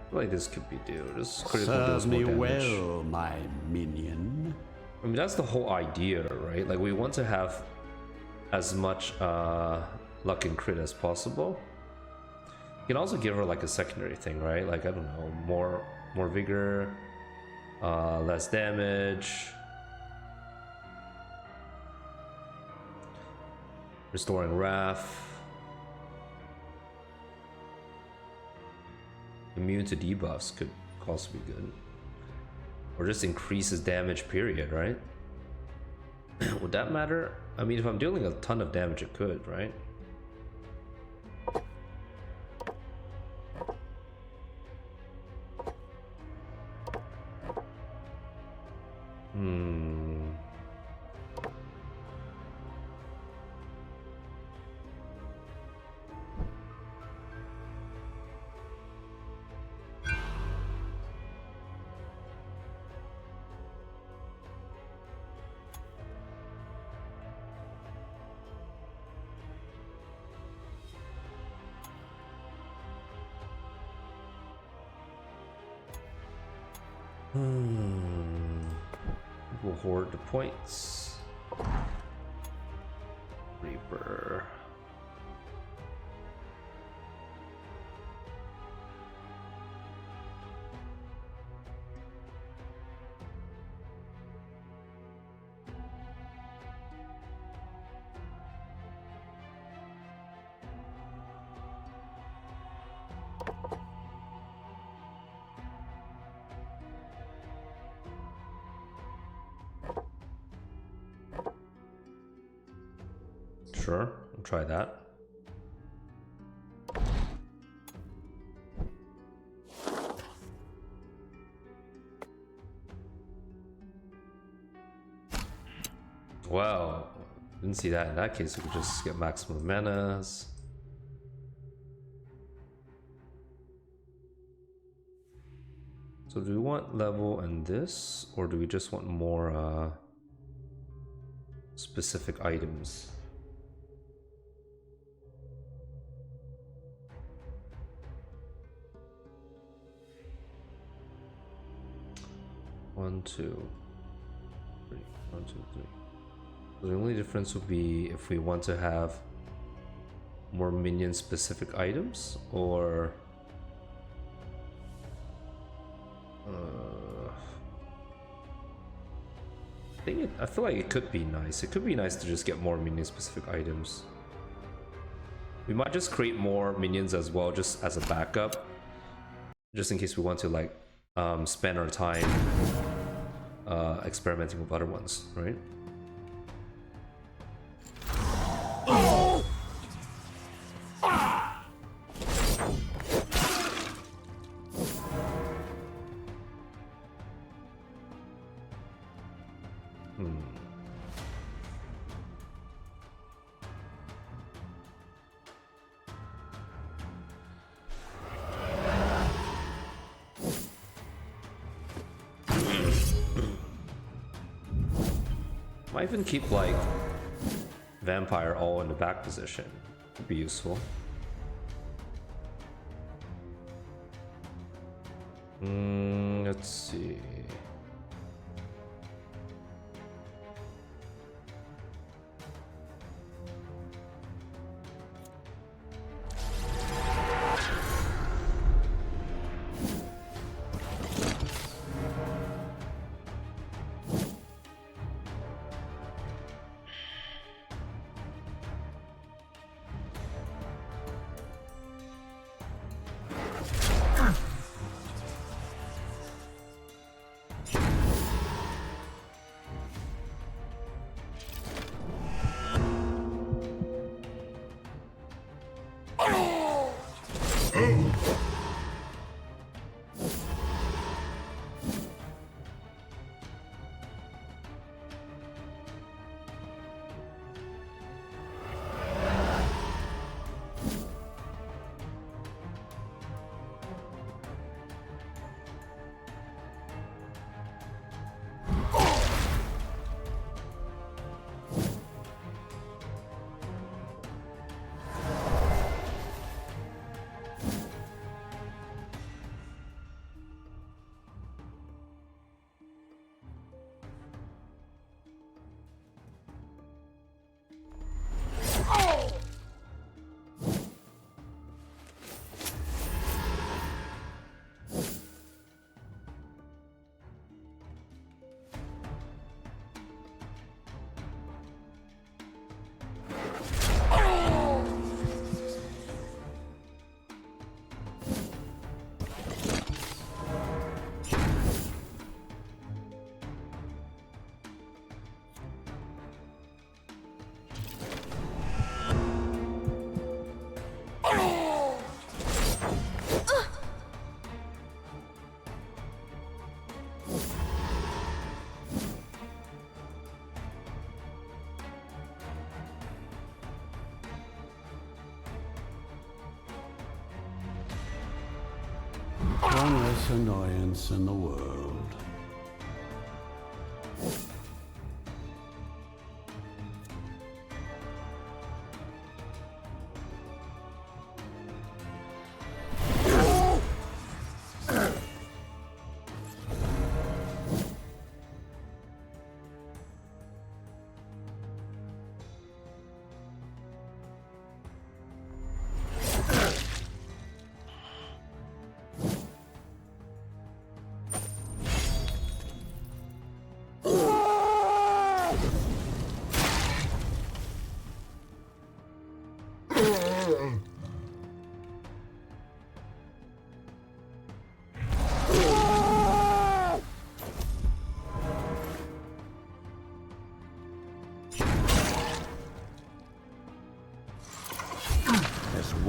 Speaker 1: feel like this could be due. This critical deals more damage.
Speaker 2: Well, my minion.
Speaker 1: I mean, that's the whole idea, right? Like, we want to have as much luck and crit as possible. You can also give her like a secondary thing, right? Like, I don't know, more vigor, less damage, restoring wrath, immune to debuffs could also be good, or just increases damage, period, right? Would that matter? I mean, if I'm dealing a ton of damage, it could, right? We'll hoard the points. Reaper. Sure, I'll try that. Wow, didn't see that. In that case, we could just get maximum manas. So do we want level and this, or do we just want more specific items? One, two, three. 1, 2, 3. So the only difference would be if we want to have more minion specific items, or I feel like it could be nice. It could be nice to just get more minion specific items. We might just create more minions as well, just as a backup, just in case we want to like spend our time experimenting with other ones, right? Might even keep like vampire all in the back position. Could be useful. Let's see.
Speaker 2: One less annoyance in the world.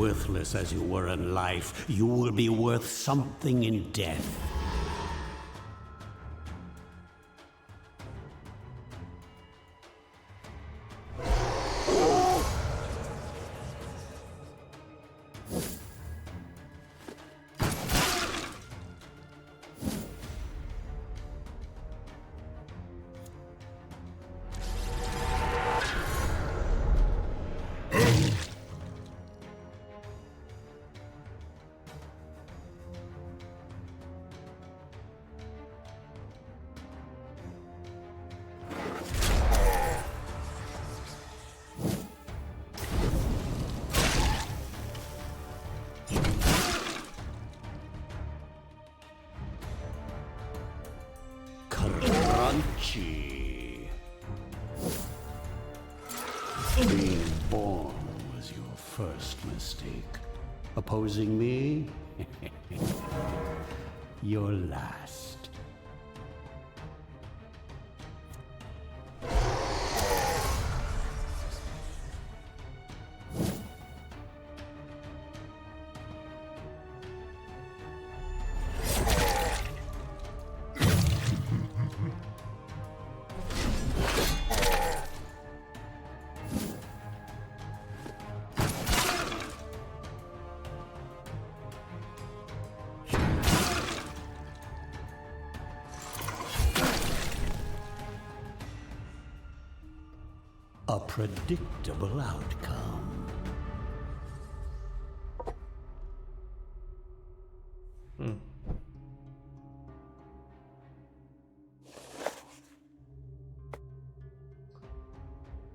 Speaker 2: worthless as you were in life, you will be worth something in death. Crunchy. Being born was your first mistake. Opposing me? Your last. A predictable outcome.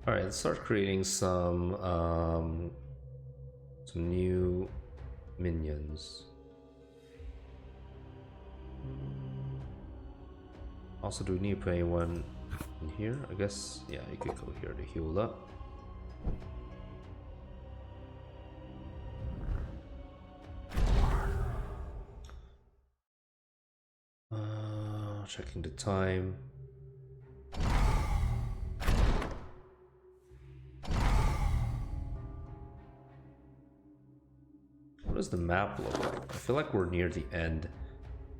Speaker 1: All right, let's start creating some new minions. Also, do we need to put anyone in here? I guess, yeah, you could go here to heal up. Checking the time. What does the map look like? I feel like we're near the end.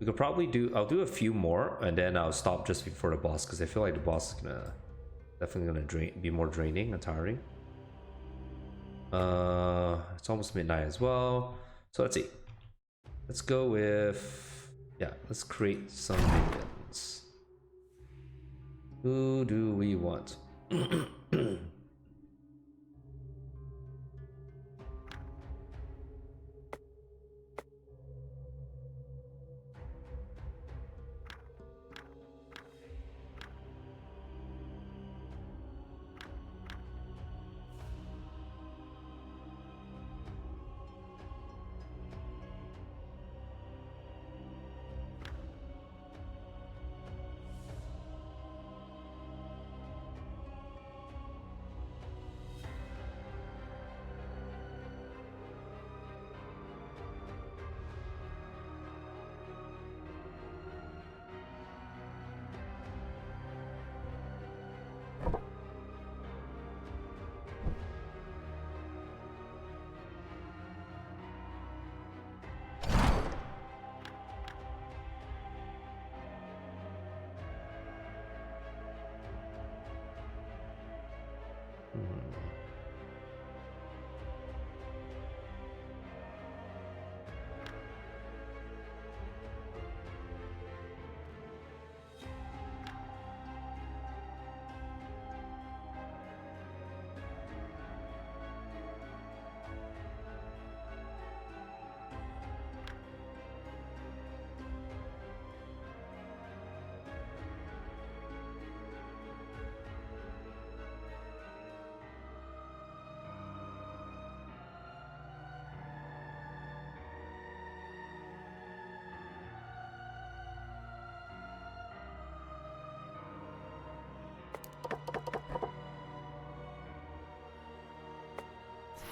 Speaker 1: We could probably I'll do a few more and then I'll stop just before the boss, because I feel like the boss is definitely gonna be more draining and tiring. It's almost midnight as well. So let's see. Let's go with, yeah, let's create some minions. Who do we want?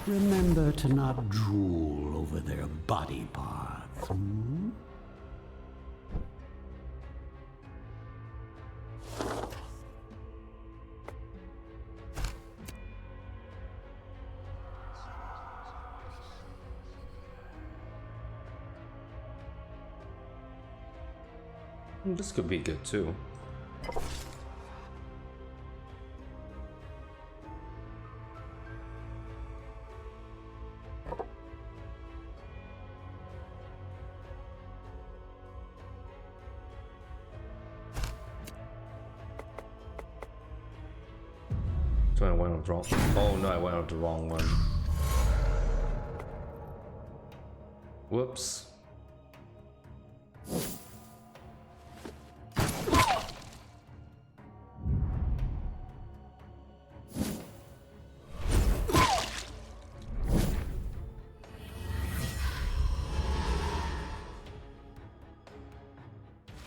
Speaker 1: Remember to not drool over their body parts. Hmm? This could be good too. So I went on the wrong. Oh no, I went on the wrong one. Whoops.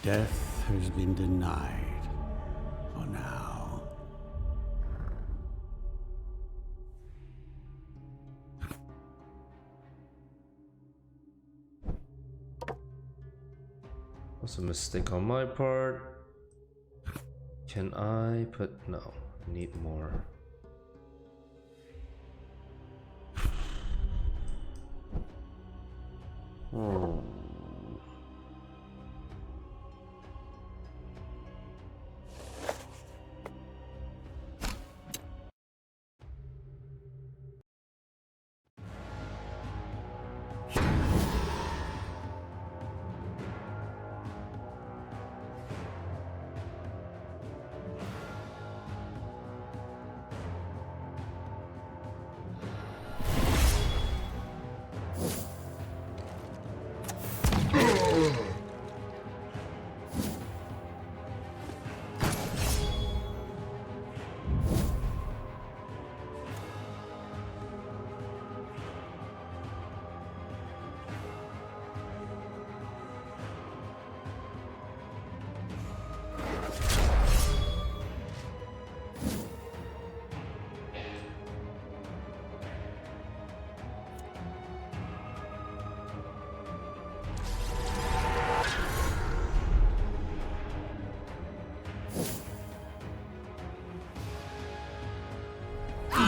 Speaker 2: Death has been denied for now.
Speaker 1: That's a mistake on my part. Can I put... no, I need more.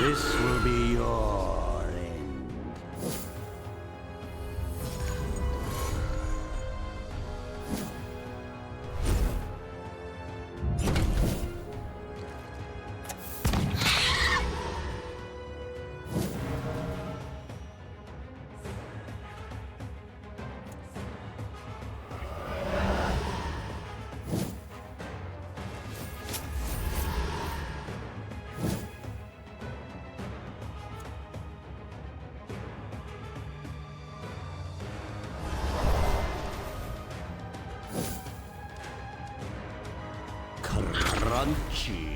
Speaker 2: This will be your end. Crunchy.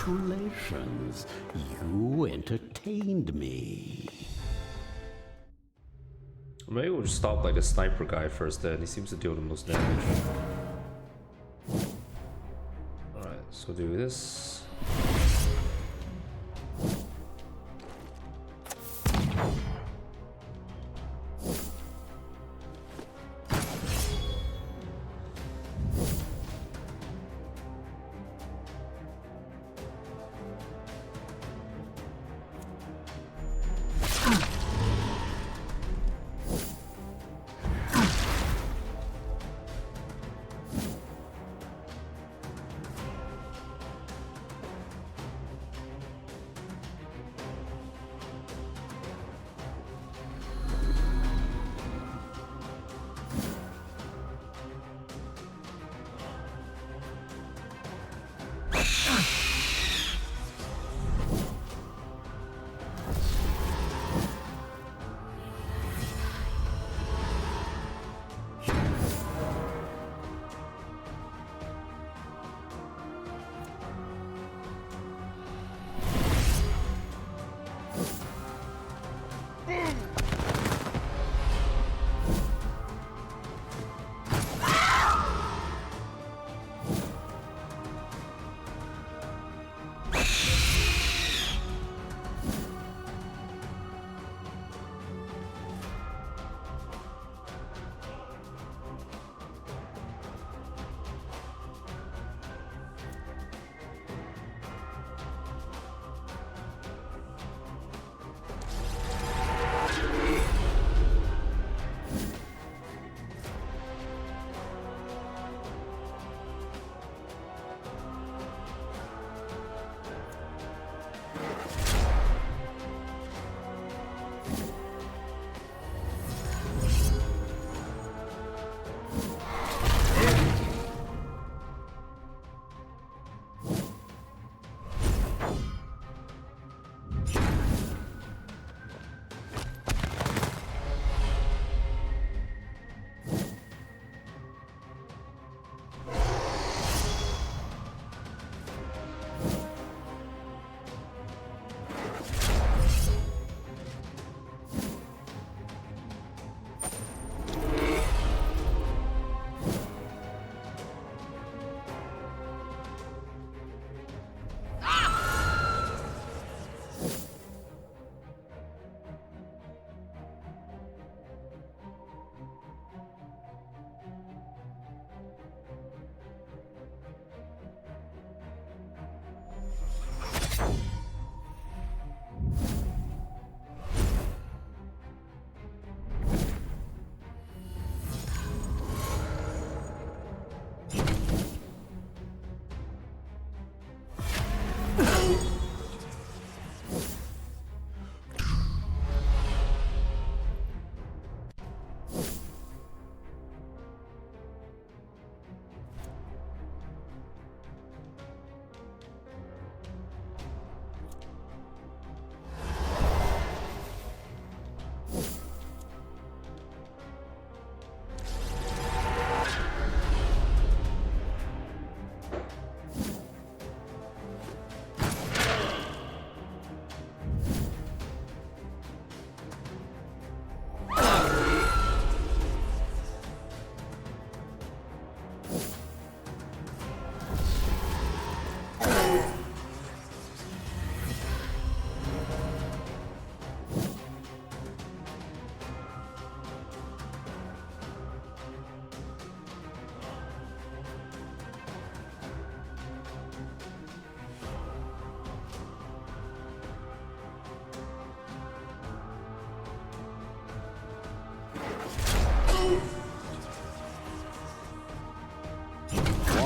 Speaker 2: Congratulations, you entertained me.
Speaker 1: Maybe we'll just stop like the sniper guy first then. He seems to deal the most damage. Alright, so do this.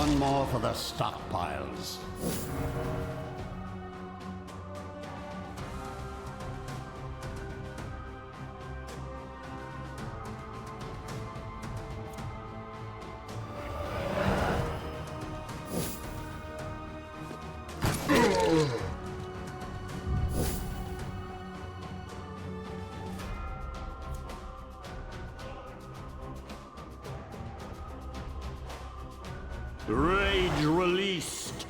Speaker 2: one more for the stockpiles. Rage released.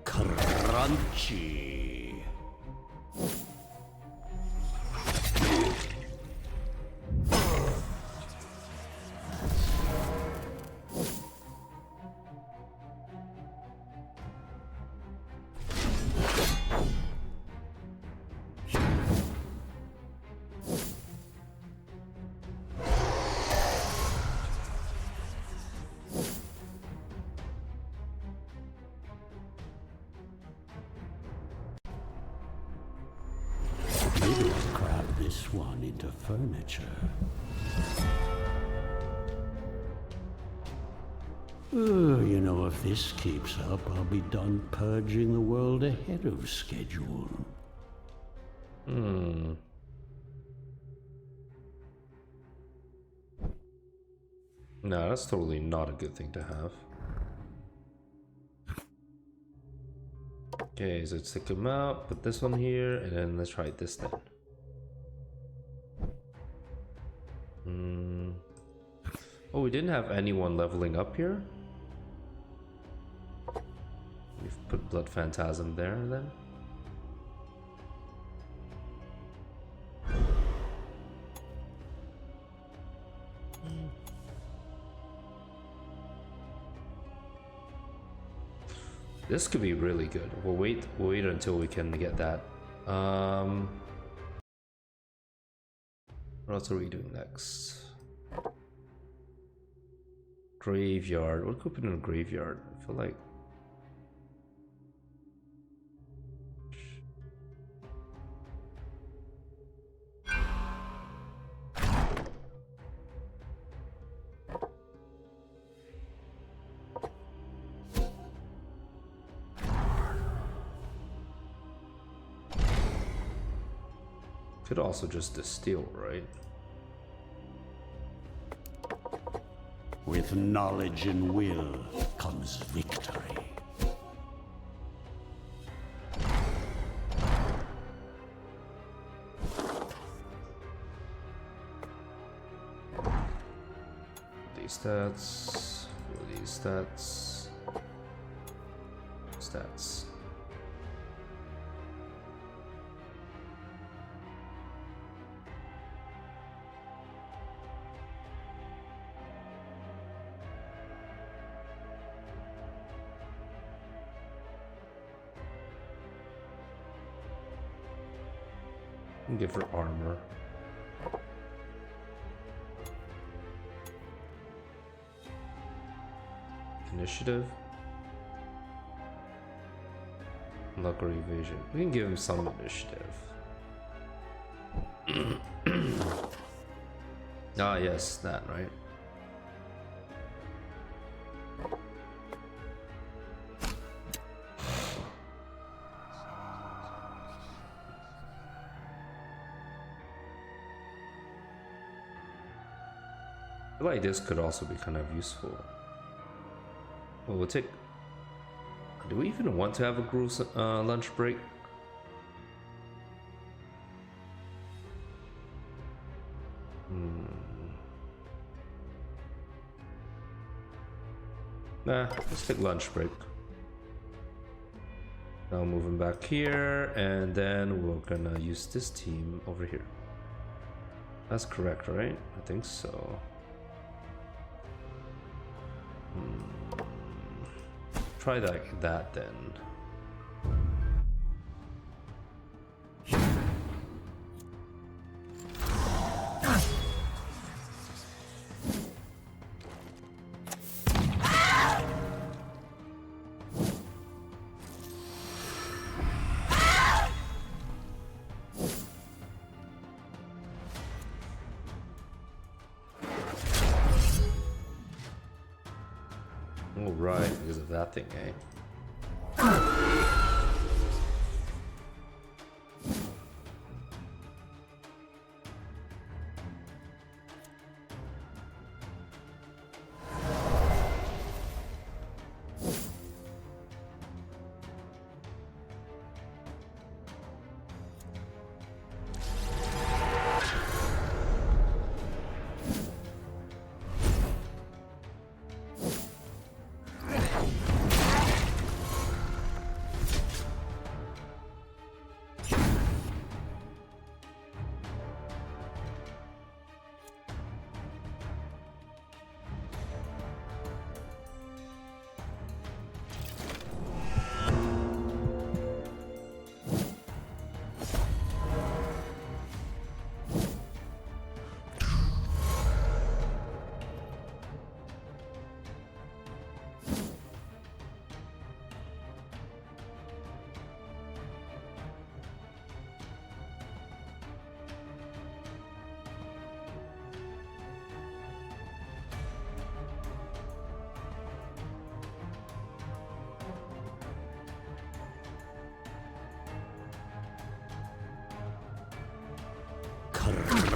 Speaker 2: Crunchy. Maybe I'll crab this one into furniture. You know, if this keeps up, I'll be done purging the world ahead of schedule.
Speaker 1: No, that's totally not a good thing to have. Okay, so let's take them out, put this one here, and then let's try this then. Oh, we didn't have anyone leveling up here? We've put Blood Phantasm there then. This could be really good. We'll wait until we can get that. What else are we doing next? Graveyard. What could we put in a graveyard? I feel like could also just distill, right?
Speaker 2: With knowledge and will comes victory.
Speaker 1: These stats, these stats, stats. Give her armor. Initiative. Luck or evasion. We can give him some initiative. Ah, yes, that, right? I feel like this could also be kind of useful. Well, we'll take... Do we even want to have a gruel lunch break? Nah, let's take lunch break. Now moving back here, and then we're gonna use this team over here. That's correct, right? I think so. Try that then. Oh, right, because of that thing, eh?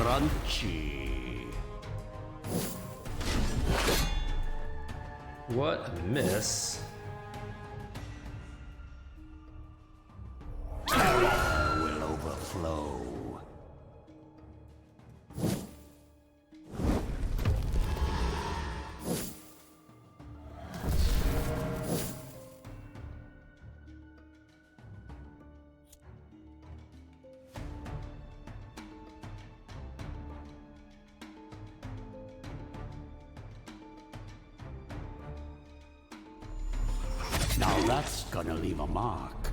Speaker 2: Crunchy.
Speaker 1: What a miss.
Speaker 2: Terror will overflow. Now that's gonna leave a mark.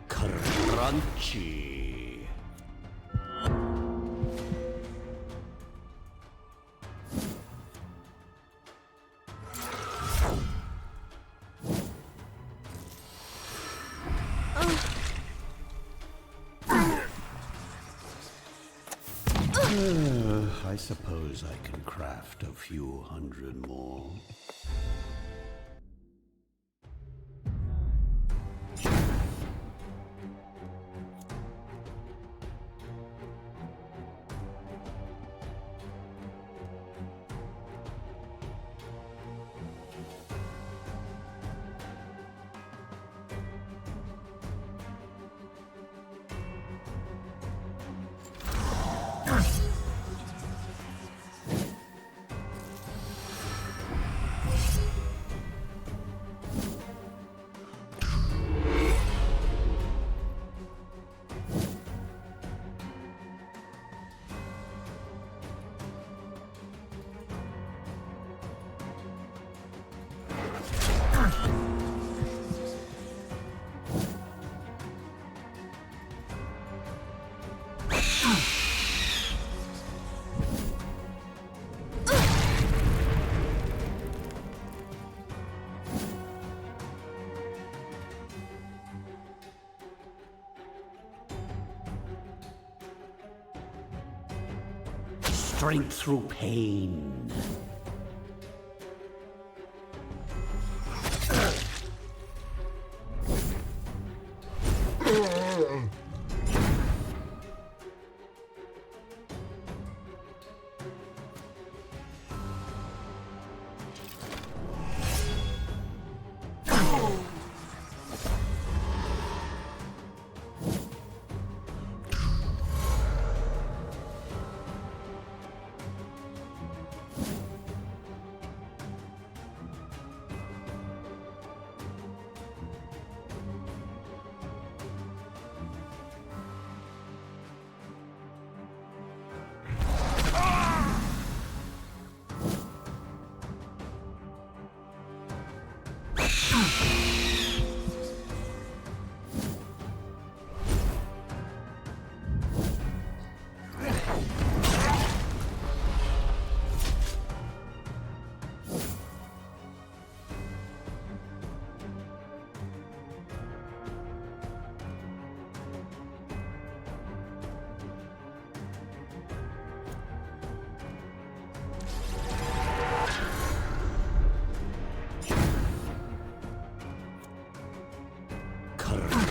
Speaker 2: Crunchy. I suppose I can craft a few hundred more. strength through pain.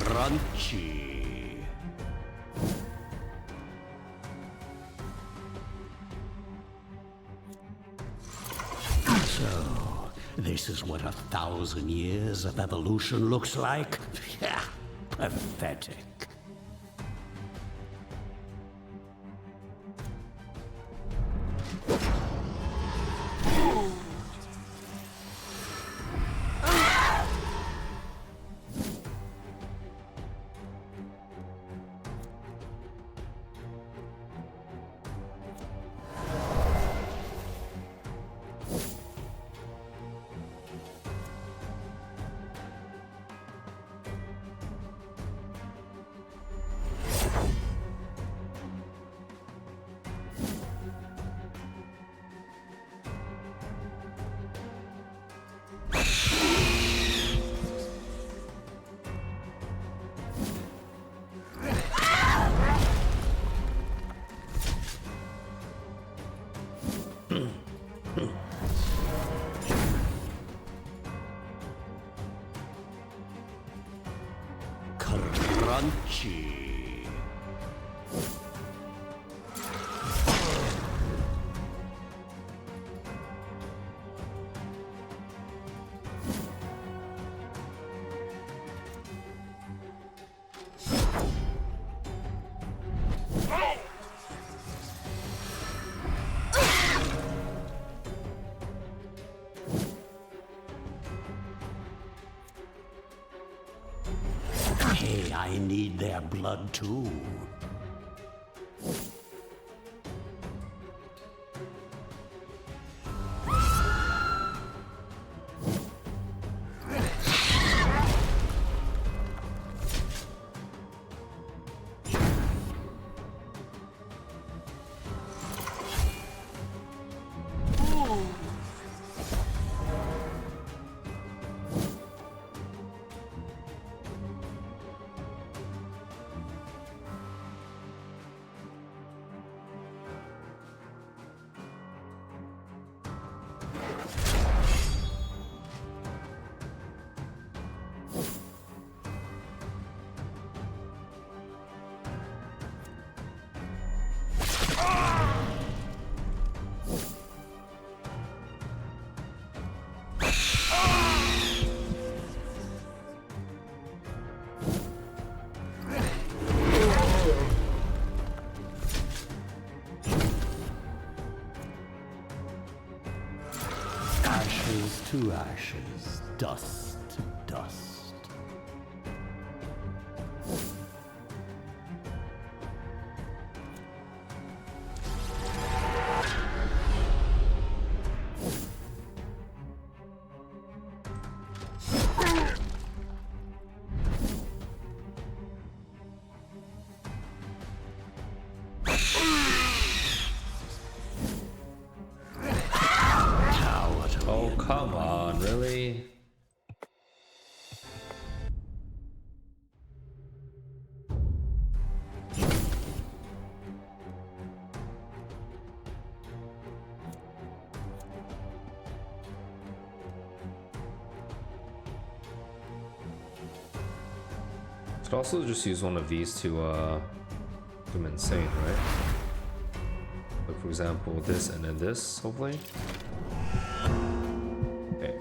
Speaker 2: Crunchy. So, this is what 1,000 years of evolution looks like? Yeah, pathetic. Crunchy. Hey, I need their blood too. Ashes to ashes, dust to dust.
Speaker 1: Oh, come on, really? Could also just use one of these to do him insane, right? Like for example, this and then this, hopefully. Okay.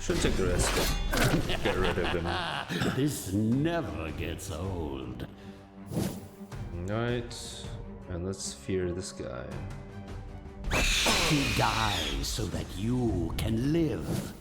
Speaker 1: Should take the risk. Get rid of him.
Speaker 2: This never gets old.
Speaker 1: Alright. And let's fear this guy.
Speaker 2: He dies so that you can live.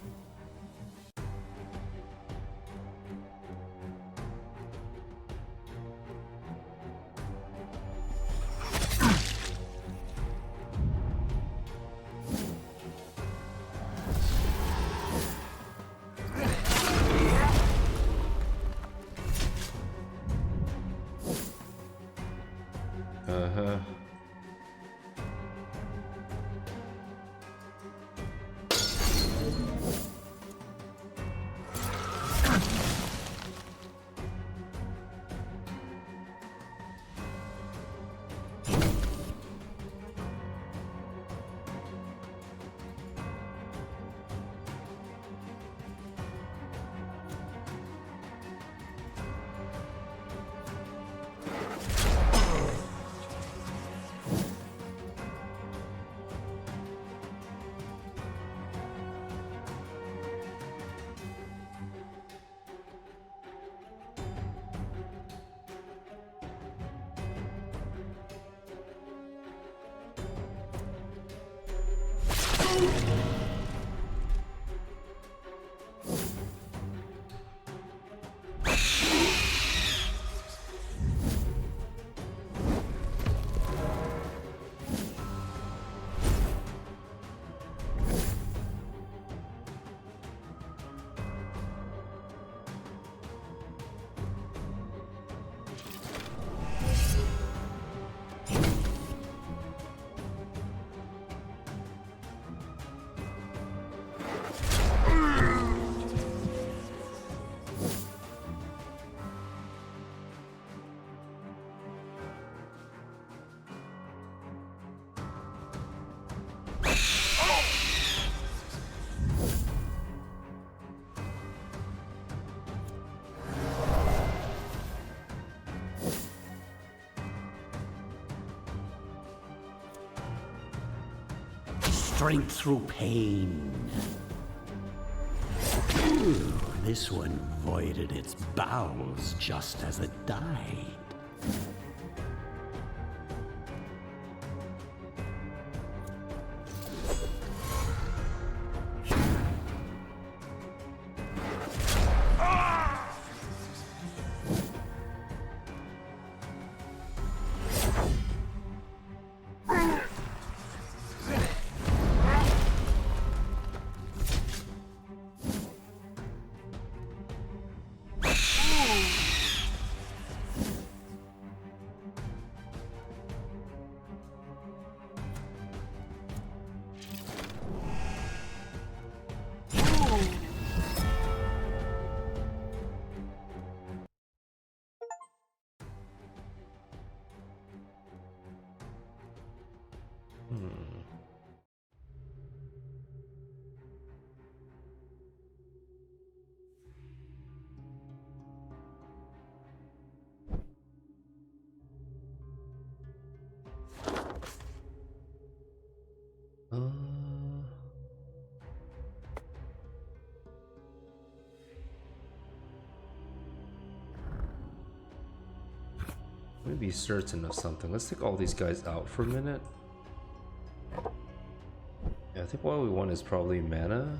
Speaker 1: Uh-huh.
Speaker 2: Strength through pain. Phew, this one voided its bowels just as it died.
Speaker 1: Let me be certain of something. Let's take all these guys out for a minute. Yeah, I think what we want is probably mana.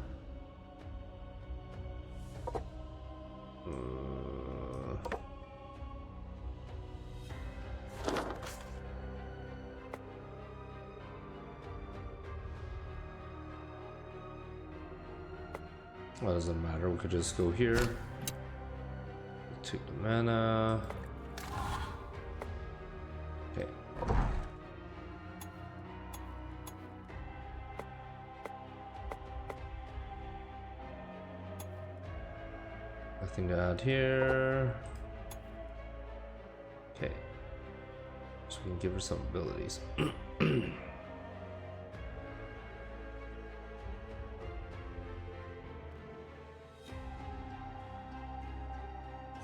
Speaker 1: Well, doesn't matter. We could just go here. Take the mana. Okay. Nothing to add here. Okay. So we can give her some abilities.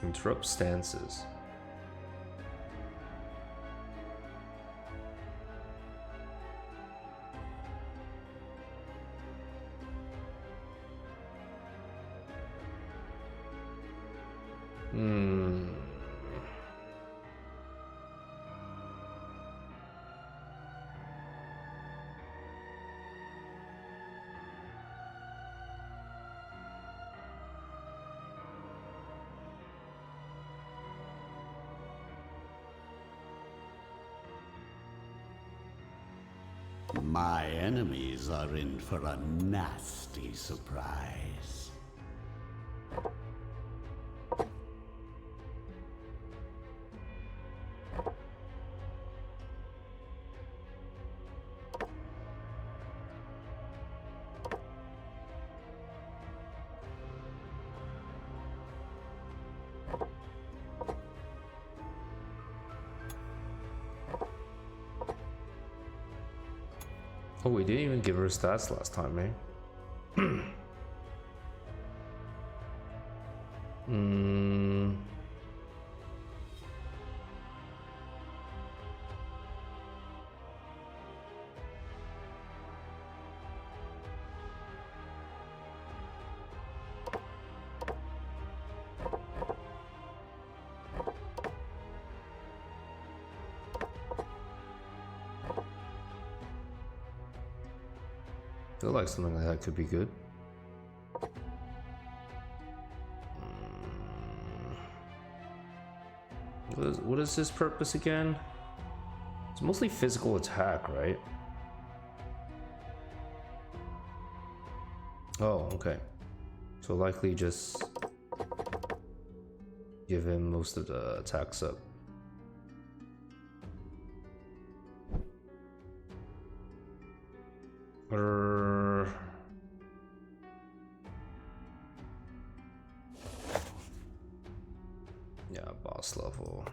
Speaker 1: Interrupt stances.
Speaker 2: My enemies are in for a nasty surprise.
Speaker 1: Oh, we didn't even give her stats last time, eh? I feel like something like that could be good. What is his purpose again? It's mostly physical attack, right? Oh, okay. So likely just give him most of the attacks up. Yeah, boss level.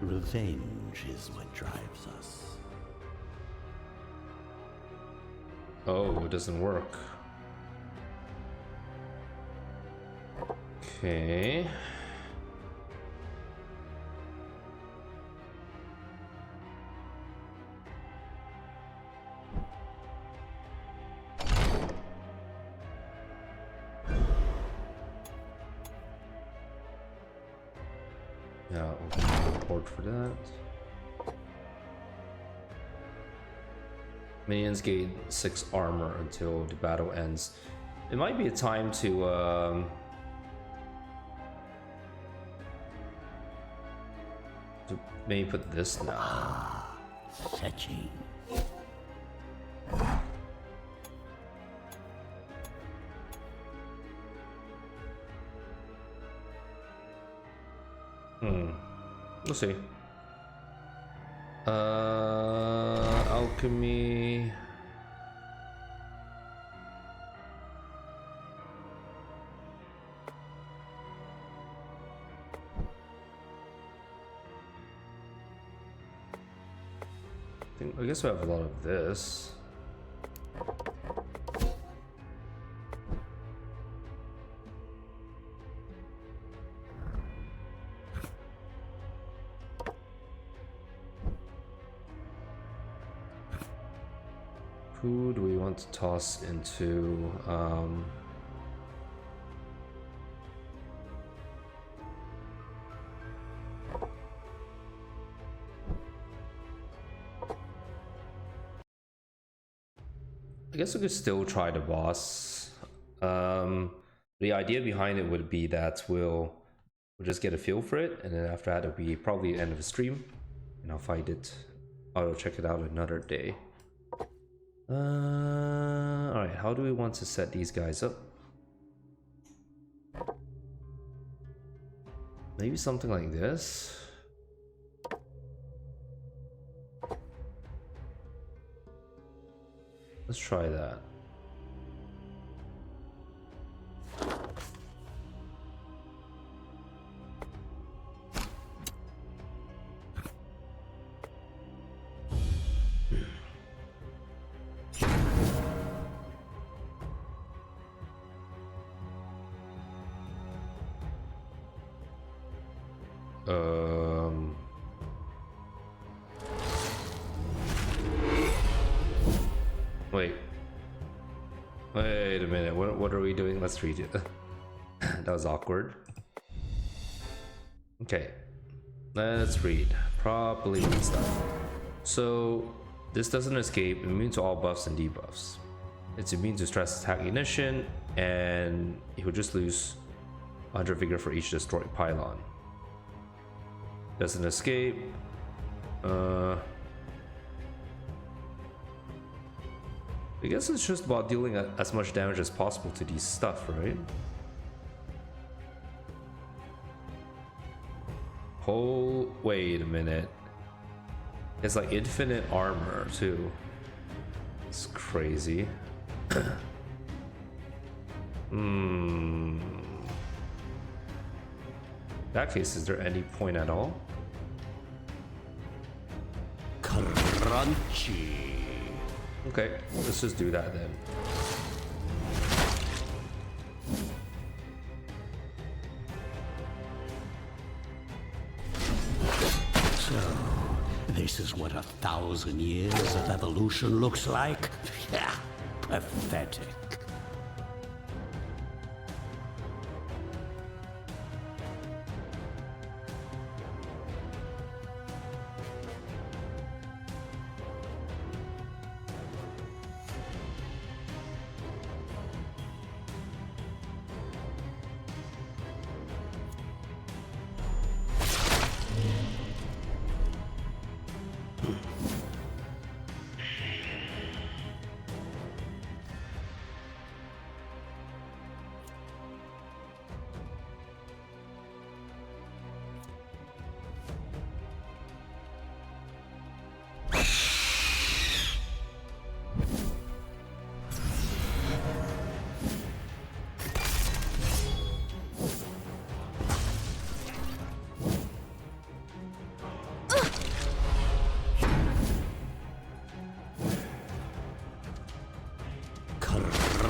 Speaker 2: Revenge is what drives us.
Speaker 1: Oh, it doesn't work. Okay. Yeah, open the port for that. Minions gain 6 armor until the battle ends. It might be a time to maybe put this now.
Speaker 2: Fetching.
Speaker 1: We'll see. Alchemy. I guess we have a lot of this. Who do we want to toss into? I guess we could still try the boss. The idea behind it would be that we'll just get a feel for it, and then after that it'll be probably the end of the stream, and I'll find it. I'll check it out another day. Alright, how do we want to set these guys up? Maybe something like this. Let's try that. Wait a minute, what are we doing? Let's read it. That was awkward. Okay, let's read. Properly read stuff. So, this doesn't escape, immune to all buffs and debuffs. It's immune to stress attack ignition, and he'll just lose 100 vigor for each destroyed pylon. Doesn't escape. I guess it's just about dealing as much damage as possible to these stuff, right? Wait a minute. It's like infinite armor too. It's crazy. In that case, is there any point at all?
Speaker 2: Crunchy.
Speaker 1: Okay, let's just do that then.
Speaker 2: So, this is what 1,000 years of evolution looks like? Yeah, pathetic.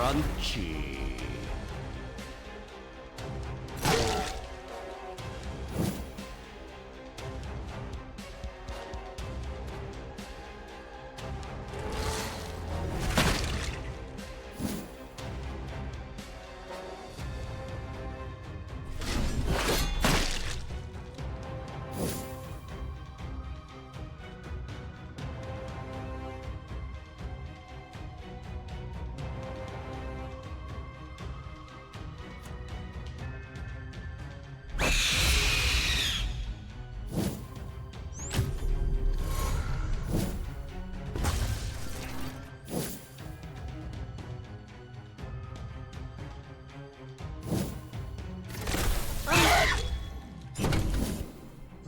Speaker 2: Crunchy.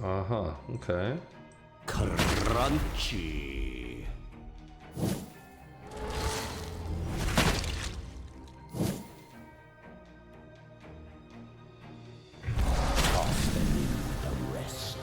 Speaker 1: Uh-huh, okay.
Speaker 2: Crunchy. Toss them in with the rest.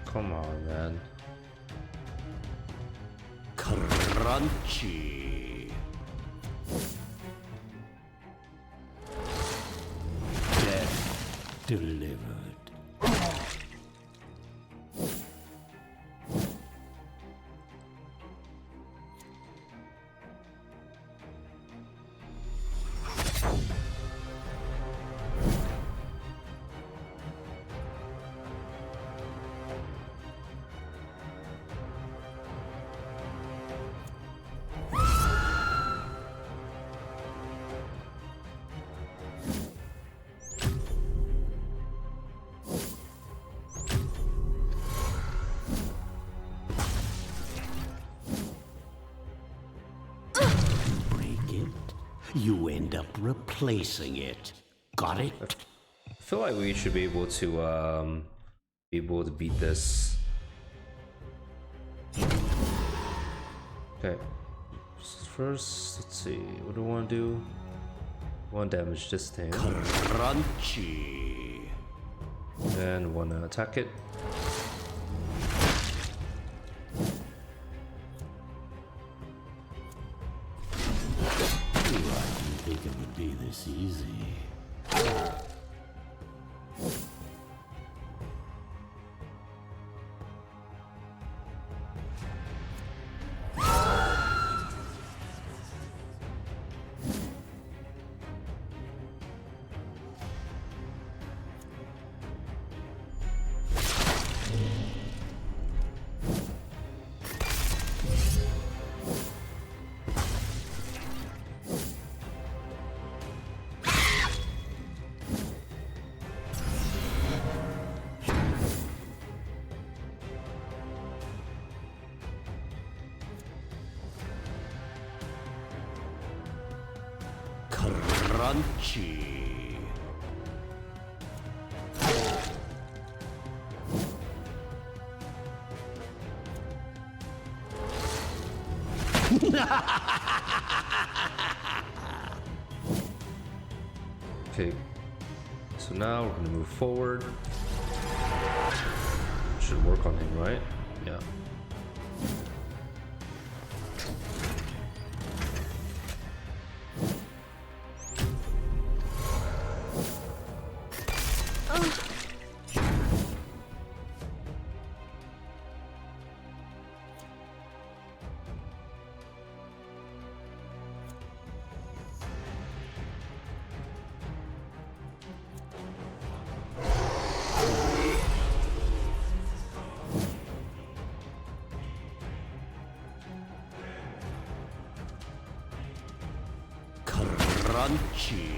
Speaker 1: Come on, man.
Speaker 2: Crunchy. Death delivered. you end up replacing it. Got it?
Speaker 1: I feel like we should be able to beat this. Okay. First, let's see. What do I want to do? One damage this thing.
Speaker 2: Crunchy.
Speaker 1: Then want to attack it.
Speaker 2: I didn't think it would be this easy. Crunchy.
Speaker 1: Okay. So now we're gonna move forward. Should work on him, right? Yeah.
Speaker 2: Crunchy.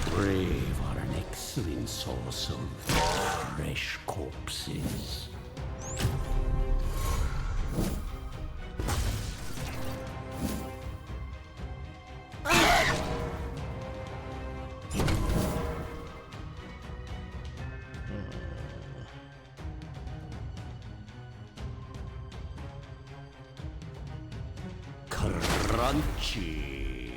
Speaker 2: Brave are an excellent source of fresh corpses. Crunchy.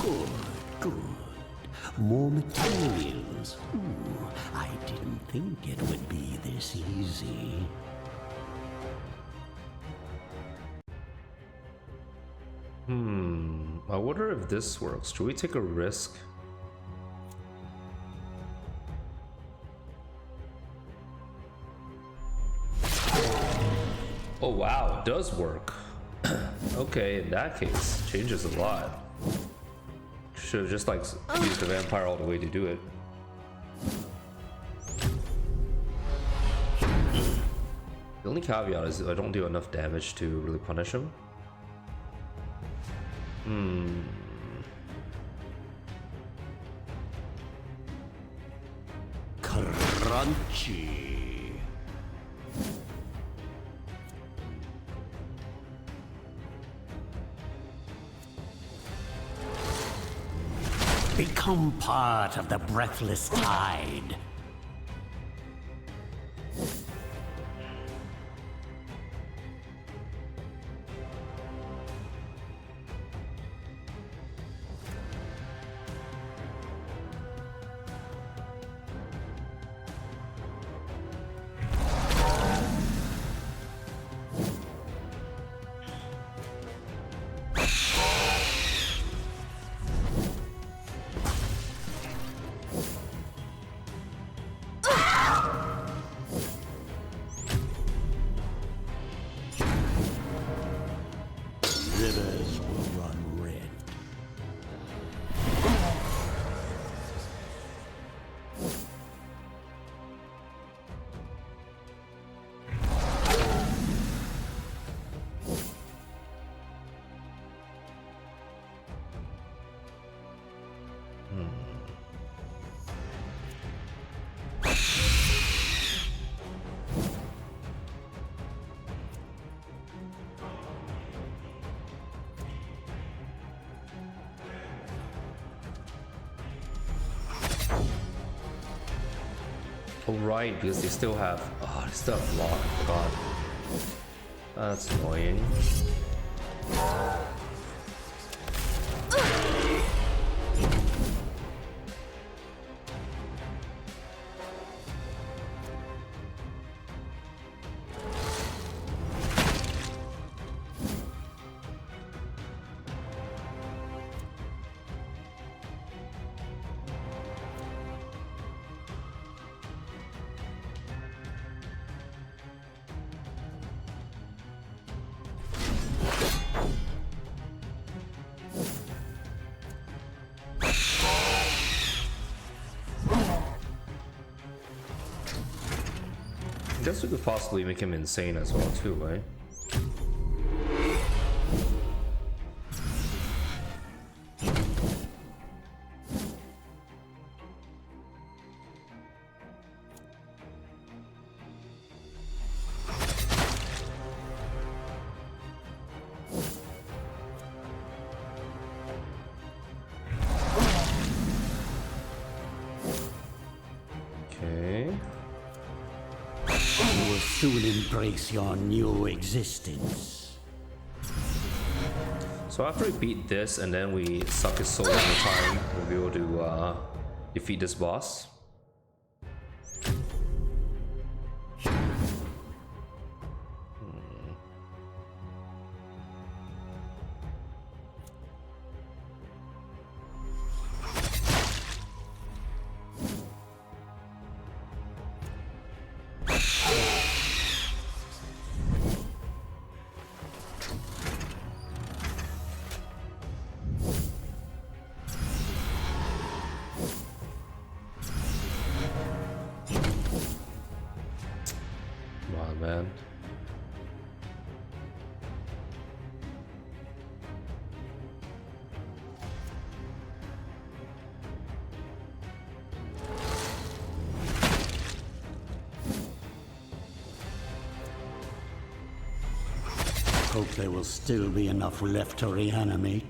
Speaker 2: Good, good. More materials. Ooh, I didn't think it would be this easy.
Speaker 1: I wonder if this works. Should we take a risk? Oh wow, it does work. Okay, in that case, changes a lot. Should have just like used the vampire all the way to do it. The only caveat is I don't do enough damage to really punish him.
Speaker 2: Crunchy. Become part of the breathless tide. rivers will run red.
Speaker 1: Oh right, because they still have they still have block, I forgot. That's annoying. I guess we could possibly make him insane as well too, right? Okay.
Speaker 2: You will soon embrace your new existence.
Speaker 1: So after we beat this and then we suck his soul over time, we'll be able to defeat this boss. Come on, man.
Speaker 2: Hope there will still be enough left to reanimate.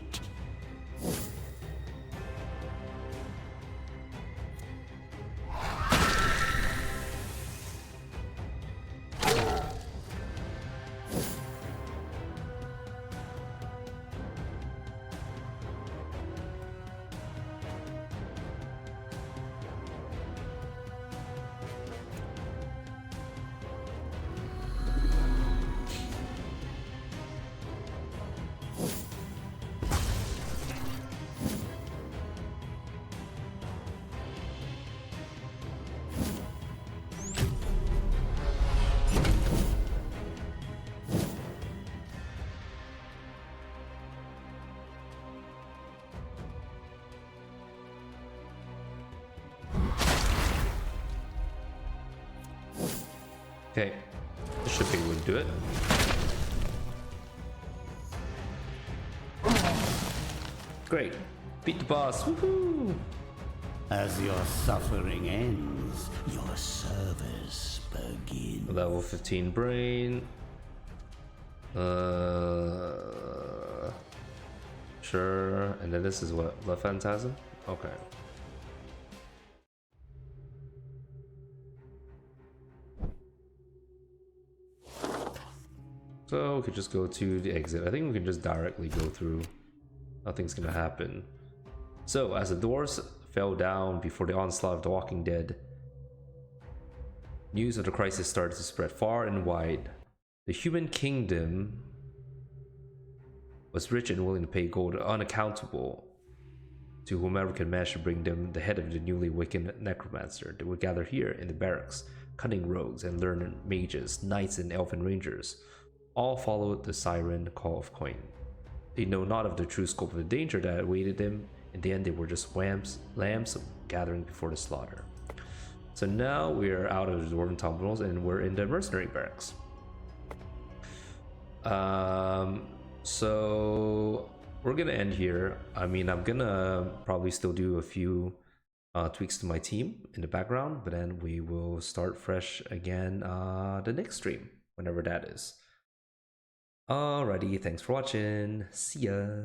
Speaker 1: Okay, this should be able to do it. Great, beat the boss, woohoo!
Speaker 2: As your suffering ends, your service begins.
Speaker 1: Level 15 brain. Sure, and then this is what? Blood Phantasm? Okay. So we could just go to the exit. I think we can just directly go through. Nothing's gonna happen. So as the doors fell down before the onslaught of the Walking Dead, news of the crisis started to spread far and wide. The human kingdom was rich and willing to pay gold unaccountable to whomever can manage to bring them the head of the newly awakened necromancer. They would gather here in the barracks, cunning rogues and learned mages, knights and elven rangers. All followed the siren call of coin. They know not of the true scope of the danger that awaited them. In the end, they were just lambs gathering before the slaughter. So now we are out of the Dwarven tunnels and we're in the mercenary barracks. So we're gonna end here. I mean, I'm gonna probably still do a few tweaks to my team in the background, but then we will start fresh again the next stream, whenever that is. Alrighty, thanks for watching. See ya.